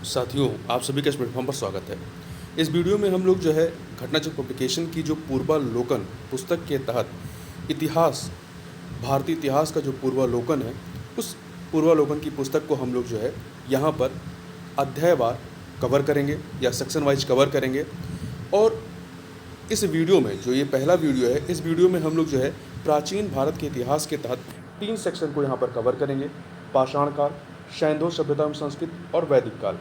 साथियों, आप सभी का इस प्लेटफॉर्म पर स्वागत है। इस वीडियो में हम लोग जो है घटनाचक्र पब्लिकेशन की जो पूर्वालोकन पुस्तक के तहत इतिहास, भारतीय इतिहास का जो पूर्वालोकन है, उस पूर्वालोकन की पुस्तक को हम लोग जो है यहाँ पर अध्यायवार कवर करेंगे या सेक्शन वाइज कवर करेंगे। और इस वीडियो में जो ये पहला वीडियो है, इस वीडियो में हम लोग जो है प्राचीन भारत के इतिहास के तहत 3 सेक्शन को यहाँ पर कवर करेंगे: पाषाण काल, सैंधव सभ्यता एवं संस्कृति और वैदिक काल।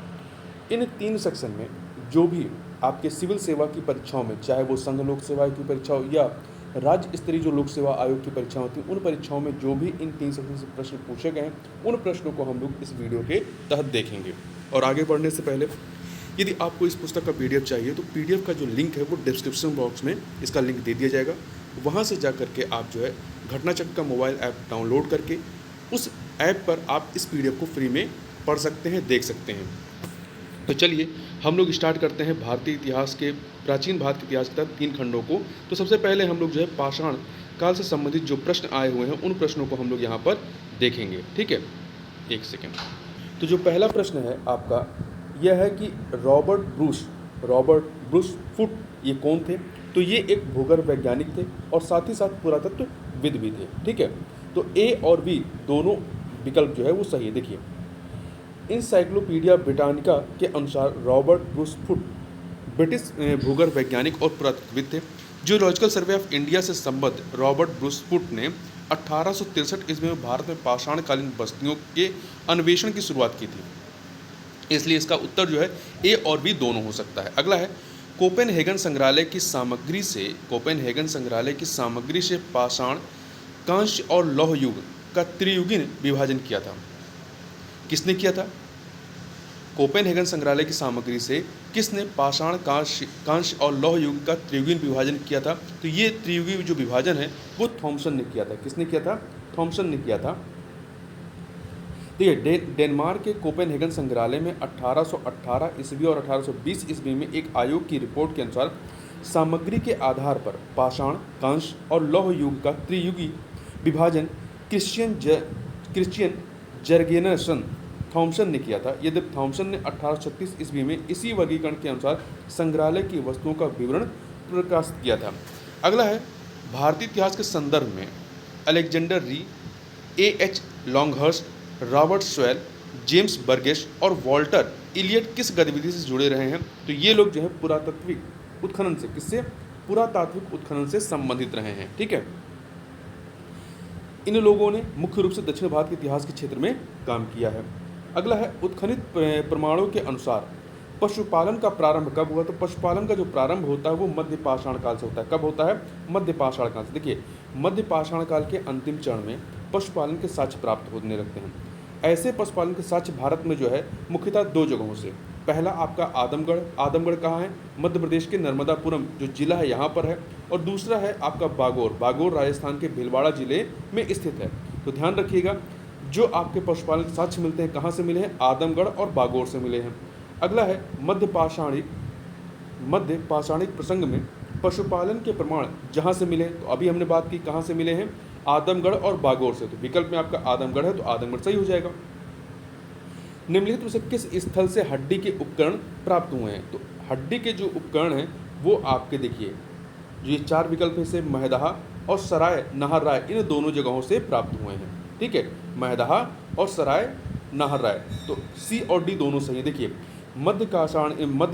इन 3 सेक्शन में जो भी आपके सिविल सेवा की परीक्षाओं में, चाहे वो संघ लोक सेवा की परीक्षा हो या राज्य स्तरीय जो लोक सेवा आयोग की परीक्षा होती है, उन परीक्षाओं में जो भी इन 3 सेक्शन से प्रश्न पूछे गए हैं, उन प्रश्नों को हम लोग इस वीडियो के तहत देखेंगे। और आगे बढ़ने से पहले यदि आपको इस पुस्तक का पीडीएफ चाहिए तो पीडीएफ का जो लिंक है वो डिस्क्रिप्शन बॉक्स में इसका लिंक दे दिया जाएगा। वहाँ से जा करके आप जो है घटनाचक्र का मोबाइल ऐप डाउनलोड करके उस ऐप पर आप इस पीडीएफ को फ्री में पढ़ सकते हैं, देख सकते हैं। तो चलिए हम लोग स्टार्ट करते हैं भारतीय इतिहास के, प्राचीन भारत के इतिहास के तहत 3 खंडों को। तो सबसे पहले हम लोग जो है पाषाण काल से संबंधित जो प्रश्न आए हुए हैं उन प्रश्नों को हम लोग यहाँ पर देखेंगे। ठीक है, एक सेकेंड। तो जो पहला प्रश्न है आपका यह है कि रॉबर्ट ब्रूस फुट ये कौन थे? तो ये एक भूगर्भ वैज्ञानिक थे और साथ ही साथ पुरातत्वविद भी थे। ठीक है, तो ए और बी दोनों विकल्प जो है वो सही है। देखिए, इंसाइक्लोपीडिया ब्रिटानिका के अनुसार रॉबर्ट ब्रूस फुट ब्रिटिश भूगर्भ वैज्ञानिक और पुरातत्वविद थे। जियोलॉजिकल सर्वे ऑफ इंडिया से संबद्ध रॉबर्ट ब्रूस फुट ने 1863 ईस्वी में भारत में पाषाणकालीन बस्तियों के अन्वेषण की शुरुआत की थी। इसलिए इसका उत्तर जो है ए और बी दोनों हो सकता है। अगला है, कोपेनहेगन संग्रहालय की सामग्री से पाषाण, कांस्य और लौह युग का त्रियुगीन विभाजन किया था। किसने किया था? कोपेनहेगन संग्रहालय की सामग्री से किसने पाषाण, कांस्य और लौह युग का त्रियुगीन विभाजन किया था? तो ये त्रियुगी जो विभाजन है वो थॉमसन ने किया था। किसने किया था? थॉमसन ने किया था। देखिए, डेनमार्क के कोपेनहेगन संग्रहालय में 1818 ईस्वी और 1820 ईस्वी में एक आयोग की रिपोर्ट के अनुसार सामग्री के आधार पर पाषाण, कांस्य और लौह युग का त्रियुगी विभाजन क्रिश्चियन जर्गेनसन थॉमसन ने किया था। यद्यपि थॉमसन ने 1836 ईस्वी में इसी वर्गीकरण के अनुसार संग्रहालय की वस्तुओं का विवरण प्रकाशित किया था। अगला है, भारतीय इतिहास के संदर्भ में अलेक्जेंडर री, A.H. Longhurst, Robert swell, James Burgess और वॉल्टर इलियट किस गतिविधि से जुड़े रहे हैं? तो ये लोग जो है पुरातात्विक उत्खनन से, किससे? पुरातात्विक उत्खनन से संबंधित रहे हैं। ठीक है, इन लोगों ने मुख्य रूप से दक्षिण भारत के इतिहास के क्षेत्र में काम किया है। अगला है, उत्खनित प्रमाणों के अनुसार पशुपालन का प्रारंभ कब हुआ? तो पशुपालन का जो प्रारंभ होता है वो मध्य पाषाण काल से होता है। कब होता है? मध्य पाषाण काल से। देखिए, मध्य पाषाण काल के अंतिम चरण में पशुपालन के साक्ष्य प्राप्त होने लगते हैं। ऐसे पशुपालन के साक्ष्य भारत में जो है मुख्यतः 2 जगहों से। पहला आपका आदमगढ़ कहाँ है? मध्य प्रदेश के नर्मदापुरम जो जिला है यहाँ पर है। और दूसरा है आपका बागोर राजस्थान के भीलवाड़ा जिले में स्थित है। तो ध्यान रखिएगा, जो आपके पशुपालन के साक्ष्य मिलते हैं कहाँ से मिले हैं? आदमगढ़ और बागोर से मिले हैं। अगला है, मध्य पाषाणिक प्रसंग में पशुपालन के प्रमाण जहाँ से मिले, तो अभी हमने बात की कहाँ से मिले हैं? आदमगढ़ और बागोर से। तो विकल्प में आपका आदमगढ़ है, तो आदमगढ़ सही हो जाएगा। निम्नलिखित में से किस स्थल से हड्डी के उपकरण प्राप्त हुए हैं? तो हड्डी के जो उपकरण हैं वो आपके, देखिए, जो ये 4 विकल्प है से महदहा और सराय नाहर इन दोनों जगहों से प्राप्त हुए हैं। ठीक है, महदहा और सराय नाहर राय, तो सी और डी दोनों सही है। देखिए, मध्य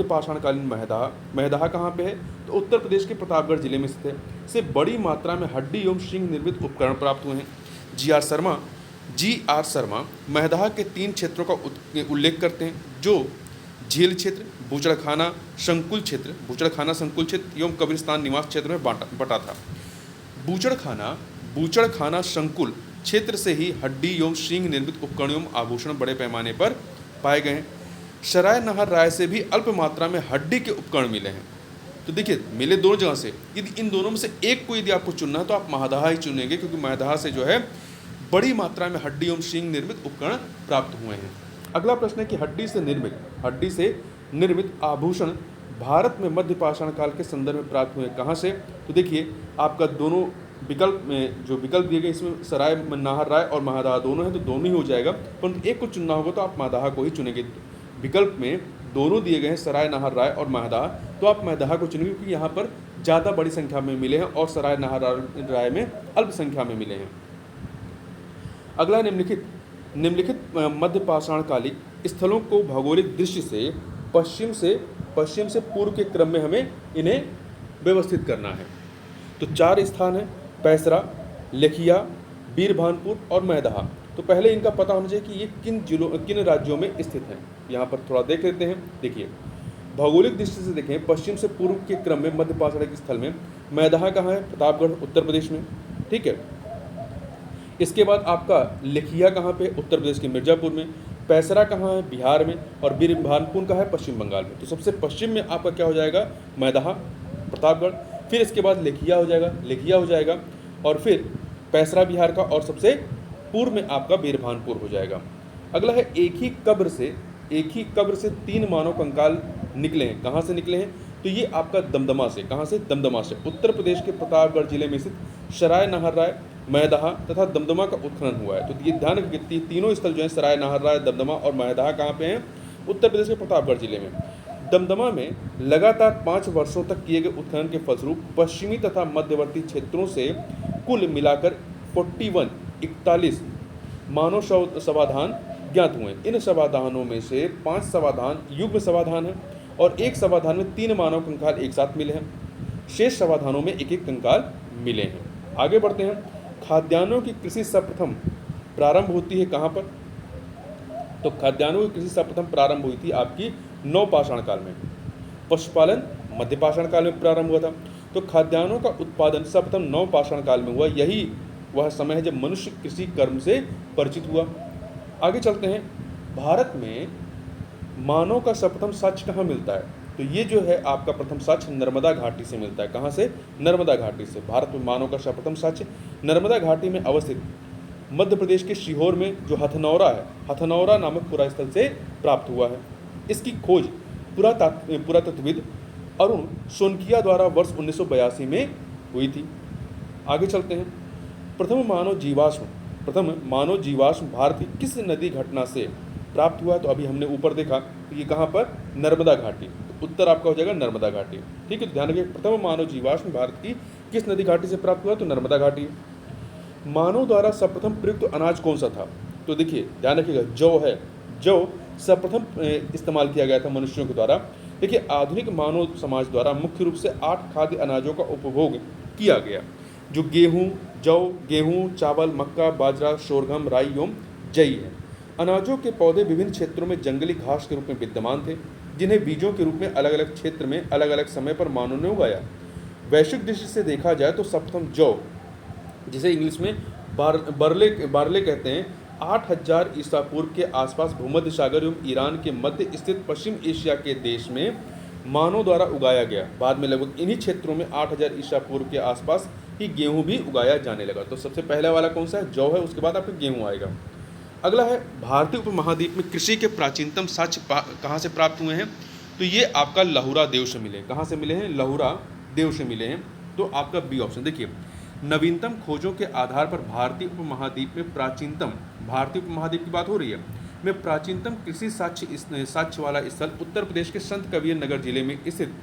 पाषाणकालीन महदहा कहाँ पे है? तो उत्तर प्रदेश के प्रतापगढ़ जिले में स्थित है। से बड़ी मात्रा में हड्डी एवं सिंह निर्मित उपकरण प्राप्त हुए हैं। जी आर शर्मा महदहा के 3 क्षेत्रों का उल्लेख करते हैं, जो झील क्षेत्र, बूचड़खाना संकुल क्षेत्र एवं कब्रिस्तान निवास क्षेत्र में बटा था। बूचड़खाना संकुल क्षेत्र से ही हड्डी एवं सिंह निर्मित उपकरण एवं आभूषण बड़े पैमाने पर पाए गए हैं। सराय नाहर राय से भी अल्प मात्रा में हड्डी के उपकरण मिले हैं। तो देखिए, मिले दोनों जगह से। यदि इन दोनों में से एक को यदि आपको चुनना है तो आप महदहा ही चुनेंगे, क्योंकि महदहा से जो है बड़ी मात्रा में हड्डी एवं सिंह निर्मित उपकरण प्राप्त हुए हैं। अगला प्रश्न है कि हड्डी से निर्मित आभूषण भारत में मध्य पाषाण काल के संदर्भ में प्राप्त हुए कहाँ से? तो देखिए, आपका दोनों विकल्प में जो विकल्प दिए गए इसमें सराय नाहर राय और महदहा दोनों हैं, तो दोनों ही हो जाएगा, परंतु एक को चुनना होगा तो आप महदहा को ही चुनेंगे। विकल्प में दोनों दिए गए हैं, सराय नाहर राय और महदहा, तो आप महदहा को चुनेंगे क्योंकि यहाँ पर ज़्यादा बड़ी संख्या में मिले हैं और सराय नाहर राय में अल्प संख्या में मिले हैं। अगला निम्नलिखित मध्य पाषाणकालिक स्थलों को भौगोलिक दृष्टि से पश्चिम से पूर्व के क्रम में हमें इन्हें व्यवस्थित करना है। तो 4 स्थान हैं, पैसरा, लेखिया, बीरभानपुर और मैदहा। तो पहले इनका पता होना चाहिए कि ये किन राज्यों में स्थित हैं। यहाँ पर थोड़ा देख लेते हैं। देखिए, भौगोलिक दृष्टि से देखें, पश्चिम से पूर्व के क्रम में मध्य पाषाणिक स्थल में मैदहा कहाँ है? प्रतापगढ़, उत्तर प्रदेश में। ठीक है। इसके बाद आपका लेखिया कहाँ पे? उत्तर प्रदेश के मिर्जापुर में। पैसरा कहाँ है? बिहार में। और बीरभानपुर कहाँ है? पश्चिम बंगाल में। तो सबसे पश्चिम में आपका क्या हो जाएगा? मैदहा, प्रतापगढ़। फिर इसके बाद लेखिया हो जाएगा और फिर पैसरा बिहार का, और सबसे पूर्व में आपका बीरभानपुर हो जाएगा। अगला है एक ही कब्र से 3 मानव कंकाल निकले हैं। कहाँ से निकले हैं? तो ये आपका दमदमा से। कहाँ से? दमदमा से। उत्तर प्रदेश के प्रतापगढ़ जिले में स्थित सराय नाहर राय, मैदहा तथा दमदमा का उत्खनन हुआ है। तो ये ध्यान रखिए, तीनों स्थल जो है सराय नाहर राय, दमदमा और मैदहा कहाँ पे हैं? उत्तर प्रदेश के प्रतापगढ़ जिले में। दमदमा में लगातार 5 वर्षों तक किए गए उत्खनन के फलस्वरूप पश्चिमी तथा मध्यवर्ती क्षेत्रों से कुल मिलाकर 41 मानव समाधान ज्ञात हुए। इन समाधानों में से 5 समाधान युग्म समाधान हैं और एक समाधान में 3 मानव कंकाल एक साथ मिले हैं। शेष समाधानों में एक कंकाल मिले हैं। आगे बढ़ते हैं। खाद्यान्नों की कृषि सर्वप्रथम प्रारंभ होती है कहाँ पर? तो खाद्यान्नों की कृषि सर्वप्रथम प्रारंभ हुई थी आपकी नवपाषाण काल में। पशुपालन मध्य पाषाण काल में प्रारंभ हुआ था। तो खाद्यान्नों का उत्पादन सर्वप्रथम नवपाषाण काल में हुआ। यही वह समय है जब मनुष्य कृषि कर्म से परिचित हुआ। आगे चलते हैं। भारत में मानव का सर्वप्रथम साक्ष्य कहाँ मिलता है? तो ये जो है आपका प्रथम साक्ष्य नर्मदा घाटी से मिलता है। कहाँ से? नर्मदा घाटी से। भारत में मानव का सर्वप्रथम साक्ष्य नर्मदा घाटी में अवस्थित मध्य प्रदेश के सीहोर में जो हथनौरा है, हथनौरा नामक पुरास्थल से प्राप्त हुआ है। इसकी खोज पुरातत्वविद अरुण सोनकिया द्वारा वर्ष 1982 में हुई थी। आगे चलते हैं। प्रथम मानव जीवाश्म भारत की किस नदी घटना से प्राप्त हुआ? तो अभी हमने ऊपर देखा तो ये कहाँ पर? नर्मदा घाटी। तो उत्तर आपका हो जाएगा नर्मदा घाटी। ठीक है, तो ध्यान रखिए, प्रथम मानव जीवाश्म भारत की किस नदी घाटी से प्राप्त हुआ? तो नर्मदा घाटी। मानव द्वारा सर्वप्रथम प्रयुक्त अनाज कौन सा था? तो देखिए, ध्यान रखिएगा, जौ है। जौ सर्वप्रथम इस्तेमाल किया गया था मनुष्यों के द्वारा। देखिए, आधुनिक मानव समाज द्वारा मुख्य रूप से 8 खाद्य अनाजों का उपभोग किया गया, जो गेहूँ, चावल, मक्का, बाजरा, सोरगम, राई एवं जई है। अनाजों के पौधे विभिन्न क्षेत्रों में जंगली घास के रूप में विद्यमान थे, जिन्हें बीजों के रूप में अलग अलग क्षेत्र में अलग अलग समय पर मानव ने उगाया। वैश्विक दृष्टि से देखा जाए तो सर्वप्रथम जौ, जिसे इंग्लिश में बार्ले कहते हैं, 8000 ईसा पूर्व के आसपास भूमध्य सागर एवं ईरान के मध्य स्थित पश्चिम एशिया के देश में मानव द्वारा उगाया गया। बाद में लगभग इन्हीं क्षेत्रों में 8000 ईसा पूर्व के आसपास ही गेहूं भी उगाया जाने लगा। तो सबसे पहला वाला कौन सा है? जौ है। उसके बाद आपका गेहूं आएगा। अगला है, भारतीय उपमहाद्वीप में कृषि के प्राचीनतम साक्ष्य कहाँ से प्राप्त हुए हैं? तो ये आपका लहुरा देव से मिले। कहाँ से मिले हैं? लहुरा देव से मिले हैं। तो आपका बी ऑप्शन। देखिए, नवीनतम खोजों के आधार पर भारतीय उपमहाद्वीप की बात हो रही है, में प्राचीनतम कृषि साक्ष्य वाला स्थल उत्तर प्रदेश के संत कबीर नगर जिले में स्थित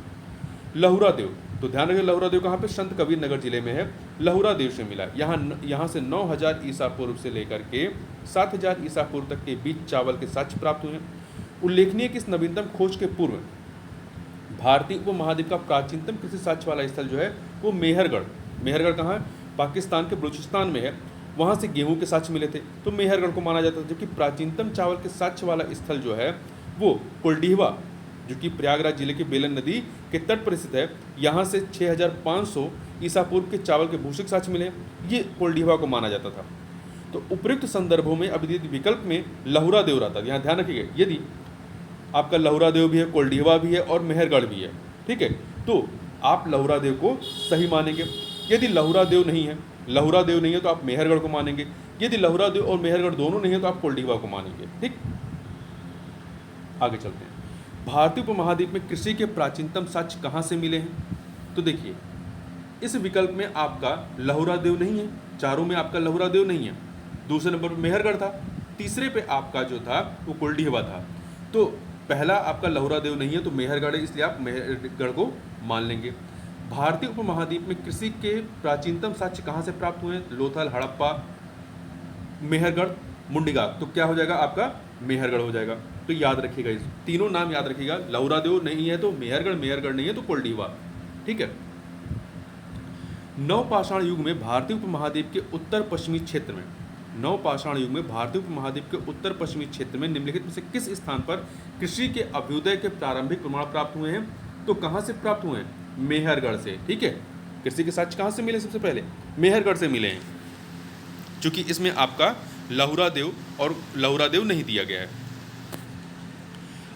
लहुरा देव। तो ध्यान रखिए, लहुरा देव कहाँ पे? संत कबीर नगर जिले में है। लहुरा देव से मिला। यहाँ से 9000 ईसा पूर्व से लेकर के 7000 ईसा पूर्व तक के बीच चावल के साक्ष्य प्राप्त हुए हैं। उल्लेखनीय कि इस नवीनतम खोज के पूर्व भारतीय उपमहाद्वीप का प्राचीनतम कृषि साक्ष्य वाला स्थल जो है वो मेहरगढ़ कहाँ है? पाकिस्तान के बलूचिस्तान में है। वहाँ से गेहूं के साक्ष्य मिले थे, तो मेहरगढ़ को माना जाता था। जबकि प्राचीनतम चावल के साक्ष्य वाला स्थल जो है वो कुलडीहवा, जो कि प्रयागराज जिले की बेलन नदी के तट पर स्थित है। यहाँ से 6500 ईसा पूर्व के चावल के भूषिक साक्ष्य मिले। ये कुलडीहवा को माना जाता था। तो उपयुक्त संदर्भों में अब यदि विकल्प में लहुरा देव रहता है, यहाँ ध्यान रखिएगा, यदि आपका लहुरा देव भी है, कुलडीहवा भी है और मेहरगढ़ भी है, ठीक है, तो आप लहुरा देव को सही मानेंगे। यदि लहुरा देव नहीं है तो आप मेहरगढ़ को मानेंगे। यदि लहुरा देव और मेहरगढ़ दोनों नहीं है तो आप कुलडीहवा को मानेंगे। ठीक, आगे चलते हैं। भारतीय उपमहाद्वीप में कृषि के प्राचीनतम साक्ष्य कहाँ से मिले हैं? तो देखिए, इस विकल्प में आपका लहुरा देव नहीं है, चारों में आपका लहुरा देव नहीं है। दूसरे नंबर पर मेहरगढ़ था, तीसरे पे आपका जो था वो कुलडीहवा था। तो पहला आपका लहुरा देव नहीं है तो मेहरगढ़ है, इसलिए आप मेहरगढ़ को मान लेंगे। भारतीय उपमहाद्वीप में कृषि के प्राचीनतम साक्ष्य कहाँ से प्राप्त हुए हैं? लोथल, हड़प्पा, मेहरगढ़, मुंडीगाग। तो क्या हो जाएगा आपका? मेहरगढ़ हो जाएगा। तो याद रखिएगा, इस तीनों नाम याद रखिएगा। लहुरा देव नहीं है तो मेहरगढ़, मेहरगढ़ नहीं है तो कोल्डीवा। ठीक है। नवपाषाण युग में भारतीय उपमहाद्वीप के उत्तर पश्चिमी क्षेत्र में, नवपाषाण युग में भारतीय उपमहाद्वीप के उत्तर पश्चिमी क्षेत्र में निम्नलिखित में से किस स्थान पर कृषि के अभ्युदय के प्रारंभिक प्रमाण प्राप्त हुए हैं? तो कहाँ से प्राप्त हुए हैं? मेहरगढ़ से। ठीक है। कृषि के साक्ष्य कहाँ से मिले? सबसे पहले मेहरगढ़ से मिले हैं, क्योंकि इसमें आपका लहुरा देव और लहुरा देव नहीं दिया गया है।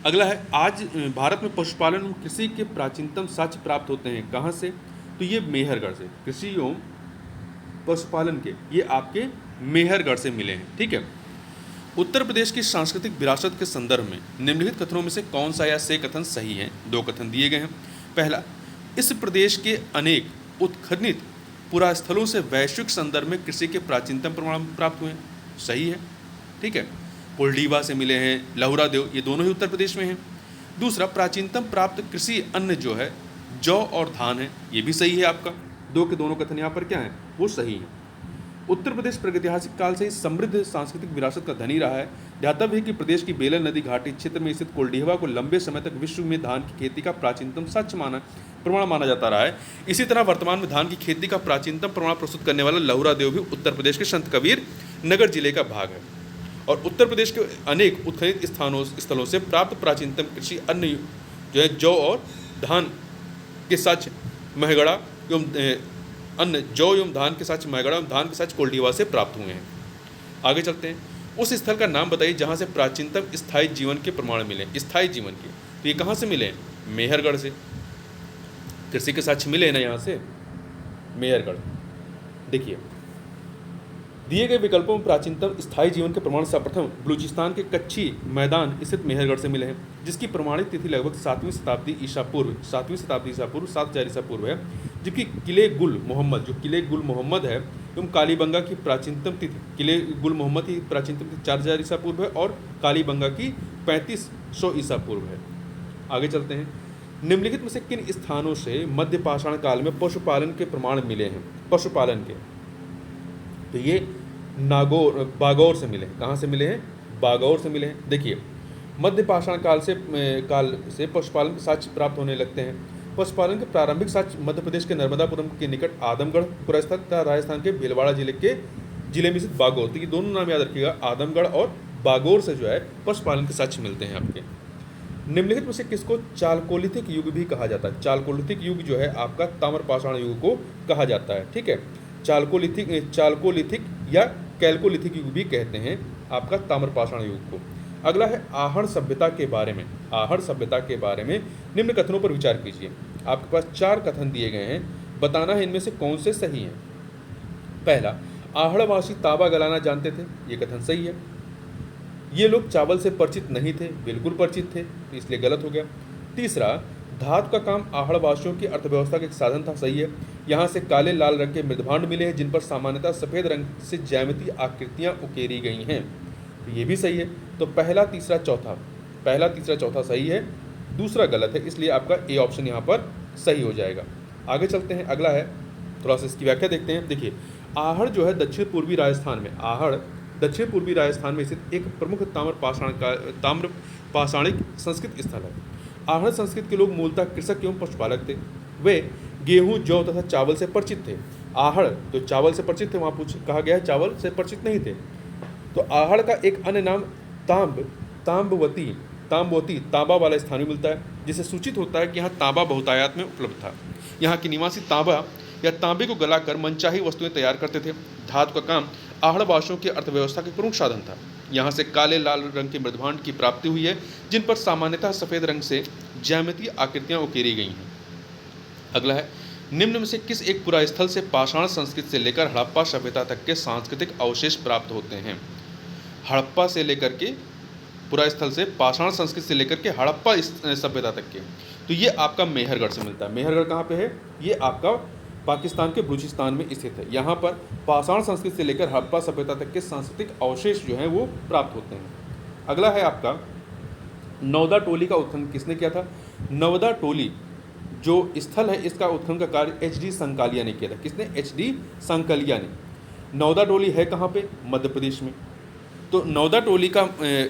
अगला है, आज भारत में पशुपालन एवं कृषि के प्राचीनतम साक्ष्य प्राप्त होते हैं कहाँ से? तो ये मेहरगढ़ से। कृषि एवं पशुपालन के ये आपके मेहरगढ़ से मिले हैं। ठीक है। उत्तर प्रदेश की सांस्कृतिक विरासत के संदर्भ में निम्नलिखित कथनों में से कौन सा या से कथन सही है? दो कथन दिए गए हैं। पहला, इस प्रदेश के अनेक उत्खननित पुरास्थलों से वैश्विक संदर्भ में कृषि के प्राचीनतम प्रमाण प्राप्त हुए हैं। सही है। ठीक है। कोल्डीवा से मिले हैं, लहुरा देव, ये दोनों ही उत्तर प्रदेश में हैं। दूसरा, प्राचीनतम प्राप्त कृषि अन्न जो है जौ और धान है, ये भी सही है आपका। दो के दोनों कथन यहाँ पर क्या है? वो सही है। उत्तर प्रदेश प्रागैतिहासिक काल से ही समृद्ध सांस्कृतिक विरासत का धनी रहा है। ध्यातव्य है कि प्रदेश की बेलन नदी घाटी क्षेत्र में स्थित कोल्डीवा को लंबे समय तक विश्व में धान की खेती का प्राचीनतम साक्ष्य प्रमाण माना जाता रहा है। इसी तरह वर्तमान में धान की खेती का प्राचीनतम प्रमाण प्रस्तुत करने वाला लहुरा देव भी उत्तर प्रदेश के संत कबीर नगर जिले का भाग है। और उत्तर प्रदेश के अनेक उत्खनित स्थलों से प्राप्त प्राचीनतम कृषि अन्न जो है जौ और धान के साक्ष्य मेहरगढ़ एवं अन्न जौ एवं धान के साक्ष्य मेहरगढ़ एवं धान के साक्ष्य कोल्डीवा से प्राप्त हुए हैं। आगे चलते हैं। उस स्थल का नाम बताइए जहाँ से प्राचीनतम स्थायी जीवन के प्रमाण मिले। स्थायी जीवन के तो ये कहाँ से मिले? मेहरगढ़ से। कृषि के साक्ष्य मिले ना यहाँ से, मेहरगढ़। देखिए, दिए गए विकल्पों में प्राचीनतम स्थायी जीवन के प्रमाण सर्वप्रथम बलूचिस्तान के कच्ची मैदान स्थित मेहरगढ़ से मिले हैं, जिसकी प्रमाणित तिथि लगभग 7वीं शताब्दी ईसा पूर्व 7000 ईसा पूर्व है। जबकि किले गुल मोहम्मद, जो किले गुल मोहम्मद है एवं कालीबंगा की प्राचीनतम तिथि, किले गुल मोहम्मद की प्राचीनतम तिथि 4000 ईसा पूर्व है और कालीबंगा की 3500 ईसा पूर्व है। आगे चलते हैं। निम्नलिखित में से किन स्थानों से मध्य पाषाण काल में पशुपालन के प्रमाण मिले हैं? पशुपालन के तो ये बागौर से मिले हैं। कहाँ से मिले हैं? बागौर से मिले हैं। देखिए, मध्य पाषाण काल से पशुपालन के साक्ष्य प्राप्त होने लगते हैं। पशुपालन के प्रारंभिक साक्ष्य मध्य प्रदेश के नर्मदापुरम के निकट आदमगढ़ पुरस्थित तथा राजस्थान के भीलवाड़ा जिले में स्थित बागौर। तो ये दोनों नाम याद रखिएगा, आदमगढ़ और बागौर से जो है पशुपालन के साक्ष्य मिलते हैं आपके। निम्नलिखित में से किसको चालकोलिथिक युग भी कहा जाता है? चालकोलिथिक युग जो है आपका ताम्रपाषाण युग को कहा जाता है। ठीक है। चालकोलिथिक या कैल्कोलिथिक युग भी कहते हैं आपका ताम्रपाषाण युग को। अगला है आहड़ सभ्यता के बारे में। आहड़ सभ्यता के बारे में निम्न कथनों पर विचार कीजिए। आपके पास 4 कथन दिए गए हैं, बताना है इनमें से कौन से सही हैं। पहला, आहड़वासी तांबा गलाना जानते थे, ये कथन सही है। ये लोग चावल से परिचित नहीं थे, बिल्कुल परिचित थे, तो इसलिए गलत हो गया। तीसरा, धातु का काम आहड़वासियों की अर्थव्यवस्था का एक साधन था, सही है। यहाँ से काले लाल रंग के मृदभांड मिले हैं जिन पर सामान्यतः सफ़ेद रंग से ज्यामितीय आकृतियाँ उकेरी गई हैं, तो ये भी सही है। तो पहला तीसरा चौथा सही है, दूसरा गलत है, इसलिए आपका ए ऑप्शन यहाँ पर सही हो जाएगा। आगे चलते हैं। अगला है, थोड़ा सा इसकी व्याख्या देखते हैं। देखिए, आहड़ जो है दक्षिण पूर्वी राजस्थान में स्थित एक प्रमुख ताम्रपाषाणिक संस्कृत स्थल है। आहड़ संस्कृत के लोग मूलतः कृषक एवं पशुपालक थे। वे गेहूं, जौ तथा चावल से परिचित थे। आहड़ तो चावल से परिचित थे, वहाँ कहा गया है चावल से परिचित नहीं थे। तो आहड़ का एक अन्य नाम ताम्बवती तांबा वाला स्थान भी मिलता है, जिससे सूचित होता है कि यहाँ तांबा बहुतायत में उपलब्ध था। यहाँ के निवासी तांबा या तांबे को गलाकर मनचाही वस्तुएं तैयार करते थे। धातु का काम आहड़वासियों की अर्थव्यवस्था के प्रमुख साधन था। यहाँ से काले लाल रंग के मृदभांड की प्राप्ति हुई है जिन पर सामान्यतः सफ़ेद रंग से ज्यामितीय आकृतियाँ उकेरी गई हैं। अगला है, निम्न में से किस एक पुरास्थल से पाषाण संस्कृति से लेकर हड़प्पा सभ्यता तक के सांस्कृतिक अवशेष प्राप्त होते हैं? हड़प्पा से लेकर के पुरास्थल से पाषाण संस्कृति से लेकर के हड़प्पा सभ्यता तक के, तो ये आपका मेहरगढ़ से मिलता है। मेहरगढ़ कहाँ पे है? ये आपका पाकिस्तान के बलूचिस्तान में स्थित है। यहाँ पर पाषाण संस्कृति से लेकर हड़प्पा सभ्यता तक के सांस्कृतिक अवशेष जो हैं वो प्राप्त होते हैं। अगला है आपका नवदा टोली का उत्खनन किसने किया था? नवदा टोली जो स्थल है इसका उत्खनन का कार्य एच.डी. संकालिया ने किया था। किसने? एच.डी. संकालिया ने। नवदा टोली है कहाँ पे? मध्य प्रदेश में। तो नवदा टोली का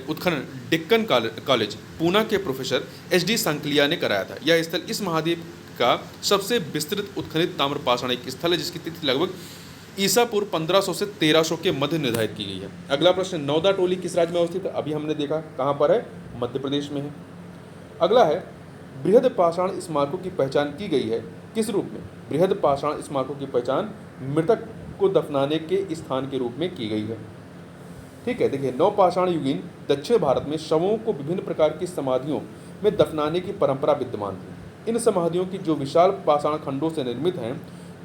उत्खनन डेक्कन कॉलेज पूना के प्रोफेसर एच.डी. संकलिया ने कराया था। यह स्थल इस महाद्वीप का सबसे विस्तृत उत्खनित ताम्रपाषाण एक स्थल है जिसकी तिथि लगभग ईसा पूर्व 1500 से 1300 के मध्य निर्धारित की गई है। अगला प्रश्न, नवदा टोली किस राज्य में अवस्थित है? अभी हमने देखा कहाँ पर है, मध्य प्रदेश में है। अगला है, बृहद पाषाण स्मारकों की पहचान की गई है किस रूप में? बृहद पाषाण स्मारकों की पहचान मृतक को दफनाने के स्थान के रूप में की गई है। ठीक है, देखिए नवपाषाण युगीन दक्षिण भारत में शवों को विभिन्न प्रकार की समाधियों में दफनाने की परंपरा विद्यमान थी। इन समाधियों की जो विशाल पाषाण खंडों से निर्मित हैं,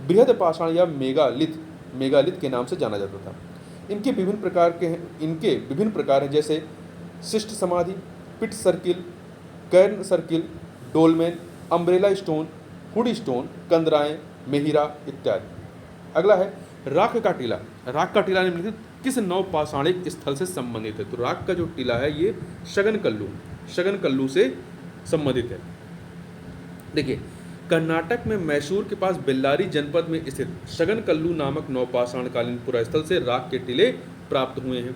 बृहद पाषाण या मेगालिथ के नाम से जाना जाता था। इनके विभिन्न प्रकार हैं जैसे शिष्ट समाधि, pit circle, cairn circle, dolmen, umbrella stone, hood stone, कंदराएं, मेहिरा इत्यादि। अगला है राख का टीला। राख का टीला निम्नलिखित किस नवपाषाणिक स्थल से संबंधित है? तो राख का जो टीला है ये शगनकल्लू से संबंधित है। देखिए कर्नाटक में मैसूर के पास बेल्लारी जनपद में स्थित शगनकल्लू नामक नवपाषाणकालीन पुरास्थल से राख के टीले प्राप्त हुए हैं।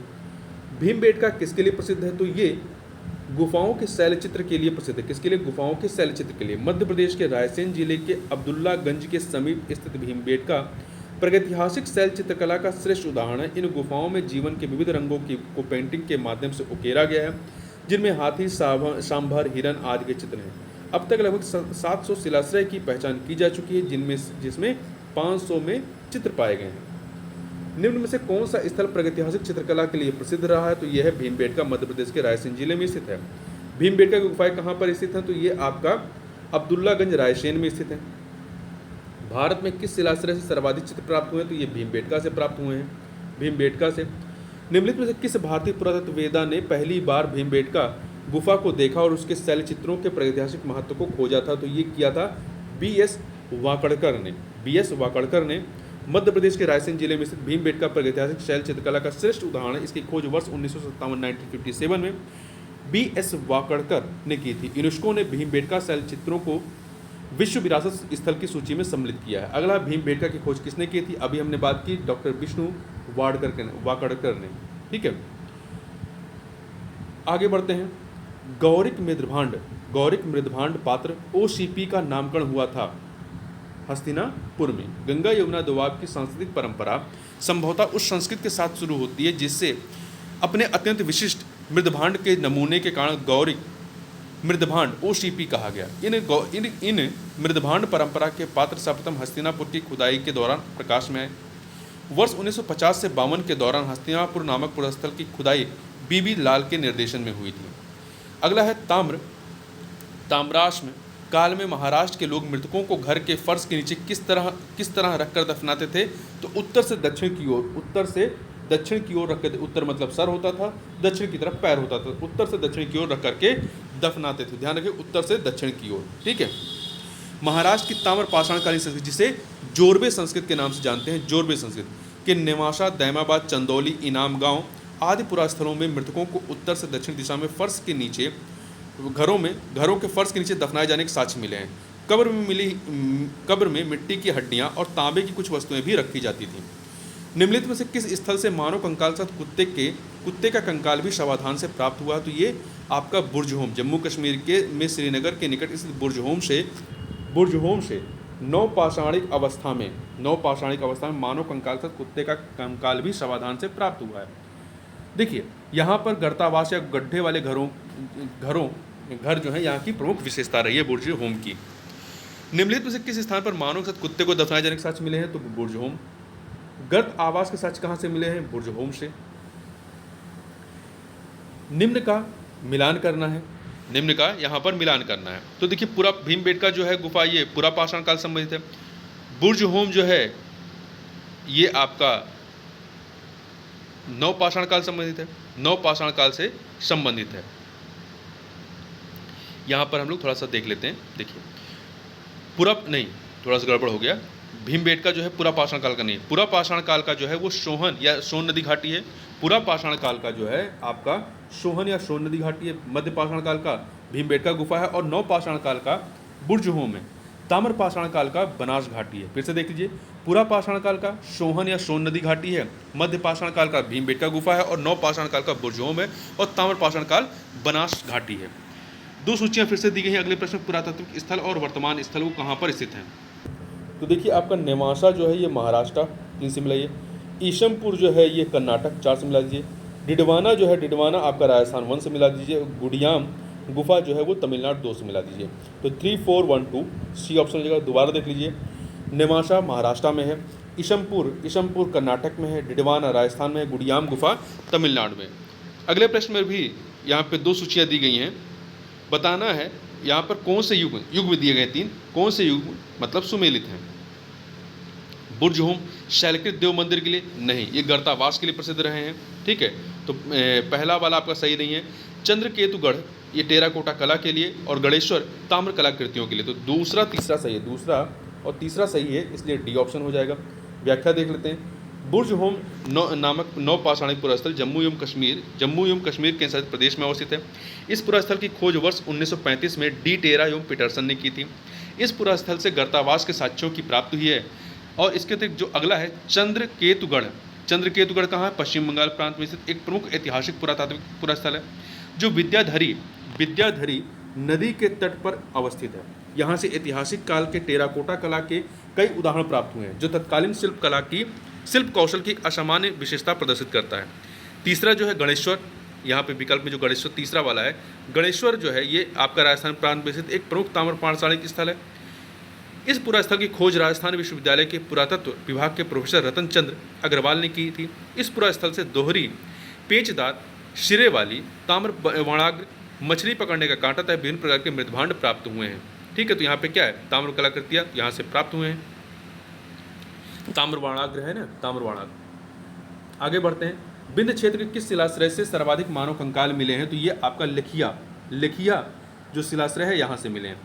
भीमबेटका किसके लिए प्रसिद्ध है? तो ये गुफाओं के शैलचित्र के लिए प्रसिद्ध है। किसके लिए? गुफाओं के शैलचित्र के लिए। मध्य प्रदेश के रायसेन जिले के अब्दुल्लागंज के समीप स्थित भीमबेटका प्रागैतिहासिक शैल चित्रकला का श्रेष्ठ उदाहरण है। इन गुफाओं में जीवन के विविध रंगों को पेंटिंग के माध्यम से उकेरा गया है, जिनमें हाथी, सांभर, हिरन आदि के चित्र हैं। अब तक लगभग 700 शिलाश्रय की पहचान की जा चुकी है, जिसमें 500 में चित्र पाए गए हैं। निम्न में से कौन सा स्थल प्रागैतिहासिक चित्रकला के लिए प्रसिद्ध रहा है? तो यह है भीमबेटका, मध्य प्रदेश के रायसेन जिले में स्थित है। भीमबेटका की गुफाएं कहाँ पर स्थित हैं? तो ये आपका अब्दुल्लागंज रायसेन में स्थित है। भारत में किस शिलाश्रय से सर्वाधिक चित्र प्राप्त हुए हैं? तो ये भीमबेटका से प्राप्त हुए हैं। भीमबेटका से। निम्नलिखित में से किस भारतीय पुरातत्ववेदा ने पहली बार भीमबेटका गुफा को देखा और उसके शैल चित्रों के प्रागैतिहासिक महत्व को खोजा था? तो ये किया था बी.एस. वाकड़कर ने। मध्य प्रदेश के रायसेन जिले में स्थित भीमबेटका प्रागैतिहासिक शैल चित्रकला का श्रेष्ठ उदाहरण है। इसकी खोज वर्ष 1957 में बी.एस. वाकड़कर ने की थी। यूनेस्को ने भीमबेटका शैल चित्रों को विश्व विरासत स्थल की सूची में सम्मिलित किया है। अगला, भीमबेटका की खोज किसने की थी? अभी हमने बात की डॉक्टर विष्णु वाकड़कर ने। ठीक है, आगे बढ़ते हैं। गौरिक मृदभांड पात्र OCP का नामकरण हुआ था हस्तिनापुर में। गंगा यमुना दोआब की सांस्कृतिक परंपरा संभवतः उस संस्कृति के साथ शुरू होती है जिससे अपने अत्यंत विशिष्ट मृदभांड के नमूने के कारण गौरिक मृदभांड OCP कहा गया। इन मृदभांड परंपरा के पात्र सर्वप्रथम हस्तिनापुर की खुदाई के दौरान प्रकाश में आए। वर्ष 1950 से 52 के दौरान हस्तिनापुर नामक पुरास्थल की खुदाई BB लाल के निर्देशन में हुई थी। अगला है ताम्राश्म काल में महाराष्ट्र के लोग मृतकों को घर के फर्श के नीचे किस तरह रखकर दफनाते थे? तो उत्तर से दक्षिण की ओर रखकर, उत्तर मतलब सर होता था, दक्षिण की तरफ पैर होता था, उत्तर से दक्षिण की ओर रख करके दफनाते थे। ध्यान रखिए, उत्तर से दक्षिण की ओर। ठीक है, महाराष्ट्र की ताम्रपाषाणकालीन संस्कृति जिसे जोरबे संस्कृत के नाम से जानते हैं, जोरबे संस्कृत के नेवासा, दैमाबाद, चंदौली, इनाम गांव आदि पुरास्थलों में मृतकों को उत्तर से दक्षिण दिशा में फर्श के नीचे घरों के फर्श के नीचे दफनाए जाने के साक्ष्य मिले हैं। कब्र में मिट्टी की हड्डियां और तांबे की कुछ वस्तुएं भी रखी जाती थीं। निम्नलिखित में से किस स्थल से मानव कंकाल साथ कुत्ते का कंकाल भी शवाधान से प्राप्त हुआ? तो ये आपका बुर्जहोम, जम्मू कश्मीर में श्रीनगर के निकट स्थित बुर्जहोम से नवपाषाणिक अवस्था में मानव कंकाल साथ कुत्ते का कंकाल भी शवाधान से प्राप्त हुआ है। देखिए यहाँ पर गर्तावास या गड्ढे वाले घर जो है यहाँ की प्रमुख विशेषता रही है बुर्जहोम की। निम्नलिखित में से किस स्थान पर मानव के साथ कुत्ते को दफनाए जाने के साक्ष्य मिले हैं? तो बुर्जहोम। गर्त आवास के साक्ष्य कहाँ से मिले हैं? बुर्जहोम से। निम्न का मिलान करना है। तो देखिए पूरा भीमबेटका जो है गुफा ये पूरा पाषाण काल संबंधित है। बुर्जहोम जो है ये आपका नवपाषाण काल से संबंधित है। यहाँ पर हम लोग थोड़ा सा देख लेते हैं। देखिए थोड़ा सा गड़बड़ हो गया। भीमबेटका जो है पूरा पाषाण काल का नहीं, पूरा पाषाण काल का जो है वो सोन नदी घाटी है। पूरा पाषाण काल का जो है आपका सोहन या सोन नदी घाटी है। मध्य पाषाण काल का भीमबेटका गुफा है। और नवपाषाण काल का बुर्जहोम है। ताम्र पाषाण काल का बनास घाटी है। फिर से देख लीजिए, पूरा पाषाण काल का सोहन या सोन नदी घाटी है। मध्य पाषाण काल का भीमबेटका गुफा है। और नवपाषाण काल का बुर्जहोम है। और ताम्र पाषाण काल बनास घाटी है। दो सूचियां फिर से दी गई हैं। अगले प्रश्न, पुरातात्विक स्थल और वर्तमान स्थल वो कहाँ पर स्थित हैं? तो देखिए, आपका नेवासा जो है ये महाराष्ट्र, 3 से मिलाइए। ईशमपुर जो है ये कर्नाटक, 4 से मिला दीजिए। डिडवाना जो है, डिडवाना आपका राजस्थान, 1 से मिला दीजिए। गुड़ियाम गुफा जो है वो तमिलनाडु, 2 से मिला दीजिए। तो 3, 4, 1, 2 सी ऑप्शन हो जाएगा। दोबारा देख लीजिए, नेवासा महाराष्ट्र में है, ईशमपुर कर्नाटक में है, डिडवाना राजस्थान में है, गुड़ियाम गुफा तमिलनाडु में। अगले प्रश्न में भी यहाँ पे 2 सूचियाँ दी गई हैं। बताना है यहाँ पर कौन से युग में दिए गए 3, कौन से युग मतलब सुमेलित हैं। बुर्जहोम शैलकृत देव मंदिर के लिए नहीं, ये गर्तावास के लिए प्रसिद्ध रहे हैं। ठीक है, तो पहला वाला आपका सही नहीं है। चंद्रकेतुगढ़ ये टेराकोटा कला के लिए, और गणेश्वर ताम्र कलाकृतियों के लिए। तो दूसरा तीसरा सही है, दूसरा और तीसरा सही है, इसलिए डी ऑप्शन हो जाएगा। व्याख्या देख लेते हैं। बुर्जहोम नामक नवपाषाणिक पुरास्थल जम्मू एवं कश्मीर केंद्र शासित प्रदेश में अवस्थित है। इस पुरास्थल की खोज वर्ष 1935 में डी टेरा एवं पीटरसन ने की थी। इस पुरास्थल से गर्तावास के साक्ष्यों की प्राप्ति हुई है। और इसके अतिरिक्त जो अगला है चंद्रकेतुगढ़ कहाँ है? पश्चिम बंगाल प्रांत में स्थित एक प्रमुख ऐतिहासिक पुरातात्विक पुरास्थल है, जो विद्याधरी नदी के तट पर अवस्थित है। यहाँ से ऐतिहासिक काल के टेराकोटा कला के कई उदाहरण प्राप्त हुए हैं, जो तत्कालीन शिल्प कौशल की असामान्य विशेषता प्रदर्शित करता है। तीसरा जो है गणेश्वर, यहाँ पे विकल्प में जो गणेश्वर तीसरा वाला है, गणेश्वर जो है ये आपका राजस्थान प्रांत में स्थित एक प्रमुख ताम्र पाषाणिक स्थल है। इस पुरास्थल की खोज राजस्थान विश्वविद्यालय के पुरातत्व विभाग के प्रोफेसर रतन चंद्र अग्रवाल ने की थी। इस पुरास्थल से दोहरी पेचदार सिरे वाली ताम्र वर्णाग्र, मछली पकड़ने का कांटा तथा विभिन्न प्रकार के मृदभांड प्राप्त हुए हैं। ठीक है, तो यहाँ पे क्या है? ताम्र कलाकृतियाँ यहाँ से प्राप्त हुए हैं। ताम्र वर्णाग्र है ना, ताम्र वर्णाग्र। आगे बढ़ते हैं। बिंद क्षेत्र के किस शिलाश्रय से सर्वाधिक मानव कंकाल मिले हैं? तो ये आपका लिखिया जो शिलाश्रय है यहाँ से मिले हैं।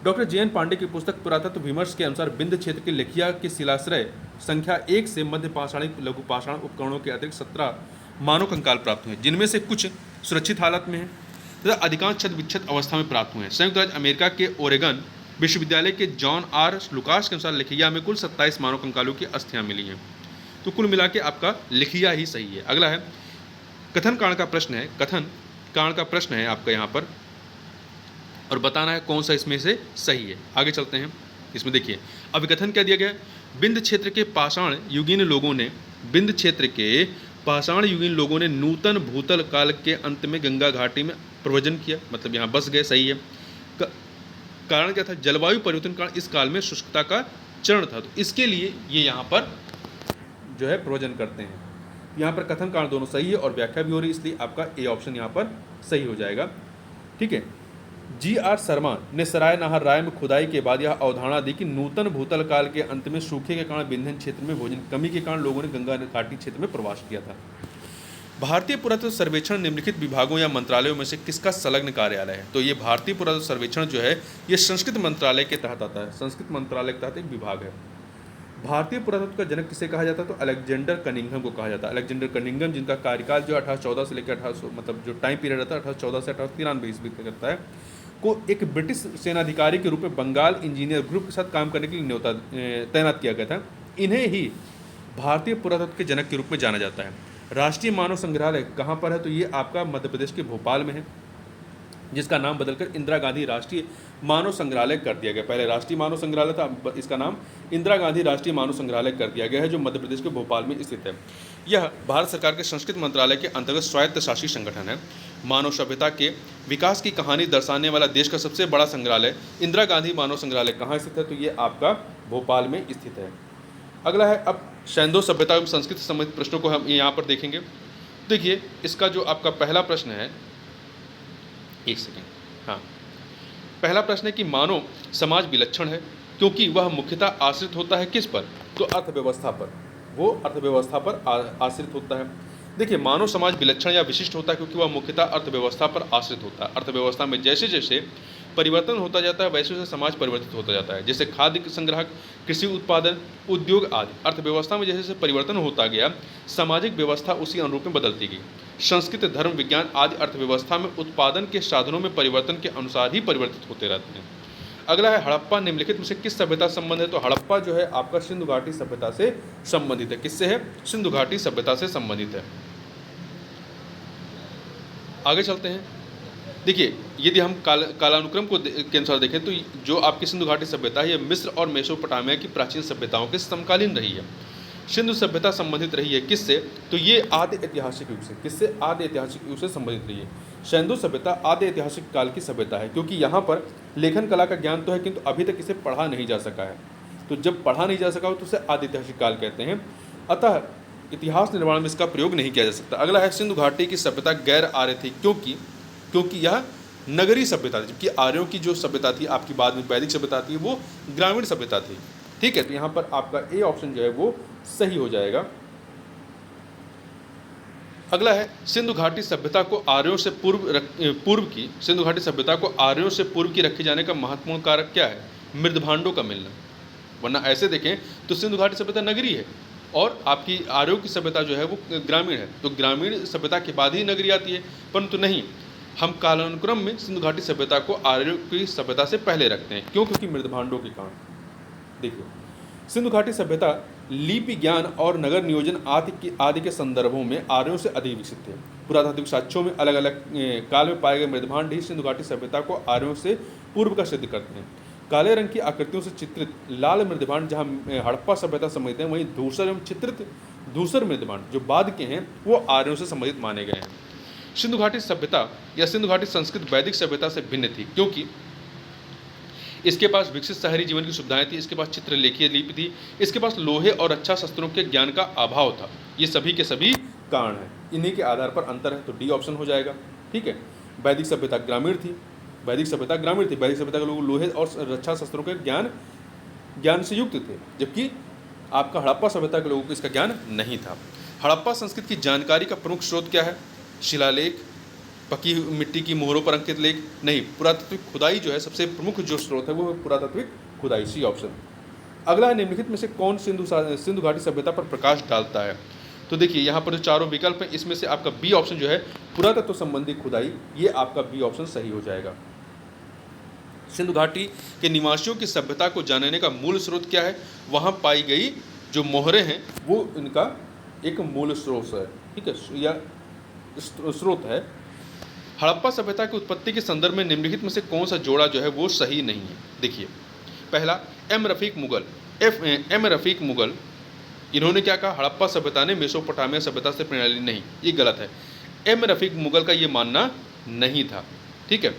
Doctor JN. पांडे की पुस्तक पुरातत्व विमर्श के अनुसार बिंद क्षेत्र के लिखिया के शिलाश्रय संख्या 1 से मध्य पाषाणिक लघु पाषाण उपकरणों के अतिरिक्त 17 मानव कंकाल प्राप्त हुए, जिनमें से कुछ सुरक्षित हालत में हैं तथा अधिकांश छद विच्छेद अवस्था में प्राप्त हुए हैं। संयुक्त राज्य अमेरिका के ओरेगन विश्वविद्यालय के जॉन आर लुकास के अनुसार लिखिया में कुल 27 मानव कंकालों की अस्थियां मिली हैं। तो कुल मिला के आपका लिखिया ही सही है। अगला है कथन कांड का प्रश्न है आपका यहाँ पर, और बताना है कौन सा इसमें से सही है। आगे चलते हैं। इसमें देखिए अभिकथन क्या दिया गया है? बिंद क्षेत्र के पाषाण युगीन लोगों ने नूतन भूतल काल के अंत में गंगा घाटी में प्रव्रजन किया, मतलब यहाँ बस गए, सही है। कारण क्या था? जलवायु परिवर्तन कारण इस काल में शुष्कता का चरण था, तो इसके लिए ये यहाँ पर जो है प्रव्रजन करते हैं। यहाँ पर कथन कारण दोनों सही है और व्याख्या भी हो रही है, इसलिए आपका ए ऑप्शन यहाँ पर सही हो जाएगा। ठीक है। जी.आर. शर्मा ने सराय नाहर राय में खुदाई के बाद यह अवधारणा दी कि नूतन भूतल काल के अंत में सूखे के कारण विंध्य क्षेत्र में भोजन कमी के कारण लोगों ने गंगा घाटी क्षेत्र में प्रवास किया था। भारतीय पुरातत्व सर्वेक्षण निम्नलिखित विभागों या मंत्रालयों में से किसका संलग्न कार्यालय है? तो ये भारतीय पुरातत्व सर्वेक्षण जो है ये संस्कृत मंत्रालय के तहत आता है। संस्कृत मंत्रालय के तहत एक विभाग है। भारतीय पुरातत्व का जनक किसे कहा जाता है? तो अलेक्जेंडर कनिंघम को कहा जाता है। अलेक्जेंडर कनिंघम, जिनका कार्यकाल जो 1814 से लेकर 1800 मतलब जो टाइम पीरियड रहता है 1814 से 1893 ईस्वी तक करता है, को एक ब्रिटिश सेनाधिकारी के रूप में बंगाल इंजीनियर ग्रुप के साथ काम करने के लिए तैनात किया गया था। इन्हें ही भारतीय पुरातत्व के जनक के रूप में जाना जाता है। राष्ट्रीय मानव संग्रहालय कहाँ पर है? तो ये आपका मध्य प्रदेश के भोपाल में है, जिसका नाम बदलकर इंदिरा गांधी राष्ट्रीय मानव संग्रहालय कर दिया गया। पहले राष्ट्रीय मानव संग्रहालय था, इसका नाम इंदिरा गांधी राष्ट्रीय मानव संग्रहालय कर दिया गया है, जो मध्य प्रदेश के भोपाल में स्थित है। यह भारत सरकार के संस्कृत मंत्रालय के अंतर्गत स्वायत्त शासी संगठन है। मानव सभ्यता के विकास की कहानी दर्शाने वाला देश का सबसे बड़ा संग्रहालय इंदिरा गांधी मानव संग्रहालय कहाँ स्थित है? तो ये आपका भोपाल में स्थित है। अगला है, अब सैंधव सभ्यता एवं संस्कृति संबंधित प्रश्नों को हम यहाँ पर देखेंगे। देखिए इसका जो आपका पहला प्रश्न है, एक सेकेंड, हाँ, पहला प्रश्न है कि मानव समाज विलक्षण है क्योंकि वह मुख्यतः आश्रित होता है किस पर? तो अर्थव्यवस्था पर। वो अर्थव्यवस्था पर आश्रित होता है। देखिए मानव समाज विलक्षण या विशिष्ट होता है क्योंकि वह मुख्यतः अर्थव्यवस्था पर आश्रित होता है। अर्थव्यवस्था में जैसे जैसे परिवर्तन होता जाता है वैसे वैसे समाज परिवर्तित होता जाता है। जैसे खाद्य संग्राहक, कृषि उत्पादन, उद्योग आदि। अर्थव्यवस्था में जैसे जैसे परिवर्तन होता गया, सामाजिक व्यवस्था उसी अनुरूप में बदलती गई। संस्कृति, धर्म, विज्ञान आदि अर्थव्यवस्था में उत्पादन के साधनों में परिवर्तन के अनुसार ही परिवर्तित होते रहते हैं। अगला है हड़प्पा निम्नलिखित में से किस सभ्यता संबंध है? तो हड़प्पा जो है आपका सिंधु घाटी सभ्यता से संबंधित है। किससे है? सिंधु घाटी सभ्यता से संबंधित है। आगे चलते हैं। देखिए, यदि हम कालानुक्रम को के अनुसार देखें तो जो आपकी सिंधु घाटी सभ्यता है, ये मिस्र और मेसोपोटामिया की प्राचीन सभ्यताओं के समकालीन रही है। सिंधु सभ्यता संबंधित रही है किससे? तो ये आदि ऐतिहासिक युग से। किससे? आदि ऐतिहासिक युग से संबंधित रही है। सिंधु सभ्यता आदि ऐतिहासिक काल की सभ्यता है, क्योंकि यहाँ पर लेखन कला का ज्ञान तो है किंतु अभी तक इसे पढ़ा नहीं जा सका है। तो जब पढ़ा नहीं जा सका हो तो उसे आदि ऐतिहासिक काल कहते हैं। अतः इतिहास निर्माण में इसका प्रयोग नहीं किया जा सकता। अगला है सिंधु घाटी की सभ्यता गैर आर्य थी, क्योंकि यह नगरीय सभ्यता थी, जबकि आर्यों की जो सभ्यता थी आपकी बाद में वैदिक सभ्यता थी वो ग्रामीण सभ्यता थी। ठीक है, तो यहाँ पर आपका ए ऑप्शन जो है वो सही हो जाएगा। अगला है सिंधु घाटी सभ्यता को आर्यों से सिंधु घाटी सभ्यता को आर्यों से पूर्व की रखे जाने का महत्वपूर्ण कारक क्या है? मृदभांडों का मिलना। वरना ऐसे देखें तो सिंधु घाटी सभ्यता नगरीय है और आपकी आर्यों की सभ्यता जो है वो ग्रामीण है, तो ग्रामीण सभ्यता के बाद ही नगरी आती है। परंतु नहीं, हम कालानुक्रम में सिंधु घाटी सभ्यता को आर्यों की सभ्यता से पहले रखते हैं। क्यों? क्योंकि मृदभांडों के कारण। देखिए, सिंधु घाटी सभ्यता लिपि ज्ञान और नगर नियोजन आदि के संदर्भों में आर्यों से अधिक विकसित थे। पुरातात्विक साक्ष्यों में अलग अलग काल में पाए गए मृदभांड ही सिंधु घाटी सभ्यता को आर्यों से पूर्व का सिद्ध करते हैं। काले रंग की आकृतियों से चित्रित लाल मृदभांड जहाँ हड़प्पा सभ्यता संबंधित हैं, वहीं धूसर एवं चित्रित धूसर मृदभांड जो बाद के हैं वो आर्यों से संबंधित माने गए हैं। सिंधु घाटी सभ्यता या सिंधु घाटी संस्कृति वैदिक सभ्यता से भिन्न थी, क्योंकि इसके पास विकसित शहरी जीवन की सुविधाएं थी, इसके पास चित्रलेखीय लिपि थी, इसके पास लोहे और रक्षा शस्त्रों के ज्ञान का अभाव था। ये सभी के सभी कारण हैं, इन्हीं के आधार पर अंतर है, तो डी ऑप्शन हो जाएगा। ठीक है, वैदिक सभ्यता ग्रामीण थी, वैदिक सभ्यता के लोग लोहे और रक्षा शस्त्रों के ज्ञान से युक्त थे, जबकि आपका हड़प्पा सभ्यता के लोगों को इसका ज्ञान नहीं था। हड़प्पा संस्कृति की जानकारी का प्रमुख स्रोत क्या है? शिलालेख, पकी मिट्टी की मोहरों पर अंकित लेख? नहीं, पुरातात्विक खुदाई जो है सबसे प्रमुख जो स्रोत है वो है पुरातात्विक खुदाई, सी ऑप्शन। अगला है निम्नलिखित में से कौन सिंधु घाटी सभ्यता पर प्रकाश डालता है? तो देखिए, यहाँ पर जो चारों विकल्प हैं इसमें से आपका बी ऑप्शन जो है पुरातत्व संबंधी खुदाई, ये आपका बी ऑप्शन सही हो जाएगा। सिंधु घाटी के निवासियों की सभ्यता को जानने का मूल स्रोत क्या है? वहाँ पाई गई जो मोहरें हैं वो इनका एक मूल स्रोत है। ठीक है, या स्रोत है। हड़प्पा सभ्यता की उत्पत्ति के संदर्भ में निम्नलिखित में से कौन सा जोड़ा जो है वो सही नहीं है? देखिए, पहला एम रफीक मुगल इन्होंने क्या कहा? हड़प्पा सभ्यता ने मेसोपोटामिया सभ्यता से प्रेरणा ली। नहीं, ये गलत है। एम रफीक मुगल का ये मानना नहीं था। ठीक है,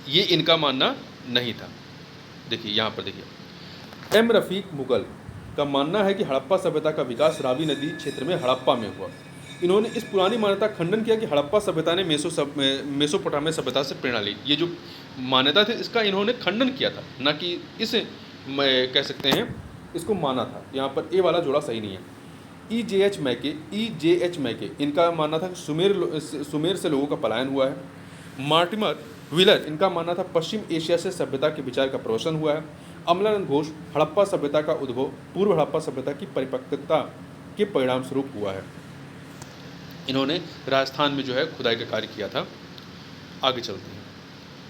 ये इनका मानना नहीं था। देखिए, यहाँ पर देखिए, एम रफीक मुगल का मानना है कि हड़प्पा सभ्यता का विकास रावी नदी क्षेत्र में हड़प्पा में हुआ। इन्होंने इस पुरानी मान्यता खंडन किया कि हड़प्पा सभ्यता ने मेसोपोटामिया सभ्यता से प्रेरणा ली। ये जो मान्यता थी इसका इन्होंने खंडन किया था, ना कि इसे कह सकते हैं इसको माना था। यहाँ पर ए वाला जोड़ा सही नहीं है। ई जे एच मैके इनका मानना था कि सुमेर से लोगों का पलायन हुआ है। मार्टिमर व्हीलर इनका मानना था पश्चिम एशिया से सभ्यता के विचार का प्रवसन हुआ है। अमलानंद घोष हड़प्पा सभ्यता का उद्भव पूर्व हड़प्पा सभ्यता की परिपक्वता के परिणाम स्वरूप हुआ है। इन्होंने राजस्थान में जो है खुदाई का कार्य किया था। आगे चलते हैं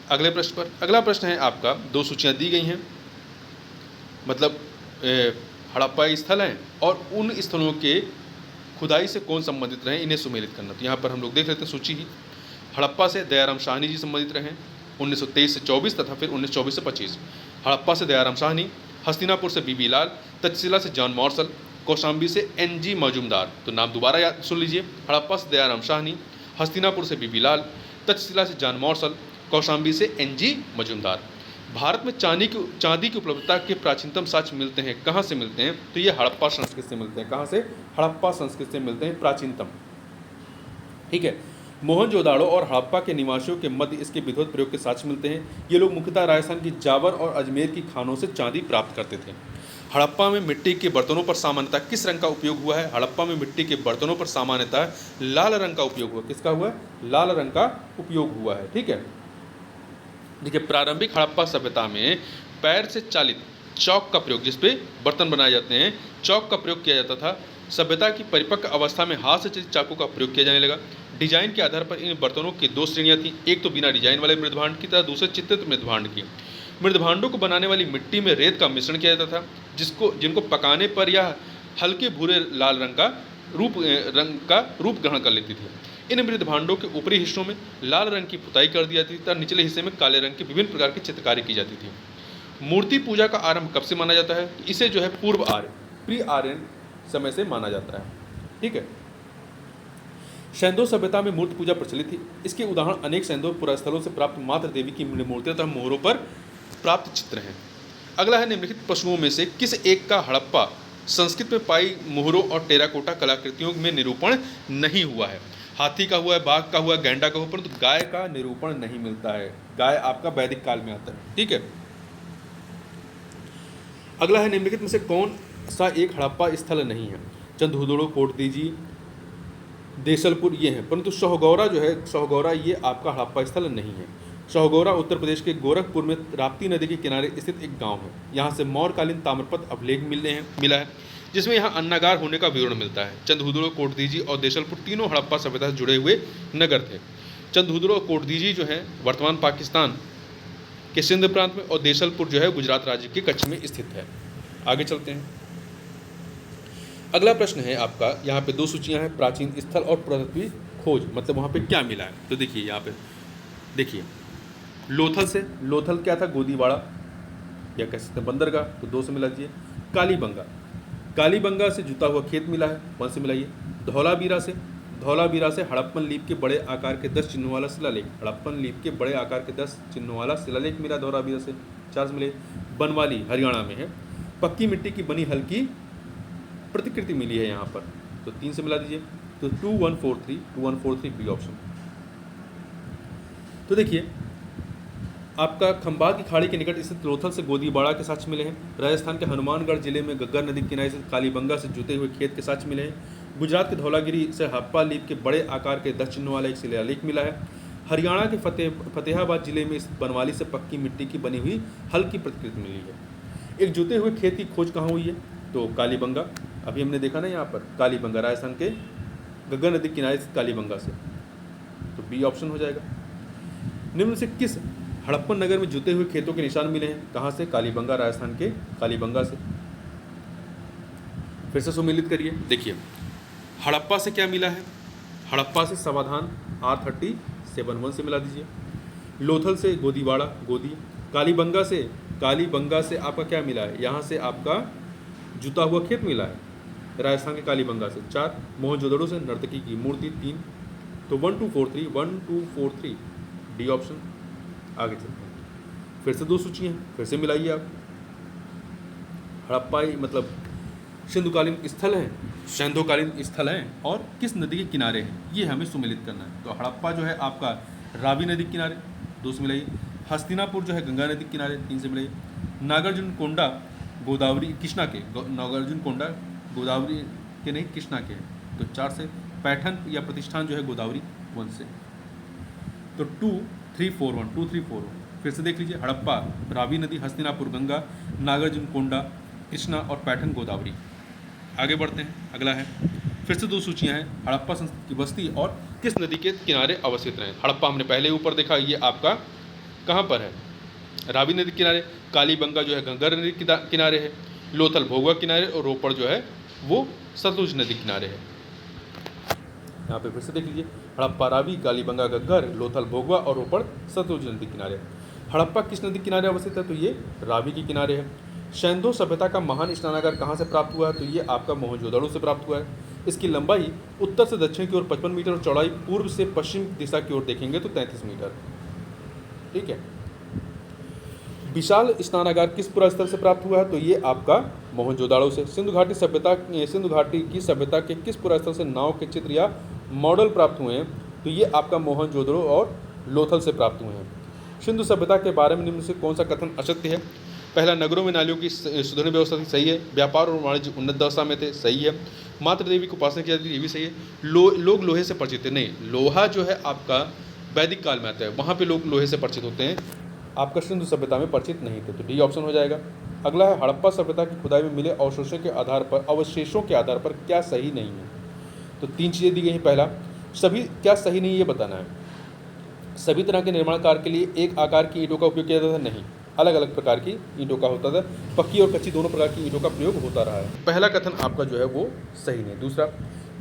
अगले प्रश्न पर। अगला प्रश्न है आपका, दो सूचियाँ दी गई हैं, मतलब हड़प्पा स्थल हैं और उन स्थलों के खुदाई से कौन संबंधित रहे, इन्हें सुमेलित करना। तो यहाँ पर हम लोग देख लेते हैं सूची ही। हड़प्पा से दयाराम साहनी जी संबंधित रहे 1923 से 24 तथा फिर 1924 से 25। हड़प्पा से दयाराम साहनी, हस्तिनापुर से बीबी लाल, तक्षशिला से जॉन मॉर्सल, कौशाम्बी से एन.जी. मजूमदार। तो नाम दोबारा याद सुन लीजिए। हड़प्पा से दयाराम साहनी, हस्तिनापुर से बीबी लाल, तक्षशिला से जॉन मॉर्सल, कौशाम्बी से एन.जी. मजूमदार। भारत में चांदी की उपलब्धता के प्राचीनतम साक्ष्य मिलते हैं, कहाँ से मिलते हैं? तो ये हड़प्पा संस्कृति से मिलते हैं। कहाँ से? हड़प्पा संस्कृति से मिलते हैं प्राचीनतम। ठीक है, मोहनजोदाड़ो और हड़प्पा के निवासियों के मध्य इसके विधिवत प्रयोग के साक्ष्य मिलते हैं। ये लोग मुख्यतः राजस्थान की जावर और अजमेर की खानों से चांदी प्राप्त करते थे। हड़प्पा में मिट्टी के बर्तनों पर सामान्यतः किस रंग का उपयोग हुआ है? हड़प्पा में मिट्टी के बर्तनों पर सामान्यतः लाल रंग का उपयोग हुआ। किसका हुआ है? लाल रंग का उपयोग हुआ है। ठीक है, देखिए प्रारंभिक हड़प्पा सभ्यता में पैर से चालित चौक का प्रयोग, जिसपे बर्तन बनाए जाते हैं, चौक का प्रयोग किया जाता था। सभ्यता की परिपक्व अवस्था में हाथ से चलित चाकू का प्रयोग किया जाने लगा। डिजाइन के आधार पर इन बर्तनों की दो श्रेणियां थी, एक तो बिना डिजाइन वाले मृदभांड की तथा दूसरे चित्रित मृदभांड की। मृदभांडों को बनाने वाली मिट्टी में रेत का मिश्रण किया जाता था, जिनको पकाने पर यह हल्के भूरे लाल रंग का रूप ग्रहण कर लेती थी। इन मृदभांडों के ऊपरी हिस्सों में लाल रंग की पुताई कर दी जाती थी तथा निचले हिस्से में काले रंग की विभिन्न प्रकार की चित्रकारी की जाती थी। मूर्ति पूजा का आरंभ कब से माना जाता है? इसे जो है पूर्व आर्य, प्री आर्यन समय से माना जाता है। ठीक है, सैंधव सभ्यता में मूर्ति पूजा प्रचलित थी। इसके उदाहरण अनेक सैंधव पुरास्थलों से प्राप्त मातृ देवी की मूर्तियां तथा मोहरों पर प्राप्त चित्र हैं। अगला है, निम्नलिखित पशुओं में से किस एक का हड़प्पा संस्कृत में पाई मोहरों और टेराकोटा कलाकृतियों में निरूपण नहीं हुआ है? हाथी का हुआ है, बाघ का हुआ है, गैंडा का हुआ, परंतु गाय का निरूपण नहीं मिलता है। गाय आपका वैदिक काल में आता है। ठीक है, अगला है, निम्नलिखित में से कौन सा एक हड़प्पा स्थल नहीं है? चंदहुदड़ो, कोटदीजी, देसलपुर ये हैं, परंतु सोहगौरा जो है, सोहगौरा ये आपका हड़प्पा स्थल नहीं है। सोहगौरा उत्तर प्रदेश के गोरखपुर में राप्ती नदी के किनारे स्थित एक गांव है। यहाँ से मौर्यकालीन ताम्रपत्र अभिलेख मिला है, जिसमें यहाँ अन्नागार होने का विवरण मिलता है। चंदहुदड़ो, कोटदीजी और देसलपुर तीनों हड़प्पा सभ्यता से जुड़े हुए नगर थे। चंदहुदड़ो और कोटदीजी जो है वर्तमान पाकिस्तान के सिंध प्रांत में, और देसलपुर जो है गुजरात राज्य के कच्छ में स्थित है। आगे चलते हैं। अगला प्रश्न है आपका, यहाँ पे दो सूचियाँ हैं, प्राचीन स्थल और पुरातत्वीय खोज, मतलब वहाँ पे क्या मिला है। तो देखिए यहाँ पे देखिए, लोथल क्या था? गोदीवाड़ा या कह सकते हैं बंदरगाह, तो 2 से मिला दीजिए। कालीबंगा से जुता हुआ खेत मिला है, 1 से मिलाइए। धौलावीरा से हड़प्पन लीप के बड़े आकार के 10 चिन्हों वाला शिलालेख, हड़प्पन लीप के बड़े आकार के 10 चिन्हों वाला शिलालेख मिला धौलावीरा से, 4 से मिले। बनवाली हरियाणा में है, पक्की मिट्टी की बनी हल्की प्रतिकृति मिली है यहाँ पर, तो 3 से मिला दीजिए। तो 2143 बी ऑप्शन। तो देखिए आपका खंबात की खाड़ी के निकट स्थित लोथल से गोदीबाड़ा के साक्ष्य मिले हैं। राजस्थान के हनुमानगढ़ जिले में गग्गर नदी के किनारे से कालीबंगा से जुते हुए खेत के साक्ष्य मिले हैं। गुजरात के धौलागिरी से हड़प्पा लीप के बड़े आकार के 10 चिन्हों वाला एक शिलालेख मिला है। हरियाणा के फतेहाबाद जिले में स्थित बनवाली से पक्की मिट्टी की बनी हुई हल्की प्रतिकृति मिली है। एक जुते हुए खेत की खोज कहाँ हुई है? तो कालीबंगा, अभी हमने देखा ना यहाँ पर कालीबंगा, राजस्थान के गग्गर नदी किनारे से कालीबंगा से, तो बी ऑप्शन हो जाएगा। निम्न से किस हड़प्पन नगर में जुते हुए खेतों के निशान मिले हैं? कहाँ से? कालीबंगा, राजस्थान के कालीबंगा से। फिर से सुमिलित करिए। देखिए हड़प्पा से क्या मिला है? हड़प्पा से समाधान R37 से मिला दीजिए। लोथल से गोदीवाड़ा, गोदी। कालीबंगा से आपका क्या मिला है? यहाँ से आपका जुता हुआ खेत मिला है, राजस्थान के कालीबंगा से। 4 मोहनजोदड़ो से नर्तकी की मूर्ति, 3। तो 1243 डी ऑप्शन। आगे चलते हैं। फिर से 2 सूचियाँ हैं, फिर से मिलाइए आप। हड़प्पा मतलब सिंधुकालीन स्थल हैं, सैंधवकालीन स्थल हैं, और किस नदी के किनारे हैं, ये हमें सुमिलित करना है। तो हड़प्पा जो है आपका रावी नदी के किनारे, 2 से मिलाइए। हस्तिनापुर जो है गंगा नदी के किनारे, 3 से मिलाइए। नागार्जुन कोंडा गोदावरी कृष्णा के, नागार्जुन कोंडा गोदावरी के नहीं कृष्णा के हैं, तो 4 से। पैठन या प्रतिष्ठान जो है गोदावरी, 1 से। तो 2341 फिर से देख लीजिए। हड़प्पा, रावी नदी, हस्तिनापुर गंगा, नागार्जुन कोंडा कृष्णा और पैठन गोदावरी। आगे बढ़ते हैं। अगला है, फिर से 2 सूचियाँ हैं, हड़प्पा संस्कृति की बस्ती और किस नदी के किनारे अवस्थित रहे। हड़प्पा हमने पहले ऊपर देखा, ये आपका कहाँ पर है? रावी नदी किनारे। कालीबंगा जो है गंगा नदी किनारे है। लोथल भोगवा किनारे, और रोपड़ जो है वो सतलुज नदी किनारे है। यहाँ पे फिर से देख लीजिए। हड़प्पा रावी, कालीबंगा गग्गर, लोथल भोगवा और रोपड़ सतलुज नदी किनारे। हड़प्पा किस नदी किनारे अवस्थित है? तो ये रावी के किनारे है। सैंधव सभ्यता का महान स्नानागार कहाँ से प्राप्त हुआ है? तो ये आपका मोहनजोदड़ो से प्राप्त हुआ है। इसकी लंबाई उत्तर से दक्षिण की ओर 55 मीटर और चौड़ाई पूर्व से पश्चिम दिशा की ओर देखेंगे तो 33 मीटर। ठीक है। विशाल स्नानागार किस पुरास्थल से प्राप्त हुआ है? तो ये आपका मोहनजोदड़ो से। सिंधु घाटी की सभ्यता के किस पुरास्थल से नाव के चित्र या मॉडल प्राप्त हुए हैं? तो ये आपका मोहनजोदड़ो और लोथल से प्राप्त हुए हैं। सिंधु सभ्यता के बारे में निम्न से कौन सा कथन असत्य है? पहला, नगरों में नालियों की सुधरने व्यवस्था थी, सही है। व्यापार और वाणिज्य उन्नत दशा में थे, सही है। मातृ देवी की उपासना की जाती थी, ये भी सही है। लोग लोहे से परिचित थे, नहीं, लोहा जो है आपका वैदिक काल में आता है, वहाँ पे लोग लोहे से परिचित होते हैं, आपका सिंधु सभ्यता में परिचित नहीं थे, तो डी ऑप्शन हो जाएगा। अगला है, हड़प्पा सभ्यता की खुदाई में मिले अवशेषों के आधार पर क्या सही नहीं है। तो 3 चीज़ें दी गई हैं। पहला, सभी क्या सही नहीं ये बताना है। सभी तरह के निर्माण कार्य के लिए एक आकार की ईंटों का उपयोग किया जाता था, नहीं, अलग अलग प्रकार की ईंटों का होता था। पक्की और कच्ची दोनों प्रकार की ईंटों का प्रयोग होता रहा है। पहला कथन आपका जो है वो सही नहीं। दूसरा,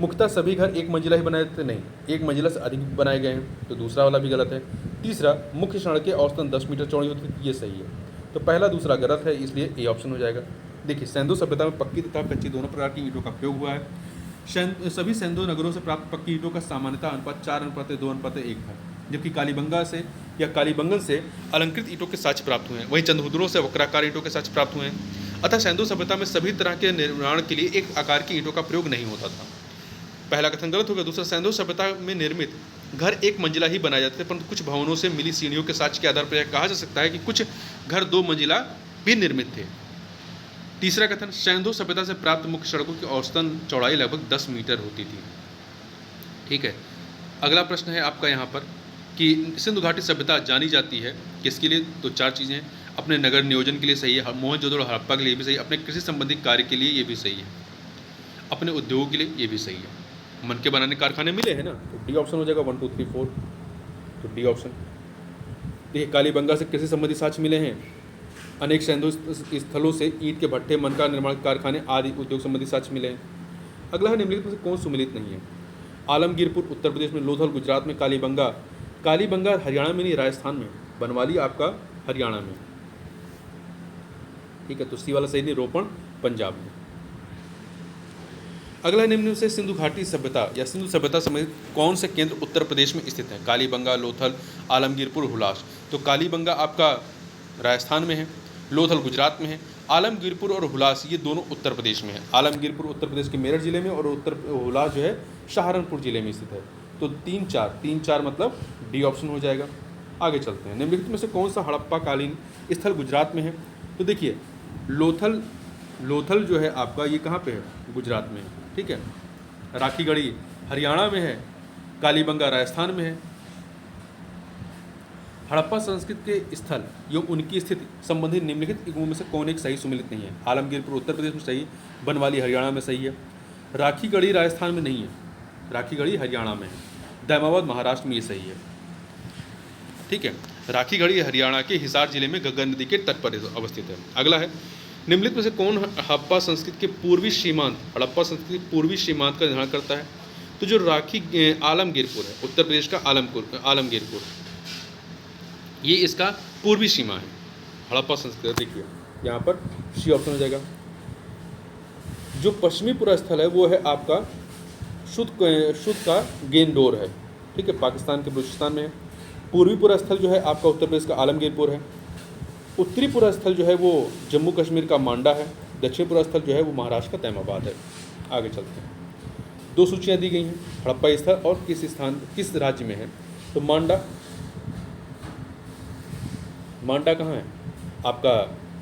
मुख्यतः सभी घर एक मंजिला ही बनाए जाते, नहीं, एक मंजिला से अधिक बनाए गए हैं, तो दूसरा वाला भी गलत है। तीसरा, मुख्य सड़कें औसतन 10 मीटर चौड़ी होती थी, ये सही है। तो पहला दूसरा गलत है, इसलिए ए ऑप्शन हो जाएगा। देखिए, सिंधु सभ्यता में पक्की तथा कच्ची दोनों प्रकार की ईंटों का प्रयोग हुआ है। सभी सिंधु नगरों से प्राप्त पक्की ईंटों का सामान्यतः अनुपात 4:2:1 था, जबकि कालीबंगा से या कालीबंगन से अलंकृत ईंटों के साक्ष्य प्राप्त हुए हैं, वहीं चंद्रहुदुरों से वक्राकार ईंटों के साक्ष्य प्राप्त हुए हैं। अतः सिंधु सभ्यता में सभी तरह के निर्माण के लिए एक आकार की ईंटों का प्रयोग नहीं होता था। पहला कथन गलत हो गया। दूसरा, सिंधु सभ्यता में निर्मित घर एक मंजिला ही बनाए जाते थे, परंतु कुछ भवनों से मिली सीढ़ियों के साक्ष्य के आधार पर यह कहा जा सकता है कि कुछ घर 2 मंजिला भी निर्मित थे। तीसरा कथन, सिंधु सभ्यता से प्राप्त मुख्य सड़कों की औसतन चौड़ाई लगभग 10 मीटर होती थी। ठीक है। अगला प्रश्न है आपका यहाँ पर कि सिंधु घाटी सभ्यता जानी जाती है किसके लिए, तो 4 चीज़ें हैं। अपने नगर नियोजन के लिए सही है, मोहनजोदड़ो हड़प्पा के लिए भी सही है, अपने कृषि संबंधी कार्य के लिए ये भी सही है, अपने उद्योगों के लिए ये भी सही है। मन के बनाने कारखाने मिले हैं ना, तो डी ऑप्शन हो जाएगा 1 2 3 4, तो डी ऑप्शन। देखिए, कालीबंगा से कृषि संबंधी साक्ष्य मिले हैं, अनेक सिंधु स्थलों से ईंट के भट्ठे, मनका निर्माण कारखाने आदि उद्योग संबंधी साक्ष्य मिले हैं। अगला है, निम्नलिखित में से कौन सुमिलित नहीं है। आलमगीरपुर उत्तर प्रदेश में, लोथल गुजरात में, कालीबंगा हरियाणा में नहीं, राजस्थान में, बनवाली आपका हरियाणा में। ठीक है, तो सी वाला सही नहीं, रोपण पंजाब में। अगला निम्न से सिंधु घाटी सभ्यता या सिंधु सभ्यता संबंधित कौन से केंद्र उत्तर प्रदेश में स्थित है। कालीबंगा, लोथल, आलमगीरपुर, हुलास। तो कालीबंगा आपका राजस्थान में है, लोथल गुजरात में है, आलमगीरपुर और हुलास ये दोनों उत्तर प्रदेश में है। आलमगीरपुर उत्तर प्रदेश के मेरठ जिले में और हुलास जो है सहारनपुर जिले में स्थित है। तो 3-4 मतलब डी ऑप्शन हो जाएगा। आगे चलते हैं। निम्नलिखित में से कौन सा हड़प्पाकालीन स्थल गुजरात में है। तो देखिए, लोथल जो है आपका ये कहाँ पे है, गुजरात में है। ठीक है, राखीगढ़ी हरियाणा में है, कालीबंगा राजस्थान में है। हड़प्पा संस्कृति के स्थल एवं उनकी स्थिति संबंधित निम्नलिखित इकाइयों में से कौन एक सही सुमिलित नहीं है। आलमगीरपुर उत्तर प्रदेश में सही, बनवाली हरियाणा में सही है, राखीगढ़ी राजस्थान में नहीं है, राखीगढ़ी हरियाणा में है, दैमाबाद महाराष्ट्र में ये सही है। ठीक है, राखीगढ़ी हरियाणा के हिसार जिले में गंगा नदी के तट पर अवस्थित है। अगला है, निम्नलिखित में से कौन हड़प्पा संस्कृति के पूर्वी सीमांत हड़प्पा संस्कृति पूर्वी सीमांत का निर्धारण करता है। तो जो आलमगीरपुर है, उत्तर प्रदेश का आलमगीरपुर, ये इसका पूर्वी सीमा है हड़प्पा संस्कृति। देखिए यहाँ पर सी ऑप्शन हो जाएगा। जो पश्चिमी पूरा स्थल है वो है आपका शुद्ध का गेंदोर है। ठीक है, पाकिस्तान के बलूचिस्तान में है। पूर्वी पूरा स्थल जो है आपका उत्तर प्रदेश का आलमगीरपुर है। उत्तरी पूरा स्थल जो है वो जम्मू कश्मीर का मांडा है। दक्षिण पूरा स्थल जो है वो महाराष्ट्र का तैमाबाद है। आगे चलते हैं। 2 सूचियाँ दी गई हैं, हड़प्पा स्थल और किस राज्य में है। तो मांडा कहाँ है, आपका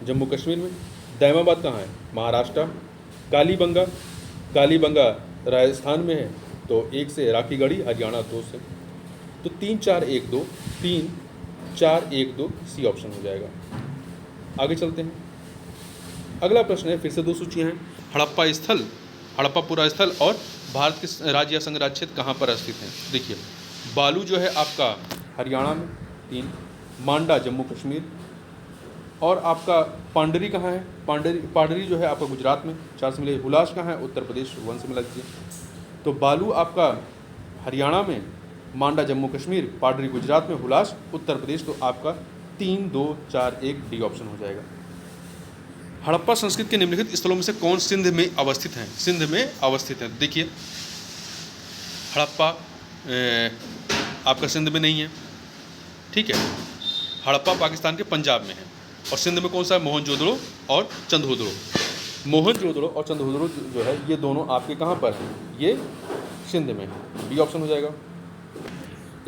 जम्मू कश्मीर में। दैमाबाद कहाँ है, महाराष्ट्र। कालीबंगा राजस्थान में है। तो 1 से राखीगढ़ी हरियाणा 2 से। तो 3-4-1-2 3-4-1-2 सी ऑप्शन हो जाएगा। आगे चलते हैं। अगला प्रश्न है, फिर से 2 सूचियाँ हैं। हड़प्पा पूरा स्थल और भारत के राज्य या संघ राज्य क्षेत्र कहाँ पर स्थित हैं। देखिए, बालू जो है आपका हरियाणा में 3, मांडा जम्मू कश्मीर, और आपका पांडरी कहाँ है, पांडरी जो है आपका गुजरात में 4 से मिले। हुलास कहाँ है, उत्तर प्रदेश 1 से मिला दीजिए। तो बालू आपका हरियाणा में, मांडा जम्मू कश्मीर, पांडरी गुजरात में, हुलास उत्तर प्रदेश। तो आपका 3-2-4-1 डी ऑप्शन हो जाएगा। हड़प्पा संस्कृति के निम्नलिखित स्थलों में से कौन सिंध में अवस्थित हैं। सिंध में अवस्थित है। देखिए, हड़प्पा आपका सिंध में नहीं है। ठीक है, हड़प्पा पाकिस्तान के पंजाब में है। और सिंध में कौन सा है, मोहनजोदड़ो और चंद्रहुदड़ो। मोहनजोदड़ो और चंद्रहुदड़ो जो है ये दोनों आपके कहाँ पर हैं, ये सिंध में है। बी ऑप्शन हो जाएगा।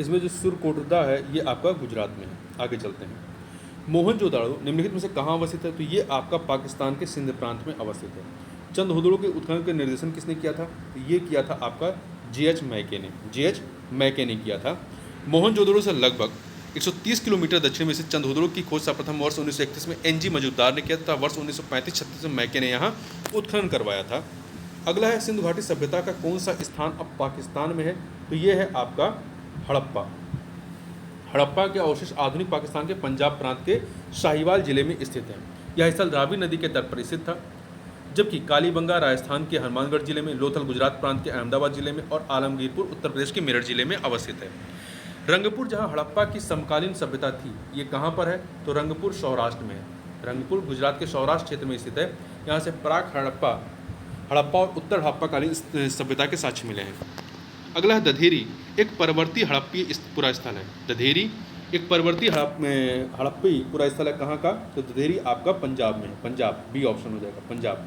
इसमें जो सुरकोटदा है ये आपका गुजरात में है। आगे चलते हैं। मोहनजोदाड़ो निम्नलिखित में से कहाँ अवस्थित है? तो ये आपका पाकिस्तान के सिंध प्रांत में अवस्थित है। चंदहोदड़ो के उत्खनन का निर्देशन किसने किया था? तो ये किया था आपका J.H. मैके ने। J.H. मैके ने किया था। मोहनजोदड़ो से लगभग 130 किलोमीटर दक्षिण में स्थित चंदहोदड़ो की खोज सर्वप्रथम वर्ष 1931 में N.G. मजूमदार ने किया था। वर्ष 1935-36 में मैके ने यहाँ उत्खनन करवाया था। अगला है सिंधु घाटी सभ्यता का कौन सा स्थान अब पाकिस्तान में है? तो ये है आपका हड़प्पा। हड़प्पा के अवशेष आधुनिक पाकिस्तान के पंजाब प्रांत के साहिवाल जिले में स्थित है। यह स्थल रावी नदी के तट पर स्थित था, जबकि कालीबंगा राजस्थान के हनुमानगढ़ जिले में, लोथल गुजरात प्रांत के अहमदाबाद जिले में और आलमगीरपुर उत्तर प्रदेश के मेरठ जिले में अवस्थित है। रंगपुर, जहां हड़प्पा की समकालीन सभ्यता थी, ये कहाँ पर है? तो रंगपुर सौराष्ट्र में है। रंगपुर गुजरात के सौराष्ट्र क्षेत्र में स्थित है। यहाँ से प्राक हड़प्पा और उत्तर हड़प्पाकालीन सभ्यता के साक्ष्य मिले हैं। अगला है दधेरी, एक परवर्ती हड़प्पी पुरा स्थल है। दधेरी एक परवर्ती हड़प्पी पुरा स्थल है। कहाँ का? तो दधेरी आपका पंजाब में है। पंजाब, बी ऑप्शन हो जाएगा, पंजाब।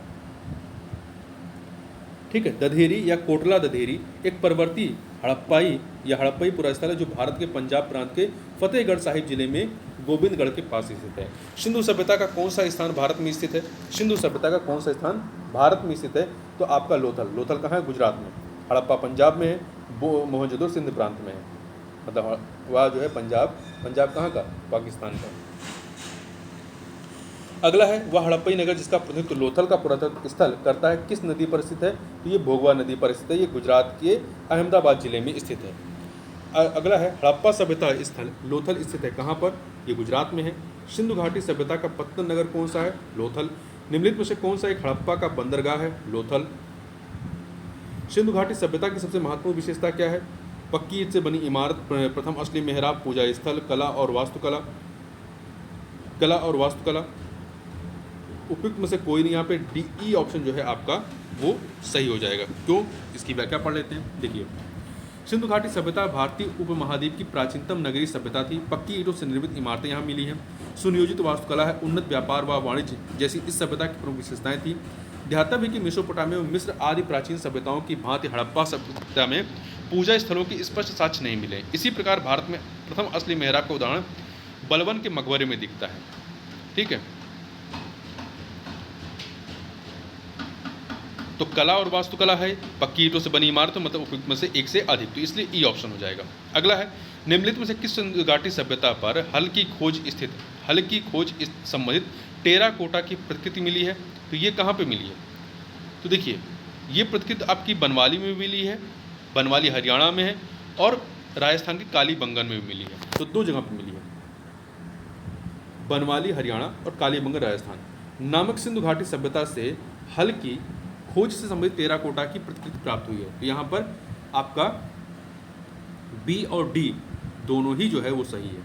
ठीक है। दधेरी या कोटला दधेरी एक परवर्ती हड़प्पाई पुरा स्थल है जो भारत के पंजाब प्रांत के फतेहगढ़ साहिब जिले में गोविंदगढ़ के पास स्थित है। सिंधु सभ्यता का कौन सा स्थान भारत में स्थित है? सिंधु सभ्यता का कौन सा स्थान भारत में स्थित है? तो आपका लोथल। लोथल कहाँ है? गुजरात में। हड़प्पा पंजाब में है, मोहनजोदड़ो सिंध प्रांत में है। मतलब वह जो है पंजाब कहाँ का? पाकिस्तान का। अगला है वह हड़प्पई नगर जिसका प्रतिनिधित्व लोथल का पुरातत्व स्थल करता है, किस नदी पर स्थित है? तो ये भोगवा नदी पर स्थित है। ये गुजरात के अहमदाबाद जिले में स्थित है। अगला है हड़प्पा सभ्यता स्थल लोथल स्थित है। कहाँ पर? ये गुजरात में है। सिंधु घाटी सभ्यता का पत्तन नगर कौन सा है? लोथल। निम्नलिखित में से कौन सा एक हड़प्पा का बंदरगाह है? लोथल। सिंधु घाटी सभ्यता की सबसे महत्वपूर्ण विशेषता क्या है? पक्की ईंट से बनी इमारत, प्रथम असली मेहराब, पूजा स्थल, कला और वास्तुकला। उपयुक्त में से कोई नहीं। यहाँ पे डी ऑप्शन जो है आपका वो सही हो जाएगा। क्यों? इसकी व्याख्या पढ़ लेते हैं। देखिए, सिंधु घाटी सभ्यता भारतीय उपमहाद्वीप की प्राचीनतम नगरीय सभ्यता थी। पक्की ईंटों से निर्मित इमारतें यहाँ मिली हैं। सुनियोजित वास्तुकला है। उन्नत व्यापार व वाणिज्य जैसी इस सभ्यता की प्रमुख विशेषताएं थी। ध्यातव्य है कि मेसोपोटामिया में मिस्र आदि प्राचीन सभ्यताओं की भांति हड़प्पा सभ्यता में पूजा स्थलों की स्पष्ट साक्ष्य नहीं मिले। इसी प्रकार भारत में प्रथम असली मेहराब का उदाहरण बलवन के मकबरे में दिखता है। ठीक है। तो कला और वास्तुकला है, पक्की ईंटों से बनी इमारत, मतलब उपयुक्त में से एक से अधिक, तो इसलिए ई ऑप्शन हो जाएगा। अगला है निम्नलिखित में से किस सिंधु घाटी सभ्यता पर हल की खोज संबंधित टेराकोटा की प्रतिकृति मिली है? तो ये कहाँ पे मिली है? तो देखिए, ये प्रतिकृति आपकी बनवाली में मिली है, बनवाली हरियाणा में है, और राजस्थान के कालीबंगन में भी मिली है। तो दो जगह पे मिली है, बनवाली हरियाणा और कालीबंगन राजस्थान। नामक सिंधु घाटी सभ्यता से हल की खोज से संबंधित टेराकोटा की प्रतिकृति प्राप्त हुई है। तो यहाँ पर आपका बी और डी दोनों ही जो है वो सही है।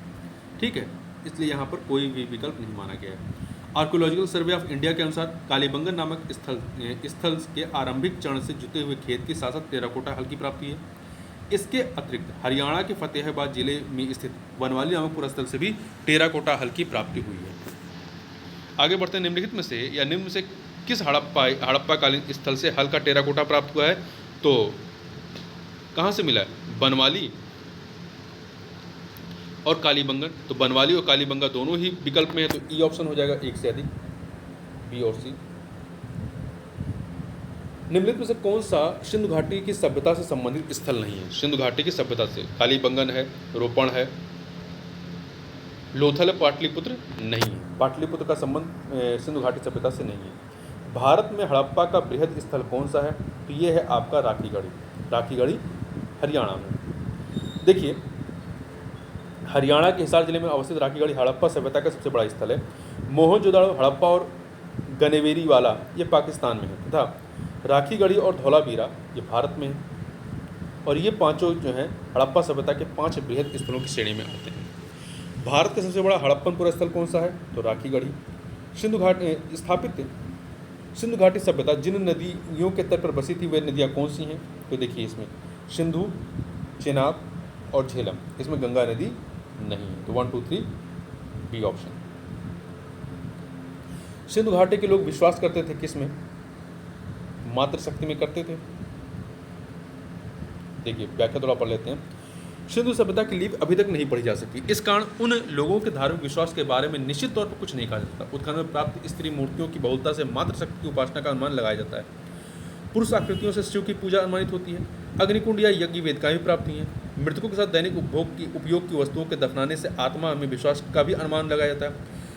ठीक है, इसलिए यहाँ पर कोई भी विकल्प नहीं माना गया है। आर्कोलॉजिकल सर्वे ऑफ इंडिया के अनुसार कालीबंगन नामक स्थल के आरंभिक चरण से जुते हुए खेत के साथ साथ टेराकोटा हल की प्राप्ति है। इसके अतिरिक्त हरियाणा के फतेहाबाद जिले में स्थित बनवाली नामक पुरस्थल से भी टेराकोटा हल की प्राप्ति हुई है। आगे बढ़ते हैं। निम्नलिखित में से या निम्न में से किस हड़प्पाकालीन स्थल से हल का टेराकोटा प्राप्त हुआ है? तो कहाँ से मिला है? बनवाली और कालीबंगन। तो बनवाली और कालीबंगा दोनों ही विकल्प में है, तो ई ऑप्शन हो जाएगा एक से अधिक, बी और सी। निम्नलिखित में से कौन सा सिंधु घाटी की सभ्यता से संबंधित स्थल नहीं है? सिंधु घाटी की सभ्यता से कालीबंगन है, रोपण है, लोथल है, पाटलिपुत्र नहीं है। पाटलिपुत्र का संबंध सिंधु घाटी सभ्यता से नहीं है। भारत में हड़प्पा का बृहद स्थल कौन सा है? तो ये है आपका राखीगढ़ी हरियाणा में। देखिए, हरियाणा के हिसार जिले में अवस्थित राखीगढ़ी हड़प्पा सभ्यता का सबसे बड़ा स्थल है। मोहनजोदाड़ो, हड़प्पा और गनेवेरी वाला ये पाकिस्तान में है तथा राखीगढ़ी और धौलावीरा ये भारत में है। और ये पांचों जो हैं हड़प्पा सभ्यता के 5 बृहद स्थलों की श्रेणी में आते हैं। भारत का सबसे बड़ा हड़प्पन स्थल कौन सा है? तो राखीगढ़ी। सिंधु घाटी सभ्यता जिन नदियों के तट पर बसी थी वे नदियाँ कौन सी हैं? तो देखिए, इसमें सिंधु, चेनाब और झेलम। इसमें गंगा नदी नहीं है, तो 1 2 3 बी ऑप्शन। सिंधु घाटी के लोग विश्वास करते थे किस में? मातृ शक्ति में करते थे। देखिए, व्याख्या थोड़ा पढ़ लेते हैं। सिंधु सभ्यता की लिपि अभी तक नहीं पढ़ी जा सकी। इस कारण उन लोगों के धार्मिक विश्वास के बारे में निश्चित तौर पर कुछ नहीं कहा जा सकता। उत्खनन में प्राप्त स्त्री मूर्तियों की बहुलता से मातृशक्ति की उपासना का अनुमान लगाया जाता है। पुरुष आकृतियों से शिव की पूजा अनुमानित होती है। अग्निकुंड या यज्ञ वेदिकाएं भी प्राप्त हुई हैं। मृतकों के साथ दैनिक उपयोग की वस्तुओं के दफनाने से आत्मा में विश्वास का भी अनुमान लगाया जाता है।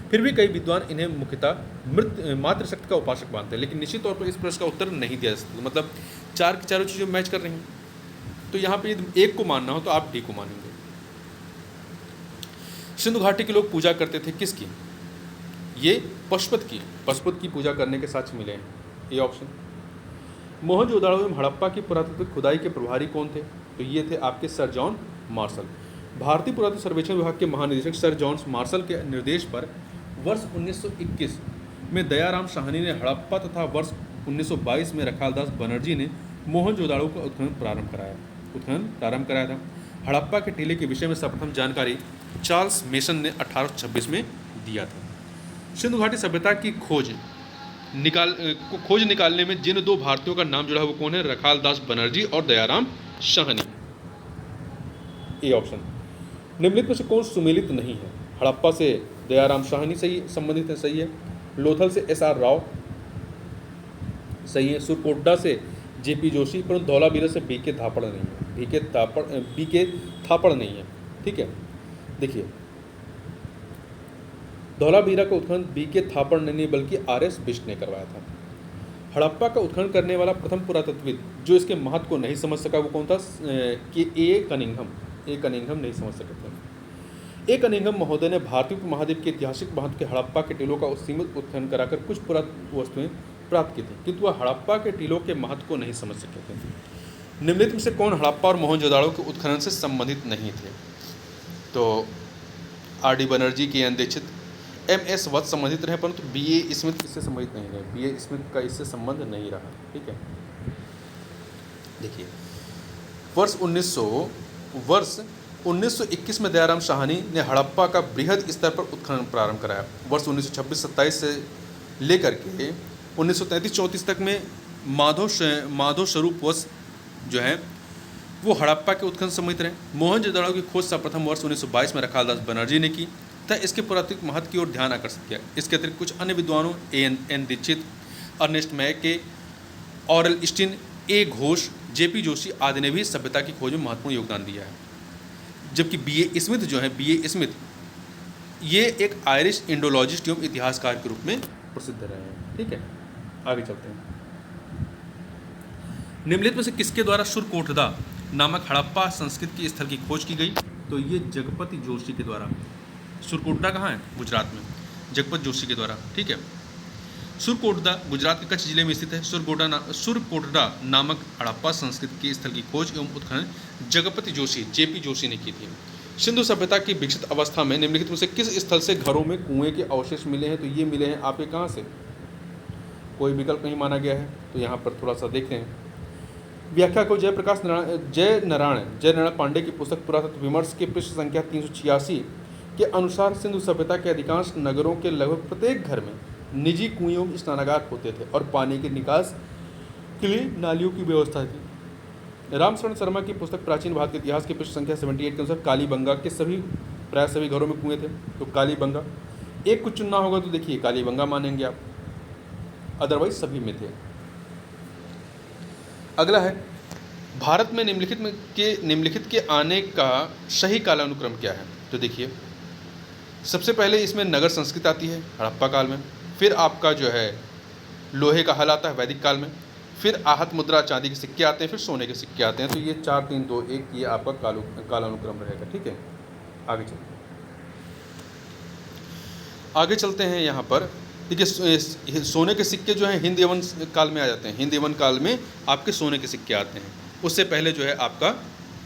फिर भी कई विद्वान इन्हें मुख्यतः मातृशक्ति का उपासक मानते हैं, लेकिन निश्चित तौर पर इस प्रश्न का उत्तर नहीं दिया जा सकता। मतलब चार की चारों चीज़ें मैच कर रही हैं, तो यहाँ पे यदि एक को मानना हो तो आप डी को मानेंगे। सिंधु घाटी के लोग पूजा करते थे किसकी? ये पशुपत की पूजा करने के साक्ष्य मिले हैं, ये ऑप्शन। मोहनजोदड़ो एवं हड़प्पा की पुरातत्व खुदाई के प्रभारी कौन थे? तो ये थे आपके सर जॉन मार्शल। भारतीय पुरातत्व सर्वेक्षण विभाग के महानिदेशक सर जॉन मार्शल के निर्देश पर वर्ष 1921 में दयाराम साहनी ने हड़प्पा तथा वर्ष 1922 में रखालदास बनर्जी ने मोहनजोदड़ो का उत्खनन प्रारंभ कराया था। हड़प्पा के टीले के विषय में सर्वप्रथम जानकारी चार्ल्स मेसन ने 1826 में दिया था। सिंधु घाटी सभ्यता की खोज निकालने में जिन दो भारतीयों का नाम जुड़ा है वो कौन है? रखालदास बनर्जी और दयाराम साहनी, ए ऑप्शन। निम्नलिखित में से कौन सुमेलित नहीं है? हड़प्पा से दयाराम साहनी सही संबंधित है, सही है। लोथल से एस आर राव सही है। सुरकोटडा से जेपी जोशी, परंतु धौलावीरा से बी के थापड़ नहीं है। बी के थापड़ नहीं है, ठीक है। देखिए, धौलावीरा का उत्खनन बी के थापड़ ने नहीं बल्कि आर.एस. बिष्ट ने करवाया था। हड़प्पा का उत्खनन करने वाला प्रथम पुरातत्वविद जो इसके महत्व को नहीं समझ सका वो कौन था? कि ए कनिंघम नहीं समझ सके थे। ए कनिंघम महोदय ने भारतीय उपमहाद्वीप के ऐतिहासिक महत्व के हड़प्पा के टीलों का सीमित उत्खनन कराकर कुछ पुरातत्व वस्तुएं प्राप्त की थी, किंतु वह हड़प्पा के टीलों के महत्व को नहीं समझ सके थे। निम्नलिखित में से कौन हड़प्पा और मोहनजोदड़ो के उत्खनन से संबंधित नहीं थे? तो R D. Banerjee, K N. Dikshit, M S. Vats संबंधित रहे, परंतु बी.ए. स्मिथ इससे संबंधित नहीं रहे। बी.ए. स्मिथ का इससे संबंध नहीं रहा, ठीक है। देखिए, वर्ष 1921 में दयाराम साहनी ने हड़प्पा का बृहद स्तर पर उत्खनन प्रारंभ कराया। वर्ष 1926-27 से लेकर के 1933-34 तक में माधव स्वरूप वत्स जो है वो हड़प्पा के उत्खनन संबंधित रहे। मोहनजोदड़ो की खोज सर्वप्रथम वर्ष 1922 में रखालदास बनर्जी ने की तथा इसके पुरातत्विक महत्व की ओर ध्यान आकर्षित किया। इसके अतिरिक्त कुछ अन्य विद्वानों एन दीक्षित, अर्नेस्ट मैके, ऑरेल स्टीन, ए घोष, जेपी जोशी आदि ने भी सभ्यता की खोज में महत्वपूर्ण योगदान दिया है। जबकि बी.ए. स्मिथ जो है, बी.ए. स्मिथ ये एक आयरिश इंडोलॉजिस्ट एवं इतिहासकार के रूप में प्रसिद्ध रहे हैं, ठीक है। आगे चलते हैं। निम्नलिखित में से किसके द्वारा सुरकोटदा नामक हड़प्पा संस्कृति के स्थल की खोज की गई? तो ये जगपति जोशी के द्वारा। सुरकोटदा कहाँ है? गुजरात में, जगपति जोशी के द्वारा, ठीक है। सुरकोटदा गुजरात के कच्छ जिले में स्थित है। सुरकोटदा नामक हड़प्पा संस्कृति के स्थल की खोज एवं उत्खनन जगपति जोशी, जेपी जोशी ने की थी। सिंधु सभ्यता की विकसित अवस्था में निम्नलिखित में से किस स्थल से घरों में कुएं के अवशेष मिले हैं? तो ये मिले हैं आपके कहाँ से? कोई विकल्प नहीं माना गया है, तो यहाँ पर थोड़ा सा देखते हैं। व्याख्या को जय नारायण पांडे की पुस्तक पुरातत्व विमर्श के पृष्ठ संख्या 386 के अनुसार सिंधु सभ्यता के अधिकांश नगरों के लगभग प्रत्येक घर में निजी कुएं स्नानागार होते थे और पानी के निकास के लिए नालियों की व्यवस्था थी। रामशरण शर्मा की पुस्तक प्राचीन भारत के इतिहास के पृष्ठ संख्या 78 के अनुसार कालीबंगा के प्राय सभी घरों में कुएं थे। तो कालीबंगा एक कुछ चुनना होगा, तो देखिए कालीबंगा मानेंगे आप, अदरवाइज सभी में थे। अगला है, भारत में निम्नलिखित के आने का सही कालानुक्रम क्या है? तो देखिए, सबसे पहले इसमें नगर संस्कृति आती है हड़प्पा काल में, फिर आपका जो है लोहे का हल आता है वैदिक काल में, फिर आहत मुद्रा चांदी के सिक्के आते हैं, फिर सोने के सिक्के आते हैं। तो ये 4 3 2 1 ये आपका कालानुक्रम रहेगा, ठीक है। आगे चलते हैं यहाँ पर। देखिए, सोने के सिक्के जो हैं हिंद यवन काल में आ जाते हैं। हिंद यवन काल में आपके सोने के सिक्के आते हैं। उससे पहले जो है आपका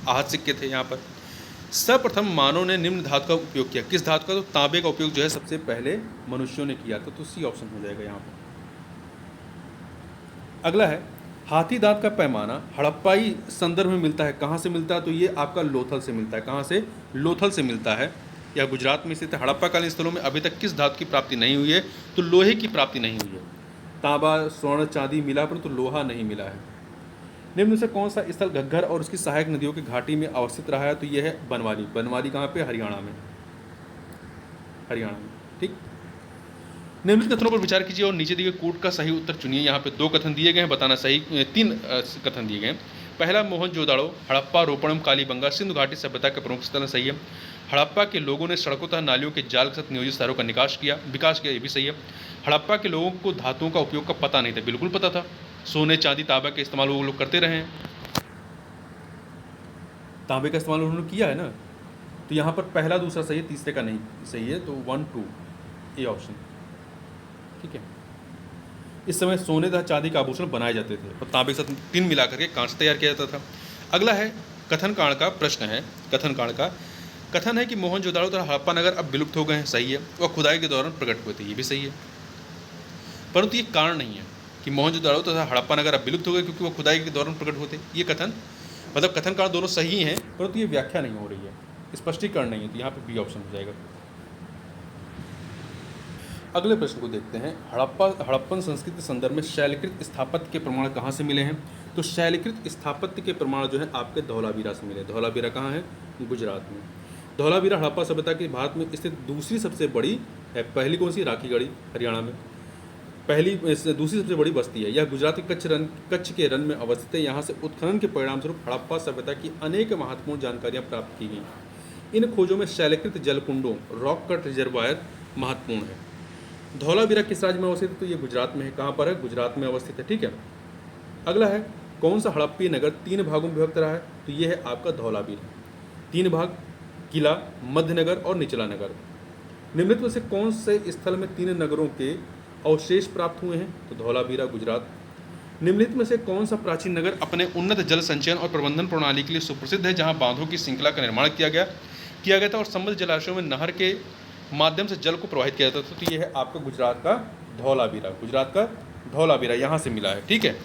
आहत सिक्के थे। यहाँ पर सर्वप्रथम मानव ने निम्न धातु का उपयोग किया। किस धातु का? तो तांबे का उपयोग जो है सबसे पहले मनुष्यों ने किया था। तो सी ऑप्शन हो जाएगा यहाँ पर। अगला है, हाथी दांत का पैमाना हड़प्पाई संदर्भ में मिलता है। कहाँ से मिलता है? तो ये आपका लोथल से मिलता है। कहाँ से? लोथल से मिलता है, या गुजरात में स्थित हड़प्पा कालीन स्थलों में अभी तक किस धातु की प्राप्ति नहीं हुई है? तो लोहे की प्राप्ति नहीं हुई है। तांबा, स्वर्ण, चांदी मिला, परंतु लोहा नहीं मिला है। निम्न में से कौन सा स्थल घग्घर और उसकी सहायक नदियों की घाटी में अवस्थित रहा है? तो यह है बनवाली। बनवाली कहाँ पे? हरियाणा में। हरियाणा में, ठीक। निम्नलिखित कथनों पर विचार कीजिए और नीचे दिए गए कूट का सही उत्तर चुनिए। यहाँ पे 2 कथन दिए गए हैं, बताना सही। 3 कथन दिए गए हैं। पहला, मोहनजोदड़ो, हड़प्पा, रोपणम, कालीबंगा सिंधु घाटी सभ्यता के प्रमुख स्थल सही है। हड़प्पा के लोगों ने सड़कों तथा नालियों के जाल के साथ नियोजित शहरों का विकास किया, ये भी सही है। हड़प्पा के लोगों को धातुओं का उपयोग का पता नहीं था, बिल्कुल पता था। सोने, चांदी, तांबा के इस्तेमाल वो लोग करते रहे हैं, तांबे का इस्तेमाल उन्होंने किया है ना। तो यहाँ पर पहला दूसरा सही है, तीसरे का नहीं सही है। तो 1 2 ए ऑप्शन, ठीक है। इस समय सोने तथा चांदी का आभूषण बनाए जाते थे और तांबे के साथ 3 मिला करके कांच तैयार किया जाता था। अगला है कथन कांड का प्रश्न है। कथन कांड का कथन है कि मोहनजोदड़ो तथा हड़प्पा नगर अब विलुप्त हो गए हैं, सही है। वह खुदाई के दौरान प्रकट हुए थे, ये भी सही है। परंतु ये कारण नहीं है कि मोहनजोदड़ो तथा हड़प्पा नगर अब विलुप्त हो गए क्योंकि वो खुदाई के दौरान प्रकट हुए थे। ये कथन मतलब कथन कांड दोनों सही हैं, परंतु ये व्याख्या नहीं हो रही है, स्पष्टीकरण नहीं है। तो यहाँ पे बी ऑप्शन हो जाएगा। अगले प्रश्न को देखते हैं। हड़प्पन संस्कृति के संदर्भ में शैलकृत स्थापत्य के प्रमाण कहाँ से मिले हैं? तो शैलकृत स्थापत्य के प्रमाण जो है आपके धौलावीरा से मिले। धौलावीरा कहाँ है? गुजरात में। धौलावीरा हड़प्पा सभ्यता की भारत में स्थित दूसरी सबसे बड़ी है। पहली कौन सी? राखीगढ़ी, हरियाणा में दूसरी सबसे बड़ी बस्ती है। यह गुजरात के कच्छ के रन में अवस्थित है। यहाँ से उत्खनन के परिणाम स्वरूप हड़प्पा सभ्यता की अनेक महत्वपूर्ण जानकारियाँ प्राप्त की गई। इन खोजों में शैलकृत जलकुंडों, रॉक कट रिजर्वायर महत्वपूर्ण है। धौलावीरा किस राज्य में अवस्थित है? तो ये गुजरात में है। कहाँ पर है? गुजरात में अवस्थित है, ठीक है। अगला है कौन सा हड़प्पी नगर 3 भागों में विभक्त रहा है? तो ये है आपका धौलावीरा। 3 भाग, किला, मध्यनगर और निचला नगर। निम्नलिखित में से कौन से स्थल में 3 नगरों के अवशेष प्राप्त हुए हैं? तो धौलावीरा, गुजरात। निम्नलिखित में से कौन सा प्राचीन नगर अपने उन्नत जल संचयन और प्रबंधन प्रणाली के लिए सुप्रसिद्ध है, जहां बांधों की श्रृंखला का निर्माण किया गया था और समृद्ध जलाशयों में नहर के माध्यम से जल को प्रवाहित किया जाता था? तो ये है आपका गुजरात का धौलावीरा। गुजरात का धौलावीरा यहाँ से मिला है, ठीक है।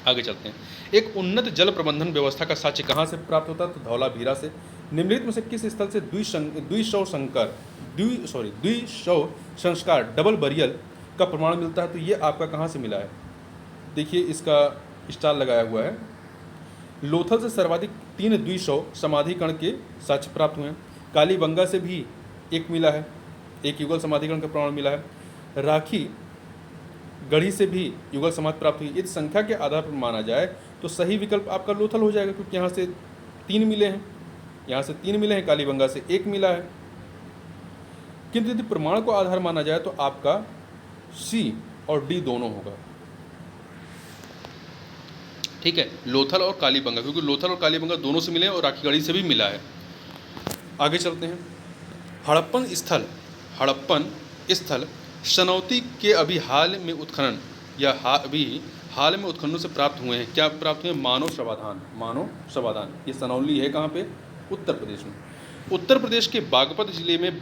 आगे चलते हैं। एक उन्नत जल प्रबंधन व्यवस्था का साक्ष्य कहाँ से प्राप्त होता है? तो धौलावीरा से। निम्नलिखित में से किस स्थल से द्विशव संस्कार डबल बरियल का प्रमाण मिलता है? तो ये आपका कहाँ से मिला है? देखिए इसका स्टार लगाया हुआ है। लोथल से सर्वाधिक 3 द्विशव समाधिकरण के साक्ष्य प्राप्त हुए हैं। कालीबंगा से भी एक मिला है, एक युगल समाधिकरण का प्रमाण मिला है। राखी गढ़ी से भी युगल समाधि प्राप्त हुई। यदि संख्या के आधार पर माना जाए तो सही विकल्प आपका लोथल हो जाएगा, क्योंकि यहाँ से 3 मिले हैं, यहाँ से 3 मिले हैं, कालीबंगा से 1 मिला है। किंतु यदि प्रमाण को आधार माना जाए तो आपका सी और डी दोनों होगा, ठीक है। लोथल और कालीबंगा, क्योंकि लोथल और कालीबंगा दोनों से मिले हैं और राखीगढ़ी से भी मिला है। आगे चलते हैं। हड़प्पन स्थल सनौती के अभी हाल में उत्खनन या अभी हाल में उत्खननों से प्राप्त हुए हैं। क्या प्राप्त हुए? मानव शवाधान। ये सनौली है कहाँ पे? उत्तर प्रदेश में। उत्तर प्रदेश के बागपत जिले में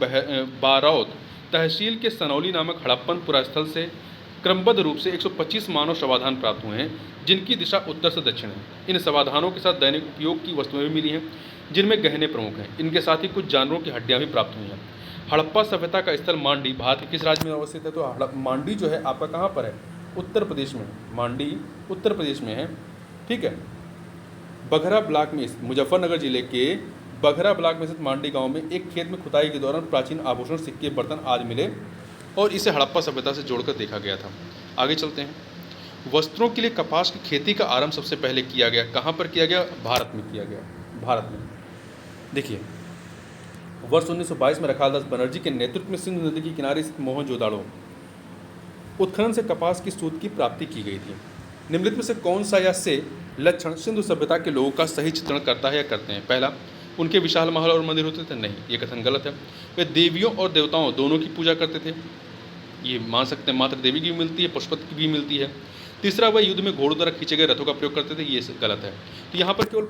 बारौद तहसील के सनौली नामक हड़प्पन पुरास्थल से क्रमबद्ध रूप से 125 मानव शवाधान प्राप्त हुए हैं, जिनकी दिशा उत्तर से दक्षिण है। इन शवाधानों के साथ दैनिक उपयोग की वस्तुएं भी मिली हैं, जिनमें गहने प्रमुख हैं। इनके साथ ही कुछ जानवरों की हड्डियां भी प्राप्त हुई हैं। हड़प्पा सभ्यता का स्थल मांडी भारत के किस राज्य में अवस्थित है? तो मांडी जो है आपका कहाँ पर है? उत्तर प्रदेश में। मांडी उत्तर प्रदेश में है, ठीक है। बघरा ब्लॉक में, मुजफ्फरनगर जिले के बघरा ब्लॉक में स्थित मांडी गांव में एक खेत में खुदाई के दौरान प्राचीन आभूषण, सिक्के, बर्तन आदि मिले और इसे हड़प्पा सभ्यता से जोड़कर देखा गया था। आगे चलते हैं। वस्त्रों के लिए कपास की खेती का आरंभ सबसे पहले किया गया कहाँ पर किया गया? भारत में किया गया। भारत में देखिए, वर्ष 1922 में रखालदास बनर्जी के नेतृत्व में सिंधु नदी के किनारे स्थित मोहनजोदड़ो उत्खनन से कपास की सूत की प्राप्ति की गई थी। निम्नलिखित में से कौन सा या से लक्षण सिंधु सभ्यता के लोगों का सही चित्रण करता है या करते हैं? पहला, उनके विशाल महल और मंदिर होते थे। नहीं, ये कथन गलत है। वे देवियों और देवताओं दोनों की पूजा करते थे। ये मान सकते हैं मात्र देवी की भी मिलती है, पशुपति की भी मिलती है। तीसरा, वह युद्ध में घोड़ों द्वारा खींचे गए रथों का प्रयोग करते थे। ये गलत है। तो यहाँ पर केवल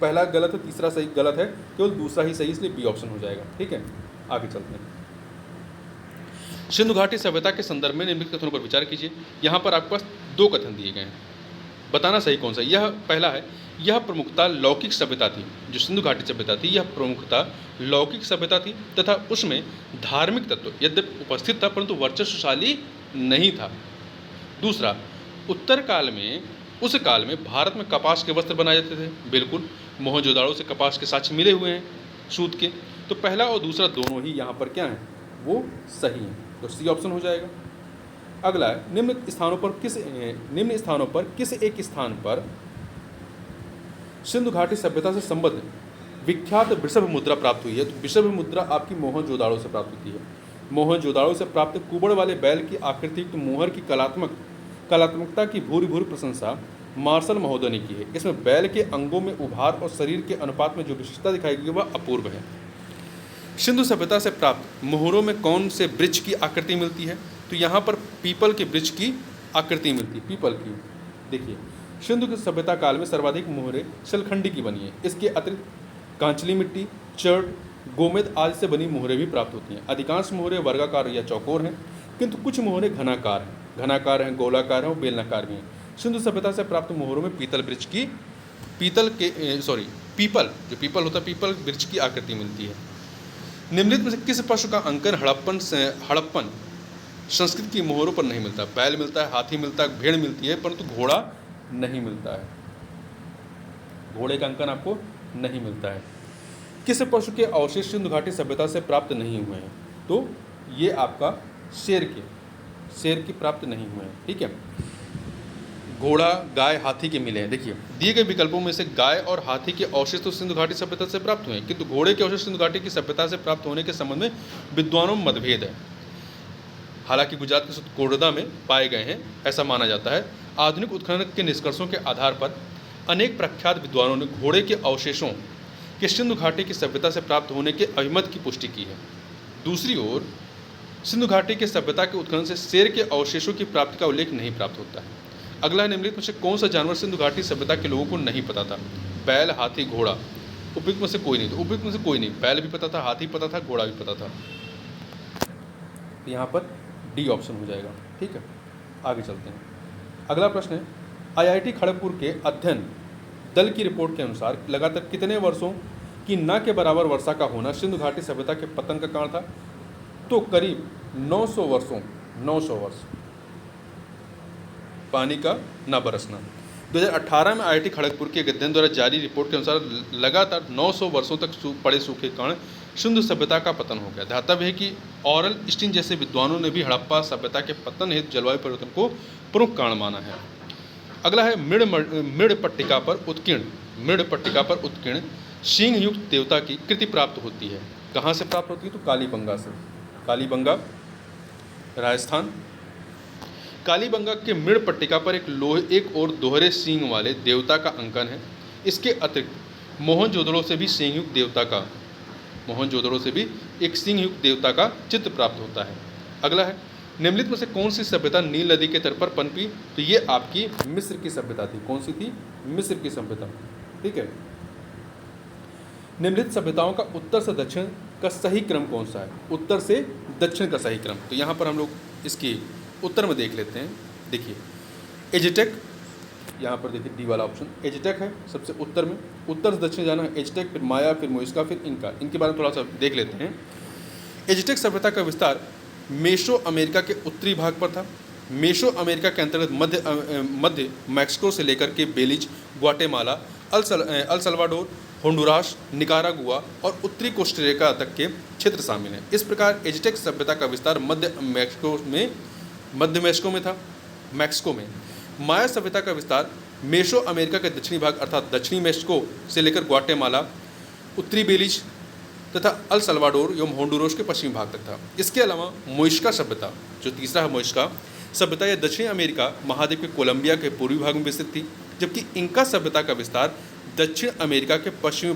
पहला गलत है, तीसरा सही गलत है, केवल दूसरा ही सही, इसलिए बी ऑप्शन हो जाएगा, ठीक है। आगे चलते हैं। सिंधु घाटी सभ्यता के संदर्भ में निम्नलिखित कथनों पर विचार कीजिए। यहाँ पर आपके पास 2 कथन दिए गए हैं, बताना सही कौन सा। यह पहला है, यह प्रमुखता लौकिक सभ्यता थी। जो सिंधु घाटी सभ्यता थी, यह प्रमुखता लौकिक सभ्यता थी तथा उसमें धार्मिक तत्व यद्यपि उपस्थित था, परंतु वर्चस्वशाली नहीं था। दूसरा, उत्तर काल में उस काल में भारत में कपास के वस्त्र बनाए जाते थे। बिल्कुल, मोहनजोदाड़ो से कपास के साक्ष्य मिले हुए हैं सूत के। तो पहला और दूसरा दोनों ही यहाँ पर क्या हैं, वो सही हैं। तो सी ऑप्शन हो जाएगा। अगला है, निम्न स्थानों पर किस एक स्थान पर सिंधु घाटी सभ्यता से संबद्ध विख्यात वृषभ मुद्रा प्राप्त हुई है? तो वृषभ मुद्रा आपकी मोहनजोदाड़ो से प्राप्त होती है। मोहनजोदाड़ो से प्राप्त कुबड़ वाले बैल की आकृति युक्त मोहर की कलात्मकता की भूरी भूरी प्रशंसा मार्शल महोदय ने की है। इसमें बैल के अंगों में उभार और शरीर के अनुपात में जो विशेषता दिखाई गई वह अपूर्व है। सिंधु सभ्यता से प्राप्त मोहरों में कौन से वृक्ष की आकृति मिलती है? तो यहाँ पर पीपल के वृक्ष की आकृति मिलती है, पीपल की। देखिए, सिंधु की सभ्यता काल में सर्वाधिक मोहरें शलखंडी की बनी है। इसके अतिरिक्त कांचली मिट्टी, चर्ड, गोमेद आदि से बनी मोहरें भी प्राप्त होती हैं। अधिकांश मोहरें वर्गाकार या चौकोर हैं, किंतु कुछ मोहरें घनाकार हैं, गोलाकार हैं और बेलनाकार भी हैं। सिंधु सभ्यता से प्राप्त मोहरों में पीपल होता है, पीपल वृक्ष की आकृति मिलती है। निम्नलिखित में से किस पशु का अंकन हड़प्पन संस्कृत की मोहरों पर नहीं मिलता? बैल मिलता है, हाथी मिलता है, भेड़ मिलती है, परंतु घोड़ा नहीं मिलता है। घोड़े का अंकन आपको नहीं मिलता है। किस पशु के अवशेष सिंधु घाटी सभ्यता से प्राप्त नहीं हुए हैं? तो ये आपका शेर की प्राप्त नहीं हुए हैं। ठीक है, घोड़ा, गाय, हाथी के मिले हैं। देखिए, दिए गए विकल्पों में से गाय और हाथी के अवशेष तो सिंधु घाटी सभ्यता से प्राप्त हुए हैं, किंतु घोड़े के अवशेष सिंधु घाटी की सभ्यता से प्राप्त होने के संबंध में विद्वानों में मतभेद है। हालांकि गुजरात के कोडदा में पाए गए हैं, ऐसा माना जाता है। आधुनिक उत्खनन के निष्कर्षों के आधार पर अनेक प्रख्यात विद्वानों ने घोड़े के अवशेषों के सिंधु घाटी की सभ्यता से प्राप्त होने के अभिमत की पुष्टि की है। दूसरी ओर सिंधु घाटी की सभ्यता के उत्खनन से शेर के अवशेषों की प्राप्ति का उल्लेख नहीं प्राप्त होता है। अगला, निम्नलिखित में से कौन सा जानवर सिंधु घाटी सभ्यता के लोगों को नहीं पता था? बैल, हाथी, घोड़ा। उपयुक्त में से कोई नहीं। तो उपयुक्त में से कोई नहीं, बैल भी पता था, हाथी पता था, घोड़ा भी पता था। यहाँ पर डी ऑप्शन हो जाएगा। ठीक है, आगे चलते हैं। अगला प्रश्न है, IIT खड़गपुर के अध्ययन दल की रिपोर्ट के अनुसार लगातार कितने वर्षों की न के बराबर वर्षा का होना सिंधु घाटी सभ्यता के पतन का कारण था? तो करीब 900 वर्ष पानी का न बरसना। 2018 में IIT खड़गपुर के अध्ययन द्वारा जारी रिपोर्ट के अनुसार लगातार 900 वर्षों तक पड़े सूखे के कारण सिंधु सभ्यता का पतन हो गया। ध्यातव्य है कि ऑरल स्टीन जैसे विद्वानों ने भी हड़प्पा सभ्यता के पतन हेतु जलवायु परिवर्तन को प्रमुख कारण माना है। अगला है, मृड़ पट्टिका पर उत्कीर्ण सिंह युक्त देवता की कृति प्राप्त होती है। कहाँ से प्राप्त होती है? तो कालीबंगा से। कालीबंगा, राजस्थान। कालीबंगा के मृड़ पट्टिका पर एक और दोहरे सींग वाले देवता का अंकन है। इसके अतिरिक्त मोहनजोदड़ो से भी एक सींग युक्त देवता का चित्र प्राप्त होता है। अगला है, निम्नलिखित में से कौन सी सभ्यता नील नदी के तट पर पनपी? तो ये आपकी मिस्र की सभ्यता थी। कौन सी थी? मिस्र की सभ्यता। ठीक है, निम्नलिखित सभ्यताओं का उत्तर से दक्षिण का सही क्रम कौन सा है? उत्तर से दक्षिण का सही क्रम। तो यहाँ पर हम लोग इसकी उत्तर में देख लेते हैं। देखिए, एजटेक, यहाँ पर देखिए डी वाला ऑप्शन एजटेक है सबसे उत्तर में। उत्तर से दक्षिण जाना है एजटेक, फिर माया, फिर मोइस्का, फिर इनका। इनके बारे में थोड़ा सा देख लेते हैं। एजटेक सभ्यता का विस्तार मेसो अमेरिका के उत्तरी भाग पर था। मेसो अमेरिका के अंतर्गत मध्य मैक्सिको से लेकर के Belize, Guatemala, El Salvador, Honduras, Nicaragua और उत्तरी कोस्टारिका तक के क्षेत्र शामिल हैं। इस प्रकार एजटेक सभ्यता का विस्तार मध्य मैक्सिको में था। मैक्सिको में माया सभ्यता का विस्तार मेसो अमेरिका के दक्षिणी भाग अर्थात दक्षिणी मैक्सिको से लेकर ग्वाटेमाला, उत्तरी बेलिज तथा अल सल्वाडोर एवं होंडुरास के पश्चिमी भाग तक था। इसके अलावा मोइस्का सभ्यता, जो तीसरा है मोइस्का सभ्यता, यह दक्षिणी अमेरिका महाद्वीप के कोलंबिया के पूर्वी भाग में विस्तृत थी, जबकि इंका सभ्यता का विस्तार दक्षिण अमेरिका के पश्चिमी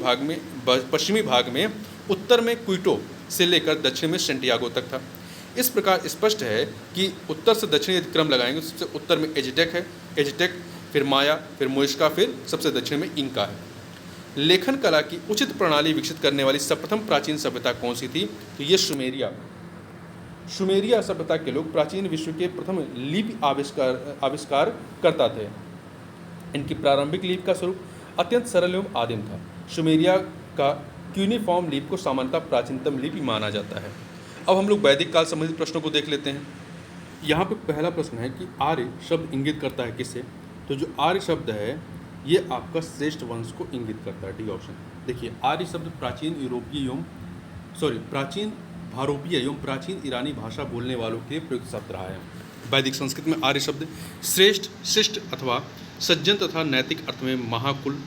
भाग में उत्तर में क्विटो से लेकर दक्षिण में सेंटियागो तक था। इस प्रकार स्पष्ट है कि उत्तर से दक्षिण यदि क्रम लगाएंगे तो सबसे उत्तर में एजटेक है, फिर माया, फिर मोइस्का, फिर सबसे दक्षिण में इंका है। लेखन कला की उचित प्रणाली विकसित करने वाली सर्वप्रथम प्राचीन सभ्यता कौन सी थी? तो ये सुमेरिया सभ्यता के लोग प्राचीन विश्व के प्रथम लिपि आविष्कार करता थे। इनकी प्रारंभिक लिपि का स्वरूप अत्यंत सरल एवं आदिम था। सुमेरिया का क्यूनिफॉर्म लिपि को सामान्यतः प्राचीनतम लिपि माना जाता है। अब हम लोग वैदिक काल संबंधित प्रश्नों को देख लेते हैं। यहाँ पे पहला प्रश्न है कि आर्य शब्द इंगित करता है किससे? तो जो आर्य शब्द है ये आपका श्रेष्ठ वंश को इंगित करता है, डी ऑप्शन। देखिए आर्य शब्द प्राचीन भारोपीय एवं प्राचीन ईरानी भाषा बोलने वालों के लिए प्रयुक्त शब्द रहा है। वैदिक संस्कृत में आर्य शब्द श्रेष्ठ, शिष्ट अथवा सज्जन तथा नैतिक अर्थ में महाकुल,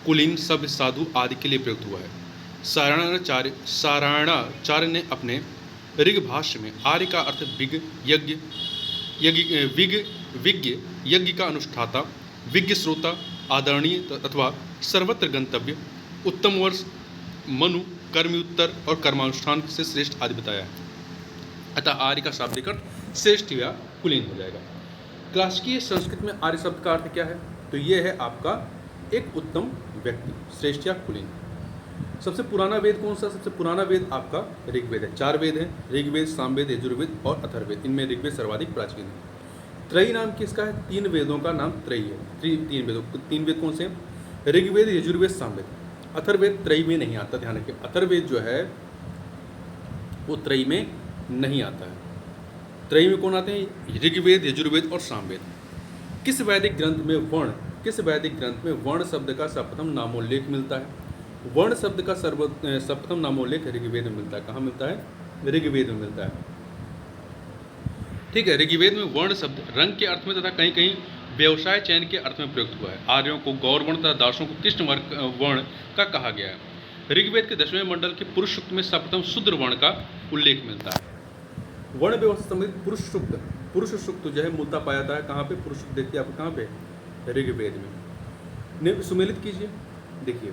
कुलीन, सभ्य, साधु आदि के लिए प्रयुक्त हुआ है। सारायणाचार्य ने अपने ऋग भाष्य में आर्य का अर्थ विज्ञ यज्ञ का अनुष्ठाता, विज्ञ श्रोता, आदरणीय अथवा सर्वत्र गंतव्य, उत्तम वर्ष, मनु, कर्मयुत्तर और कर्मानुष्ठान से श्रेष्ठ आदि बताया है। अतः आर्य का शाब्दिक अर्थ श्रेष्ठ या कुलीन हो जाएगा। क्लासिकीय संस्कृत में आर्य शब्द का अर्थ क्या है? तो ये है आपका एक उत्तम व्यक्ति, श्रेष्ठ या कुलीन। सबसे पुराना वेद कौन सा? सबसे पुराना वेद आपका ऋग्वेद है। 4 वेद हैं, ऋग्वेद, सामवेद, यजुर्वेद और अथर्ववेद। इनमें ऋग्वेद सर्वाधिक प्राचीन है। त्रयी नाम किसका है? 3 वेदों का नाम त्रयी है। 3 वेद कौन से हैं? ऋग्वेद, यजुर्वेद, सामवेद। अथर्ववेद त्रयी में नहीं आता, ध्यान रखिए। अथर्ववेद जो है वो त्रयी में नहीं आता है। त्रयी में कौन आते हैं? ऋग्वेद, यजुर्वेद और सामवेद। किस वैदिक ग्रंथ में वर्ण शब्द का सर्वप्रथम नामोल्लेख मिलता है? वर्ण शब्द का सर्वप्रथम नामोल्लेख ऋग्वेद में मिलता है। कहाँ मिलता है? ऋग्वेद में मिलता है। ठीक है। ऋग्वेद में वर्ण शब्द रंग के अर्थ में तथा कहीं कहीं व्यवसाय चयन के अर्थ में प्रयुक्त हुआ है। आर्यों को गौर वर्ण तथा दासों को कृष्ण वर्ण का कहा गया है। ऋग्वेद के 10वें मंडल के पुरुष सूक्त में सर्वप्रथम शूद्र वर्ण का उल्लेख मिलता है। वर्ण व्यवस्था संबंधित पुरुष सूक्त जो है मूलतः पाया जाता है कहाँ पे? पुरुष सूक्त देखिए आप कहाँ पे? ऋग्वेद में। सुमेलित कीजिए, देखिए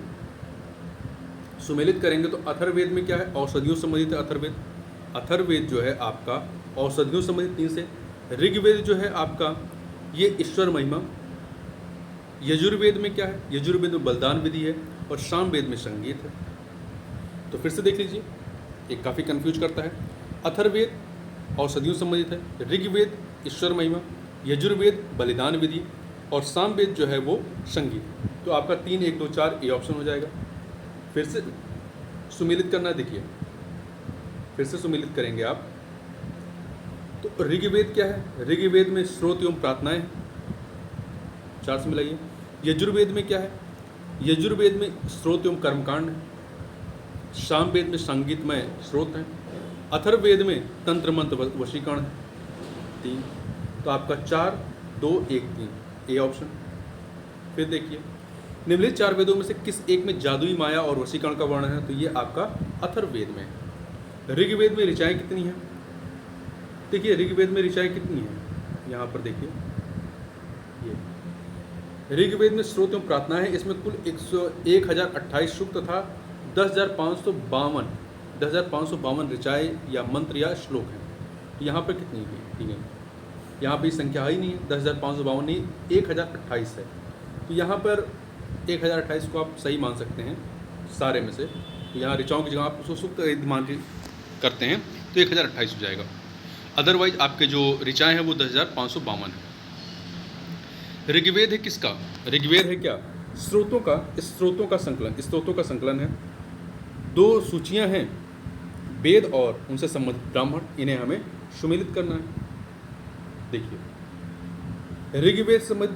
सुमेलित करेंगे तो अथर्ववेद में क्या है? औषधियों संबंधित है अथर्ववेद। अथर्ववेद जो है आपका औषधियों संबंधित 3 से। ऋग्वेद जो है आपका ये ईश्वर महिमा। यजुर्वेद में क्या है? यजुर्वेद में बलिदान विधि है और सामवेद में संगीत है। तो फिर से देख लीजिए, ये काफ़ी कंफ्यूज करता है। अथर्ववेद औषधियों संबंधित है, ऋग्वेद ईश्वर महिमा, यजुर्वेद बलिदान विधि और सामवेद जो है वो संगीत। तो आपका 3, 1, 2, 4 ये ऑप्शन हो जाएगा। फिर से सुमेलित करना, देखिए फिर से सुमेलित करेंगे आप तो ऋग्वेद क्या है? ऋग्वेद में स्रोत एवं प्रार्थनाएं हैं, 4 से मिलाइए। यजुर्वेद में क्या है? यजुर्वेद में स्रोत एवं कर्मकांड है। सामवेद में संगीतमय स्रोत है। अथर्ववेद में तंत्र मंत्र वशीकरण है, 3। तो आपका 4, 2, 1, 3 ए ऑप्शन। फिर देखिए निम्नलिखित 4 वेदों में से किस एक में जादुई माया और वशीकरण का वर्णन है? तो ये आपका अथर्ववेद में है। ऋग्वेद में ऋचाएँ कितनी हैं? देखिए ऋग्वेद में ऋचाएँ कितनी हैं, यहाँ पर देखिए ये ऋग्वेद में स्रोत एवं प्रार्थना है। इसमें कुल 1028 सूक्त तथा 10,552 ऋचाएँ या मंत्र या श्लोक हैं। तो यहाँ पर कितनी है? ठीक है, यहाँ पर संख्या ही नहीं है, 10,552 नहीं, 1028 है। तो यहाँ पर 1028 को आप सही मान सकते हैं सारे में से। तो यहाँ ऋचाओं की जगह आप उसको सूक्त मान करते हैं तो 1028 हो जाएगा। अदरवाइज आपके जो ऋचाएँ हैं वो 10,552 है। ऋग्वेद है किसका? ऋग्वेद है क्या? स्रोतों का संकलन है। 2 सूचियाँ हैं, वेद और उनसे संबंधित ब्राह्मण, इन्हें हमें सुमेलित करना है। देखिए ऋग्वेद संबंध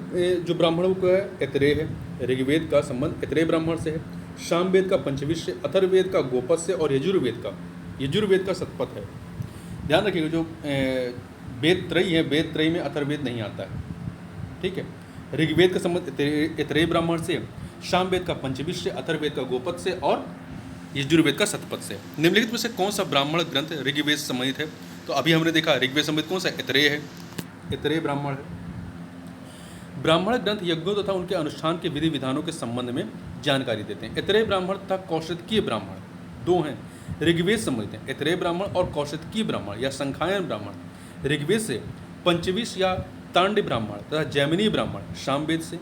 जो ब्राह्मणों का है ऐतरेय है। ऋग्वेद का संबंध ऐतरेय ब्राह्मण से है। सामवेद का पंचविश से, अथर्ववेद का गोपद से और यजुर्वेद का शतपथ है। ध्यान रखिएगा जो वेद त्रयी है, वेद त्रयी में अथर्ववेद नहीं आता है। ठीक है। ऋग्वेद का संबंध ऐतरेय ब्राह्मण से, सामवेद का पंचविश से, अथर्ववेद का गोपद से और यजुर्वेद का शतपथ से। निम्नलिखित में से कौन सा ब्राह्मण ग्रंथ ऋग्वेद से संबंधित है? तो अभी हमने देखा ऋग्वेद संबंधित कौन सा? ऐतरेय है, ऐतरेय ब्राह्मण है। ब्राह्मण ग्रंथ यज्ञों तथा उनके अनुष्ठान के विधि विधानों के संबंध में जानकारी देते हैं। ऐतरेय ब्राह्मण तथा कौशिकीय ब्राह्मण 2 हैं, ऋग्वेद संबंधित हैं। ऐतरेय ब्राह्मण और कौशिकीय ब्राह्मण या संखायन ब्राह्मण ऋग्वेद से, पंचविश या तांड्य ब्राह्मण तथा जैमिनी ब्राह्मण सामवेद से,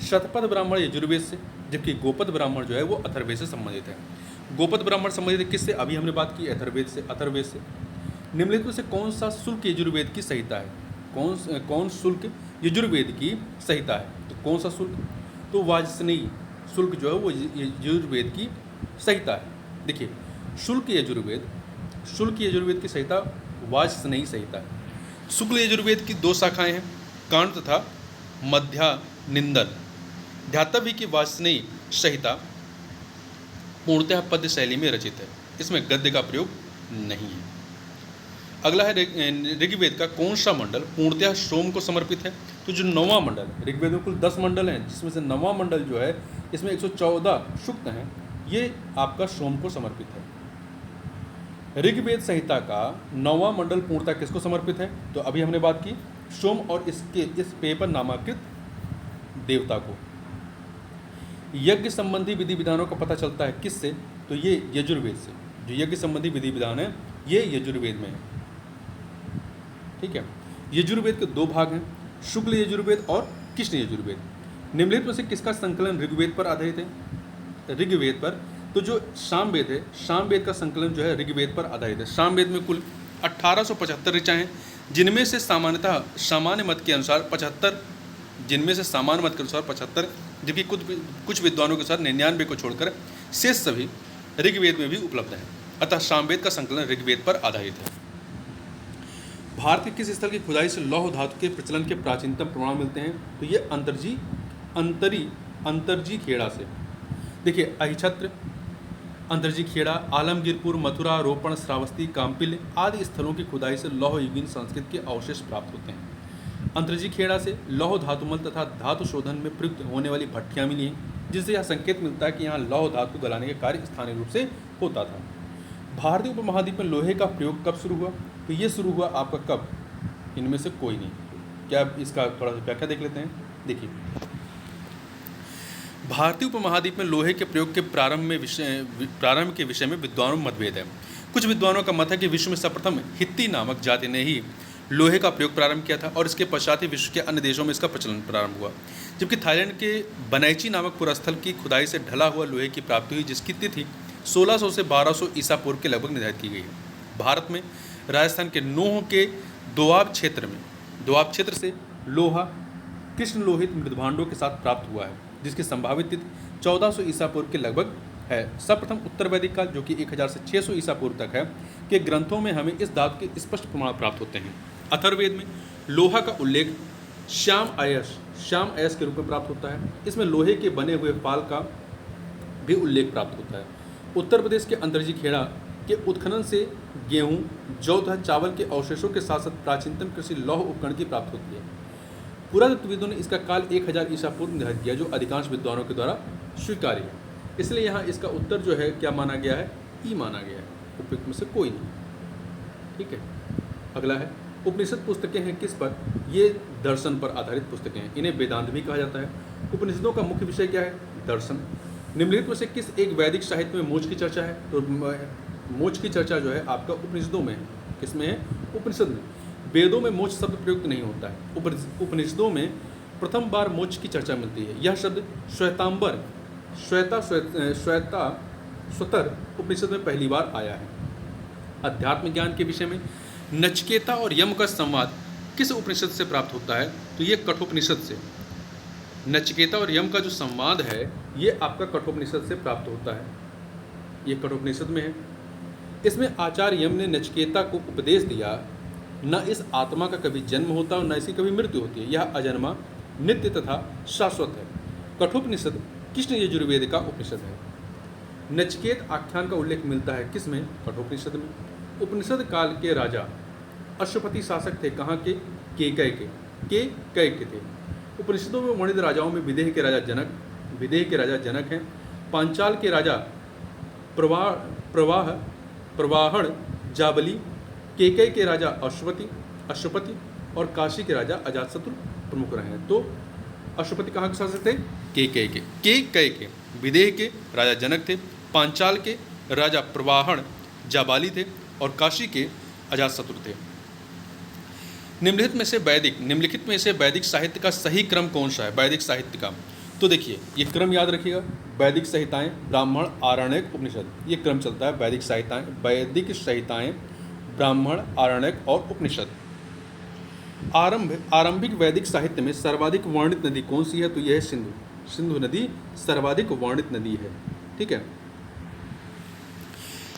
शतपथ ब्राह्मण यजुर्वेद से, जबकि गोपद ब्राह्मण जो है वो अथर्ववेद से संबंधित है। गोपद ब्राह्मण संबंधित है किससे? अभी हमने बात की अथर्ववेद से। निम्नलिखित में से कौन सा शुल्क यजुर्वेद की संहिता है? कौन शुल्क यजुर्वेद की संहिता है? तो कौन सा शुल्क? तो वाजसनेयी शुल्क जो है वो यजुर्वेद की संहिता है। देखिए शुल्क यजुर्वेद की संहिता वाजसनेयी संहिता है। शुक्ल यजुर्वेद की 2 शाखाएं हैं, कांड तथा मध्यानिंदन। ध्यातव्य की वासनीय संहिता पूर्णतः पद्य शैली में रचित है, इसमें गद्य का प्रयोग नहीं है। अगला है ऋग्वेद का कौन सा मंडल पूर्णतः सोम को समर्पित है? तो जो 9वां मंडल, ऋग्वेद में कुल 10 मंडल हैं, जिसमें से 9वां मंडल जो है इसमें 114 सूक्त हैं, ये आपका सोम को समर्पित है। ऋग्वेद संहिता का 9वां मंडल पूर्णतः किसको समर्पित है? तो अभी हमने बात की सोम और इस पेय पर नामांकित देवता को। यज्ञ संबंधी विधि विधानों का पता चलता है किससे? तो ये यजुर्वेद से। जो यज्ञ संबंधी विधि विधान है ये यजुर्वेद में है, ठीक है। यजुर्वेद के 2 भाग हैं, शुक्ल यजुर्वेद और कृष्ण यजुर्वेद। निम्नलिखित में से किसका संकलन ऋग्वेद पर आधारित है? ऋग्वेद पर। तो जो सामवेद है, सामवेद का संकलन जो है ऋग्वेद पर आधारित है। सामवेद में कुल 1875 ऋचाएँ हैं, जिनमें से सामान्यतः सामान्य मत के अनुसार 75, जिनमें से सामान्य मत के अनुसार 75, जबकि कुछ विद्वानों के अनुसार 99 को छोड़कर शेष सभी ऋग्वेद में भी उपलब्ध हैं। अतः सामवेद का संकलन ऋग्वेद पर आधारित है। भारत के किस स्थल की खुदाई से लौह धातु के प्रचलन के प्राचीनतम प्रमाण मिलते हैं? तो ये अंतरजी खेड़ा से। देखिए अहिछत्र, अंतरजी खेड़ा, आलमगीरपुर, मथुरा, रोपण, श्रावस्ती, काम्पिल आदि स्थलों की खुदाई से लौह युगीन संस्कृत के अवशेष प्राप्त होते हैं। अंतरजी खेड़ा से लौह धातुमल तथा धातु शोधन में प्रयुक्त होने वाली भट्टियाँ मिली हैं, जिससे यह संकेत मिलता है कि यहाँ लौह धातु गलाने का कार्य स्थानीय रूप से होता था। भारतीय उपमहाद्वीप में लोहे का प्रयोग कब शुरू हुआ? तो ये शुरू हुआ आपका कब? इनमें से कोई नहीं। क्या इसका थोड़ा सा व्याख्या देख लेते हैं। देखिए भारतीय उपमहाद्वीप में लोहे के प्रयोग के प्रारंभ के विषय में विद्वानों में मतभेद है। कुछ विद्वानों का मत है कि विश्व में सर्वप्रथम हित्ती नामक जाति ने ही लोहे का प्रयोग प्रारंभ किया था और इसके पश्चात ही विश्व के अन्य देशों में इसका प्रचलन प्रारंभ हुआ। जबकि थाईलैंड के बनैची नामक पुरस्थल की खुदाई से ढला हुआ लोहे की प्राप्ति हुई, जिसकी तिथि 1600 से 1200 ईसा पूर्व के लगभग निर्धारित की गई है। भारत में राजस्थान के नूह के दोआब क्षेत्र से लोहा कृष्ण लोहित मृदभांडों के साथ प्राप्त हुआ है, जिसकी संभावित तिथि 1400 ईसा पूर्व के लगभग है। सर्वप्रथम उत्तर वैदिक काल, जो कि 1000 से 600 ईसा पूर्व तक है, के ग्रंथों में हमें इस धातु के स्पष्ट प्रमाण प्राप्त होते हैं। अथर्ववेद में लोहा का उल्लेख श्याम अयस के रूप में प्राप्त होता है। इसमें लोहे के बने हुए पाल का भी उल्लेख प्राप्त होता है। उत्तर प्रदेश के अंतरजी खेड़ा के उत्खनन से गेहूं, जौ तथा चावल के अवशेषों के साथ साथ प्राचीनतम कृषि लौह उपकरण की प्राप्त होती है। पुरातत्वविदों ने इसका काल 1000 ईसा पूर्व निर्धारित किया, जो अधिकांश विद्वानों के द्वारा स्वीकार्य है। इसलिए यहाँ इसका उत्तर जो है क्या माना गया है? ई माना गया है, उपयुक्त में से कोई नहीं, ठीक है। अगला है उपनिषद पुस्तकें हैं किस पर? ये दर्शन पर आधारित पुस्तकें हैं, इन्हें वेदांत भी कहा जाता है। उपनिषदों का मुख्य विषय क्या है? दर्शन। निम्नलिखित में से किस एक वैदिक साहित्य में मोक्ष की चर्चा है? तो मोक्ष की चर्चा जो है आपका उपनिषदों में है। किसमें है? उपनिषद में। वेदों में मोक्ष शब्द प्रयुक्त नहीं होता है। उपनिषदों में प्रथम बार मोक्ष की चर्चा मिलती है। यह शब्द स्वतर उपनिषद में पहली बार आया है। अध्यात्म ज्ञान के विषय में नचिकेता और यम का संवाद किस उपनिषद से प्राप्त होता है? तो ये कठोपनिषद से। नचिकेता और यम का जो संवाद है ये आपका कठोपनिषद से प्राप्त होता है, ये कठोपनिषद में है। इसमें आचार्य यम ने नचिकेता को उपदेश दिया, न इस आत्मा का कभी जन्म होता और न इसकी कभी मृत्यु होती है, यह अजन्मा, नित्य तथा शाश्वत है। कठोपनिषद कृष्ण यजुर्वेद का उपनिषद है। नचिकेत आख्यान का उल्लेख मिलता है किसमें? कठोपनिषद में। उपनिषद काल के राजा अश्वपति शासक थे, कहाँ के? केकय के थे। उपनिषदों में वर्णित राजाओं में विदेह के राजा जनक हैं, पांचाल के राजा प्रवाहण जाबली, केकय के राजा अश्वपति और काशी के राजा अजातशत्रु प्रमुख रहे हैं। तो अश्वपति कहाँ के शासक थे? केकय के। विदेह के राजा जनक थे, पांचाल के राजा प्रवाहण जाबाली थे और काशी के अजातशत्रु थे। निम्नलिखित में से वैदिक साहित्य का सही क्रम कौन सा है? वैदिक साहित्य का तो देखिए ये क्रम याद रखिएगा, वैदिक संहिताएं, ब्राह्मण, आरण्यक, उपनिषद, ये क्रम चलता है। वैदिक संहिताएं, ब्राह्मण, आरण्यक और उपनिषद। आरंभिक वैदिक साहित्य में सर्वाधिक वर्णित नदी कौन सी है? तो यह है सिंधु नदी सर्वाधिक वर्णित नदी है, ठीक है।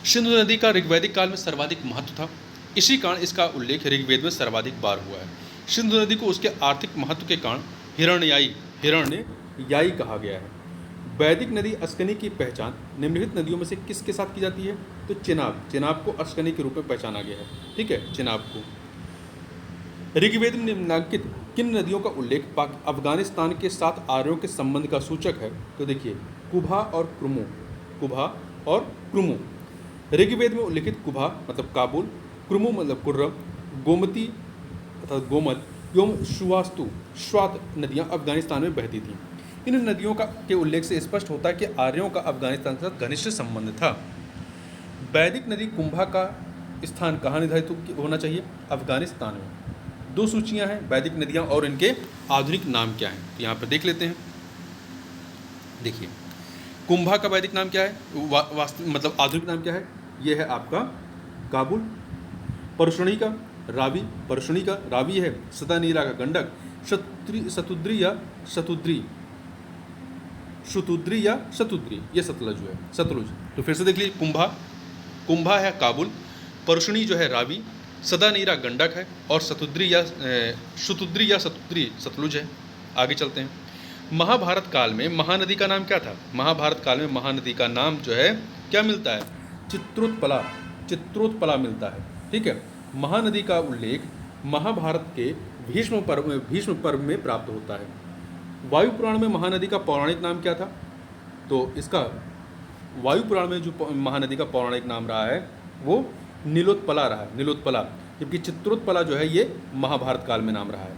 सिंधु नदी का ऋग्वैदिक काल में सर्वाधिक महत्व था, इसी कारण इसका उल्लेख ऋग्वेद में सर्वाधिक बार हुआ है। सिंधु नदी को उसके आर्थिक महत्व के कारण हिरण्याई कहा गया है। वैदिक नदी अस्कनी की पहचान निम्नलिखित नदियों में से किसके साथ की जाती है? तो चिनाब को अस्कनी के रूप में पहचाना गया है। ठीक है, चिनाब को। ऋग्वेद में निम्नलिखित किन नदियों का उल्लेख अफगानिस्तान के साथ आर्यों के संबंध का सूचक है? तो देखिए, कुभा और क्रुमो। ऋग्वेद में उल्लिखित कुभा मतलब काबुल, क्रुमो मतलब कुर्रम, गोमती अर्थात गोमत एवं श्वात नदियाँ अफगानिस्तान में बहती थीं। इन नदियों के उल्लेख से स्पष्ट होता है कि आर्यों का अफगानिस्तान के साथ घनिष्ठ संबंध था। वैदिक नदी कुंभा का स्थान कहाँ निर्धारित होना चाहिए? अफगानिस्तान में। 2 सूचियाँ हैं वैदिक नदियाँ और इनके आधुनिक नाम क्या हैं, तो यहाँ पर देख लेते हैं। देखिए, कुंभा का वैदिक नाम क्या है, मतलब आधुनिक नाम क्या है? ये है आपका काबुल। परशुणी का रावी है। सदानीरा का गंडक। शतुद्री या शतुद्री ये सतलुज है, सतलुज। तो फिर से देख लीजिए, कुंभा है काबुल, परशुणी जो है रावी, सदानीरा गंडक है और शतुद्री या शतुद्री सतलुज है। आगे चलते हैं। महाभारत काल में महानदी का नाम क्या था? महाभारत काल में महानदी का नाम जो है क्या मिलता है? चित्रोत्पला मिलता है। ठीक है, महानदी का उल्लेख महाभारत के भीष्म पर्व में प्राप्त होता है। वायु पुराण में महानदी का पौराणिक नाम क्या था? तो इसका वायु पुराण में जो महानदी का पौराणिक नाम रहा है वो नीलोत्पला रहा है, नीलोत्पला। जबकि चित्रोत्पला जो है ये महाभारत काल में नाम रहा है।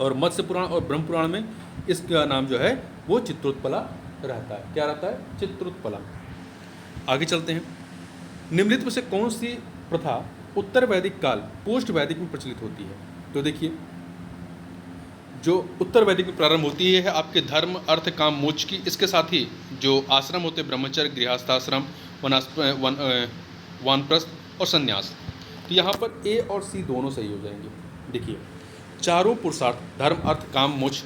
और मत्स्य पुराण और ब्रह्म पुराण में इसका नाम जो है वो चित्रोत्पला रहता है। क्या रहता है? चित्रोत्पला। आगे चलते हैं। निम्नलिखित में से कौन सी प्रथा उत्तर वैदिक काल पोस्ट वैदिक में प्रचलित होती है? तो देखिए, जो उत्तर वैदिक में प्रारंभ होती है आपके धर्म अर्थ काम मोक्ष की। इसके साथ ही जो आश्रम होते हैं, ब्रह्मचर्य, गृहस्थाश्रम, वानप्रस्थ और संन्यास। तो यहाँ पर ए और सी दोनों सही हो जाएंगे। देखिए, चारों पुरुषार्थ धर्म अर्थ काम मोक्ष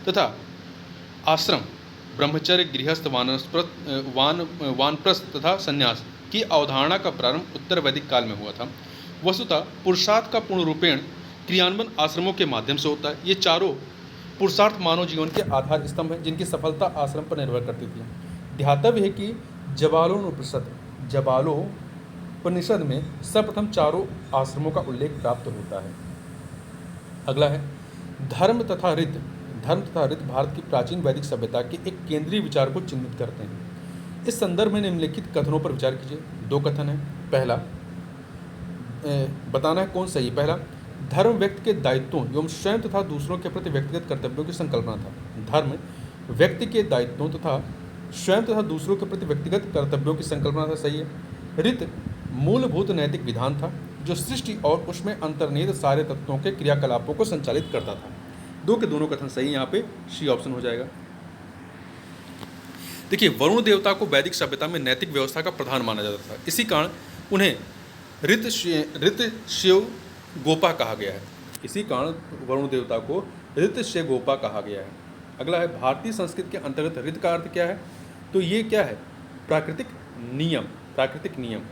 तथा आश्रम, ब्रह्मचर्य, गृहस्थ, वानप्रस्थ तथा संन्यास की अवधारणा का प्रारंभ उत्तर वैदिक काल में हुआ था। वस्तुतः पुरुषार्थ का पूर्ण रूपेण क्रियान्वयन आश्रमों के माध्यम से होता है। ये चारों पुरुषार्थ मानव जीवन के आधार स्तंभ हैं जिनकी सफलता आश्रम पर निर्भर करती थी। ध्यातव्य है कि जबालोपनिषद में सर्वप्रथम चारों आश्रमों का उल्लेख प्राप्त होता है। अगला है धर्म तथा रीत भारत की प्राचीन वैदिक सभ्यता के एक केंद्रीय विचार को चिन्हित करते हैं। इस संदर्भ में निम्नलिखित कथनों पर विचार कीजिए। 2 कथन हैं। पहला, बताना है कौन सही। पहला, धर्म व्यक्ति के दायित्वों एवं स्वयं तथा दूसरों के प्रति व्यक्तिगत कर्तव्यों की संकल्पना था। धर्म व्यक्ति के दायित्वों तथा स्वयं तथा दूसरों के प्रति व्यक्तिगत कर्तव्यों की संकल्पना था। सही है। ऋत मूलभूत नैतिक विधान था जो सृष्टि और उसमें अंतर्निहित सारे तत्वों के क्रियाकलापों को संचालित करता था। 2 के दोनों कथन सही, यहाँ पे सी ऑप्शन हो जाएगा। देखिए, वरुण देवता को वैदिक सभ्यता में नैतिक व्यवस्था का प्रधान माना जाता था। इसी कारण उन्हें ऋतशेव गोपा कहा गया है। इसी कारण वरुण देवता को ऋतशेव गोपा कहा गया है। अगला है भारतीय संस्कृति के अंतर्गत ऋत का अर्थ क्या है? तो ये क्या है? प्राकृतिक नियम।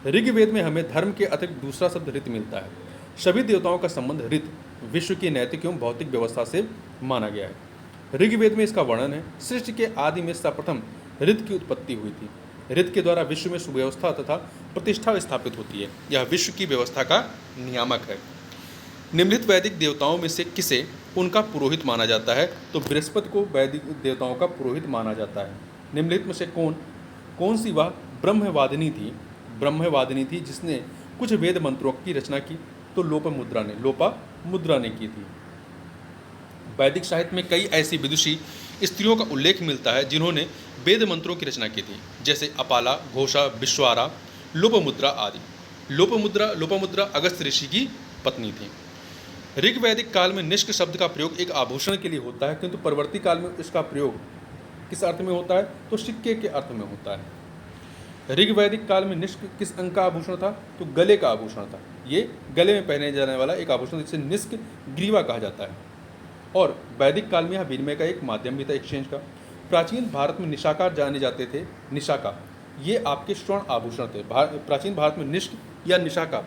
ऋग्वेद में हमें धर्म के अतिरिक्त दूसरा शब्द ऋत मिलता है। सभी देवताओं का संबंध ऋत विश्व की नैतिक एवं भौतिक व्यवस्था से माना गया है। ऋग्वेद में इसका वर्णन है। सृष्टि के आदि में सर्वप्रथम ऋत की उत्पत्ति हुई थी। ऋत के द्वारा विश्व में सुव्यवस्था तथा प्रतिष्ठा स्थापित होती है। यह विश्व की व्यवस्था का नियामक है। निम्नलिखित वैदिक देवताओं में से किसे उनका पुरोहित माना जाता है? तो बृहस्पति को वैदिक देवताओं का पुरोहित माना जाता है। निम्नलिखित में से कौन सी वह ब्रह्मवादिनी थी जिसने कुछ वेद मंत्रों की रचना की? तो लोपामुद्रा ने की थी। वैदिक साहित्य में कई ऐसी विदुषी स्त्रियों का उल्लेख मिलता है जिन्होंने वेद मंत्रों की रचना की थी, जैसे अपाला, घोषा, विश्वारा, लोपामुद्रा आदि। लोपामुद्रा अगस्त्य ऋषि की पत्नी थी। ऋग्वैदिक काल में निष्क शब्द का प्रयोग एक आभूषण के लिए होता है, किंतु परवर्ती काल में इसका प्रयोग किस अर्थ में होता है? तो सिक्के के अर्थ में होता है। ऋग्वैदिक काल में निष्क किस अंग का आभूषण था? तो गले का आभूषण था। ये गले में पहने जाने वाला एक आभूषण जिसे निष्क ग्रीवा कहा जाता है। और वैदिक काल में यह विनिमय का एक माध्यम भी था, एक्सचेंज का। प्राचीन भारत में निशाकार जाने जाते थे। निशाका ये आपके स्वर्ण आभूषण थे। प्राचीन भारत में निष्क या निशाका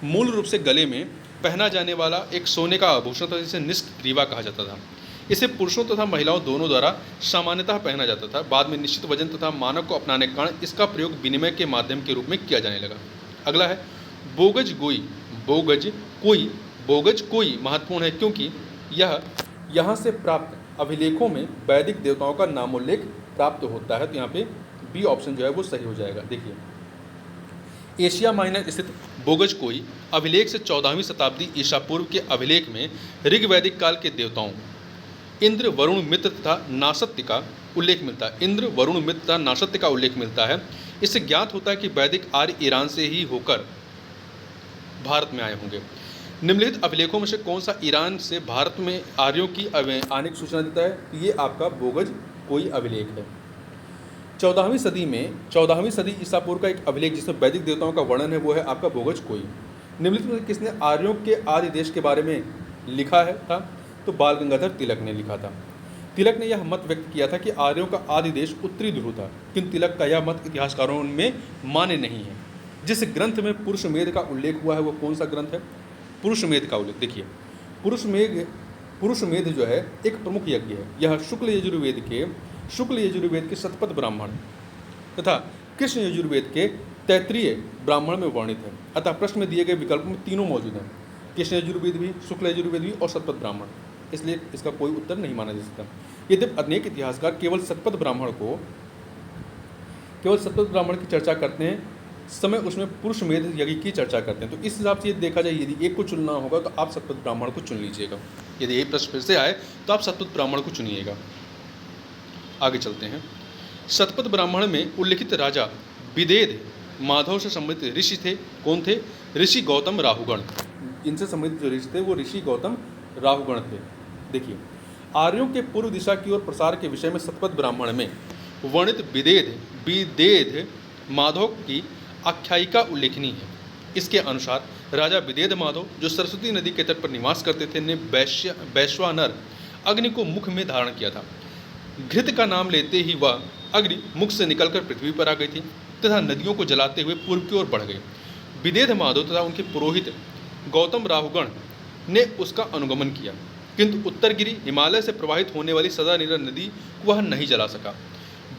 मूल रूप से गले में पहना जाने वाला एक सोने का आभूषण था जिसे निष्ग्रीवा कहा जाता था। इसे पुरुषों तथा महिलाओं दोनों द्वारा सामान्यतः पहना जाता था। बाद में निश्चित वजन तथा मानक को अपनाने के कारण इसका प्रयोग विनिमय के माध्यम के रूप में किया जाने लगा। अगला है बोगज गोई। बोगज कोई महत्वपूर्ण है क्योंकि यह यहाँ से प्राप्त अभिलेखों में वैदिक देवताओं का नामोल्लेख प्राप्त होता है। तो यहाँ पे बी ऑप्शन जो है वो सही हो जाएगा। देखिए, एशिया माइनर स्थित बोगज कोई अभिलेख से 14वीं शताब्दी ईसा पूर्व के अभिलेख में ऋग्वैदिक काल के देवताओं इंद्र, वरुण, मित्र तथा नासत्य का उल्लेख मिलता है। इंद्र, वरुण, मित्र तथा नासत्य का उल्लेख मिलता है। इससे ज्ञात होता है कि वैदिक आर्य ईरान से ही होकर भारत में आए होंगे। निम्नलिखित अभिलेखों में से कौन सा ईरान से भारत में आर्यों की आने की सूचना देता है? तो ये आपका बोगज कोई अभिलेख है। 14वीं सदी ईसा पूर्व का एक अभिलेख जिसमें वैदिक देवताओं का वर्णन है वो है आपका बोगज कोई। निम्नलिखित में किसने आर्यों के आदि देश के बारे में लिखा है था? तो बाल गंगाधर तिलक ने लिखा था। तिलक ने यह मत व्यक्त किया था कि आर्यों का आदि देश उत्तरी ध्रुव था, किंतु तिलक का यह मत इतिहासकारों में मान्य नहीं है। जिस ग्रंथ में पुरुषमेध का उल्लेख हुआ है वो कौन सा ग्रंथ है? पुरुषमेध का उल्लेख। देखिए, पुरुषमेध जो है एक प्रमुख यज्ञ है। यह शुक्ल यजुर्वेद के शतपथ ब्राह्मण तथा कृष्ण यजुर्वेद के तैत्रीय ब्राह्मण में वर्णित है। अतः प्रश्न में दिए गए विकल्प में तीनों मौजूद हैं, कृष्ण यजुर्वेद भी, शुक्ल यजुर्वेद भी और शतपथ ब्राह्मण, इसलिए इसका कोई उत्तर नहीं माना जा सकता। यद्यपि अनेक इतिहासकार केवल शतपथ ब्राह्मण की चर्चा करते हैं, समय उसमें पुरुषमेध यज्ञ की चर्चा करते हैं। तो इस हिसाब से ये देखा जाए, यदि एक को चुनना होगा तो आप शतपथ ब्राह्मण को चुन लीजिएगा। यदि ये प्रश्न फिर से आए तो आप शतपथ ब्राह्मण को चुनिएगा। आगे चलते हैं। शतपथ ब्राह्मण में उल्लिखित राजा विदेध माधव से संबंधित ऋषि थे। कौन थे? ऋषि गौतम राहुगण। इनसे संबंधित जो ऋषि थे वो ऋषि गौतम राहुगण थे। देखिए, आर्यों के पूर्व दिशा की ओर प्रसार के विषय में शतपथ ब्राह्मण में वर्णित विदेध माधव की आख्यायिका उल्लेखनीय है। इसके अनुसार राजा विदेध माधव जो सरस्वती नदी के तट पर निवास करते थे ने वैश्वानर अग्नि को मुख में धारण किया था। घृत का नाम लेते ही वह अग्नि मुख से निकलकर पृथ्वी पर आ गई थी तथा नदियों को जलाते हुए पूर्व की ओर बढ़ गई। विदेध माधव तथा उनके पुरोहित गौतम राहुगण ने उसका अनुगमन किया, किंतु उत्तरगिरी हिमालय से प्रवाहित होने वाली सदा नीरा नदी को वह नहीं जला सका।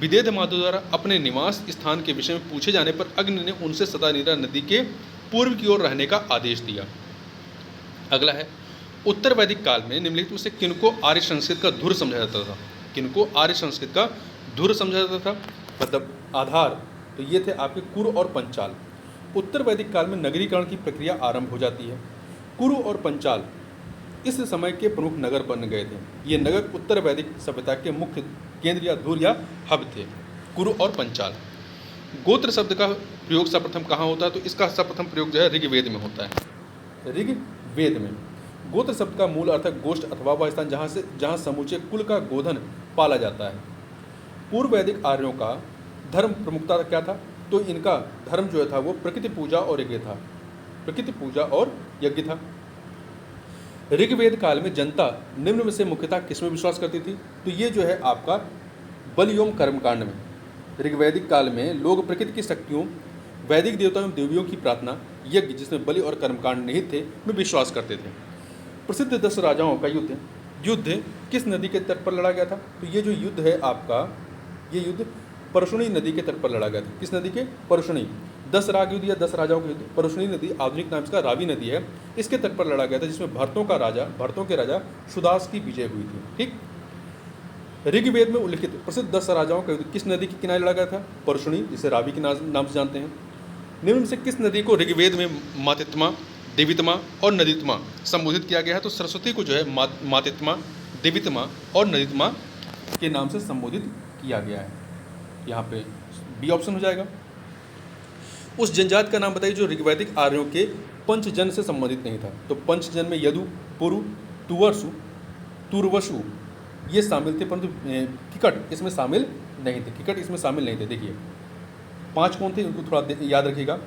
विदेध माधव द्वारा अपने निवास स्थान के विषय में पूछे जाने पर अग्नि ने उनसे सदा नीरा नदी के पूर्व की ओर रहने का आदेश दिया। अगला है, उत्तर वैदिक काल में निम्नलिखित में से किनको आर्य संस्कृत का धुर समझा जाता था? किनको आर्य संस्कृत का धुर समझा जाता था? मतलब आधार, तो ये थे आपके कुरु और पंचाल। उत्तर वैदिक काल में नगरीकरण की प्रक्रिया आरंभ हो जाती है। कुरु और पंचाल इस समय के प्रमुख नगर बन गए थे। ये नगर उत्तर वैदिक सभ्यता के मुख्य केंद्र या धुर या हब थे, कुरु और पंचाल। गोत्र शब्द का प्रयोग सर्वप्रथम कहाँ होता है? तो इसका सर्वप्रथम प्रयोग जो है ऋग्वेद में होता है। ऋग्वेद में गोत्र शब्द का मूल अर्थ है गोष्ठ अथवा वह स्थान जहाँ समूचे कुल का गोधन पाला जाता है। पूर्व वैदिक आर्यों का धर्म प्रमुखता क्या था? तो इनका धर्म जो था वो प्रकृति पूजा और यज्ञ था। ऋग्वेद काल में जनता निम्न में से मुख्यतः किसमें विश्वास करती थी? तो ये जो है आपका बलि एवं कर्मकांड में। ऋग्वैदिक काल में लोग प्रकृति की शक्तियों, वैदिक देवताओं एवं देवियों की प्रार्थना, यज्ञ जिसमें बलि और कर्मकांड निहित थे में विश्वास करते थे। प्रसिद्ध 10 राजाओं का युद्ध किस नदी के तट पर लड़ा गया था? तो ये जो युद्ध है आपका, ये युद्ध परशुनी नदी के तट पर लड़ा गया था। किस नदी के? परशुनी। 10 राग युद्ध या 10 राजाओं का युद्ध परशुनी नदी, आधुनिक नाम इसका रावी नदी है, इसके तट पर लड़ा गया था, जिसमें भरतों के राजा सुदास की विजय हुई थी। ठीक। ऋग्वेद में उल्लिखित प्रसिद्ध 10 राजाओं का युद्ध किस नदी के किनारे लड़ा गया था? परशुनी, जिसे रावी के नाम से जानते हैं। निम्न से किस नदी को ऋग्वेद में मातित्मा, देवितमा और नदीतमा संबोधित किया गया है? तो सरस्वती को जो है मातित्मा, देवितमा और नदीतमा के नाम से संबोधित किया गया है। यहाँ पे बी ऑप्शन हो जाएगा। उस जनजाति का नाम बताइए जो ऋग्वैदिक आर्यों के पंचजन से संबंधित नहीं था। तो पंचजन में यदु, पुरु, तुर्वसु ये शामिल थे, परंतु किकट इसमें शामिल नहीं थे। देखिए 5 कौन थे उनको थोड़ा याद रखिएगा।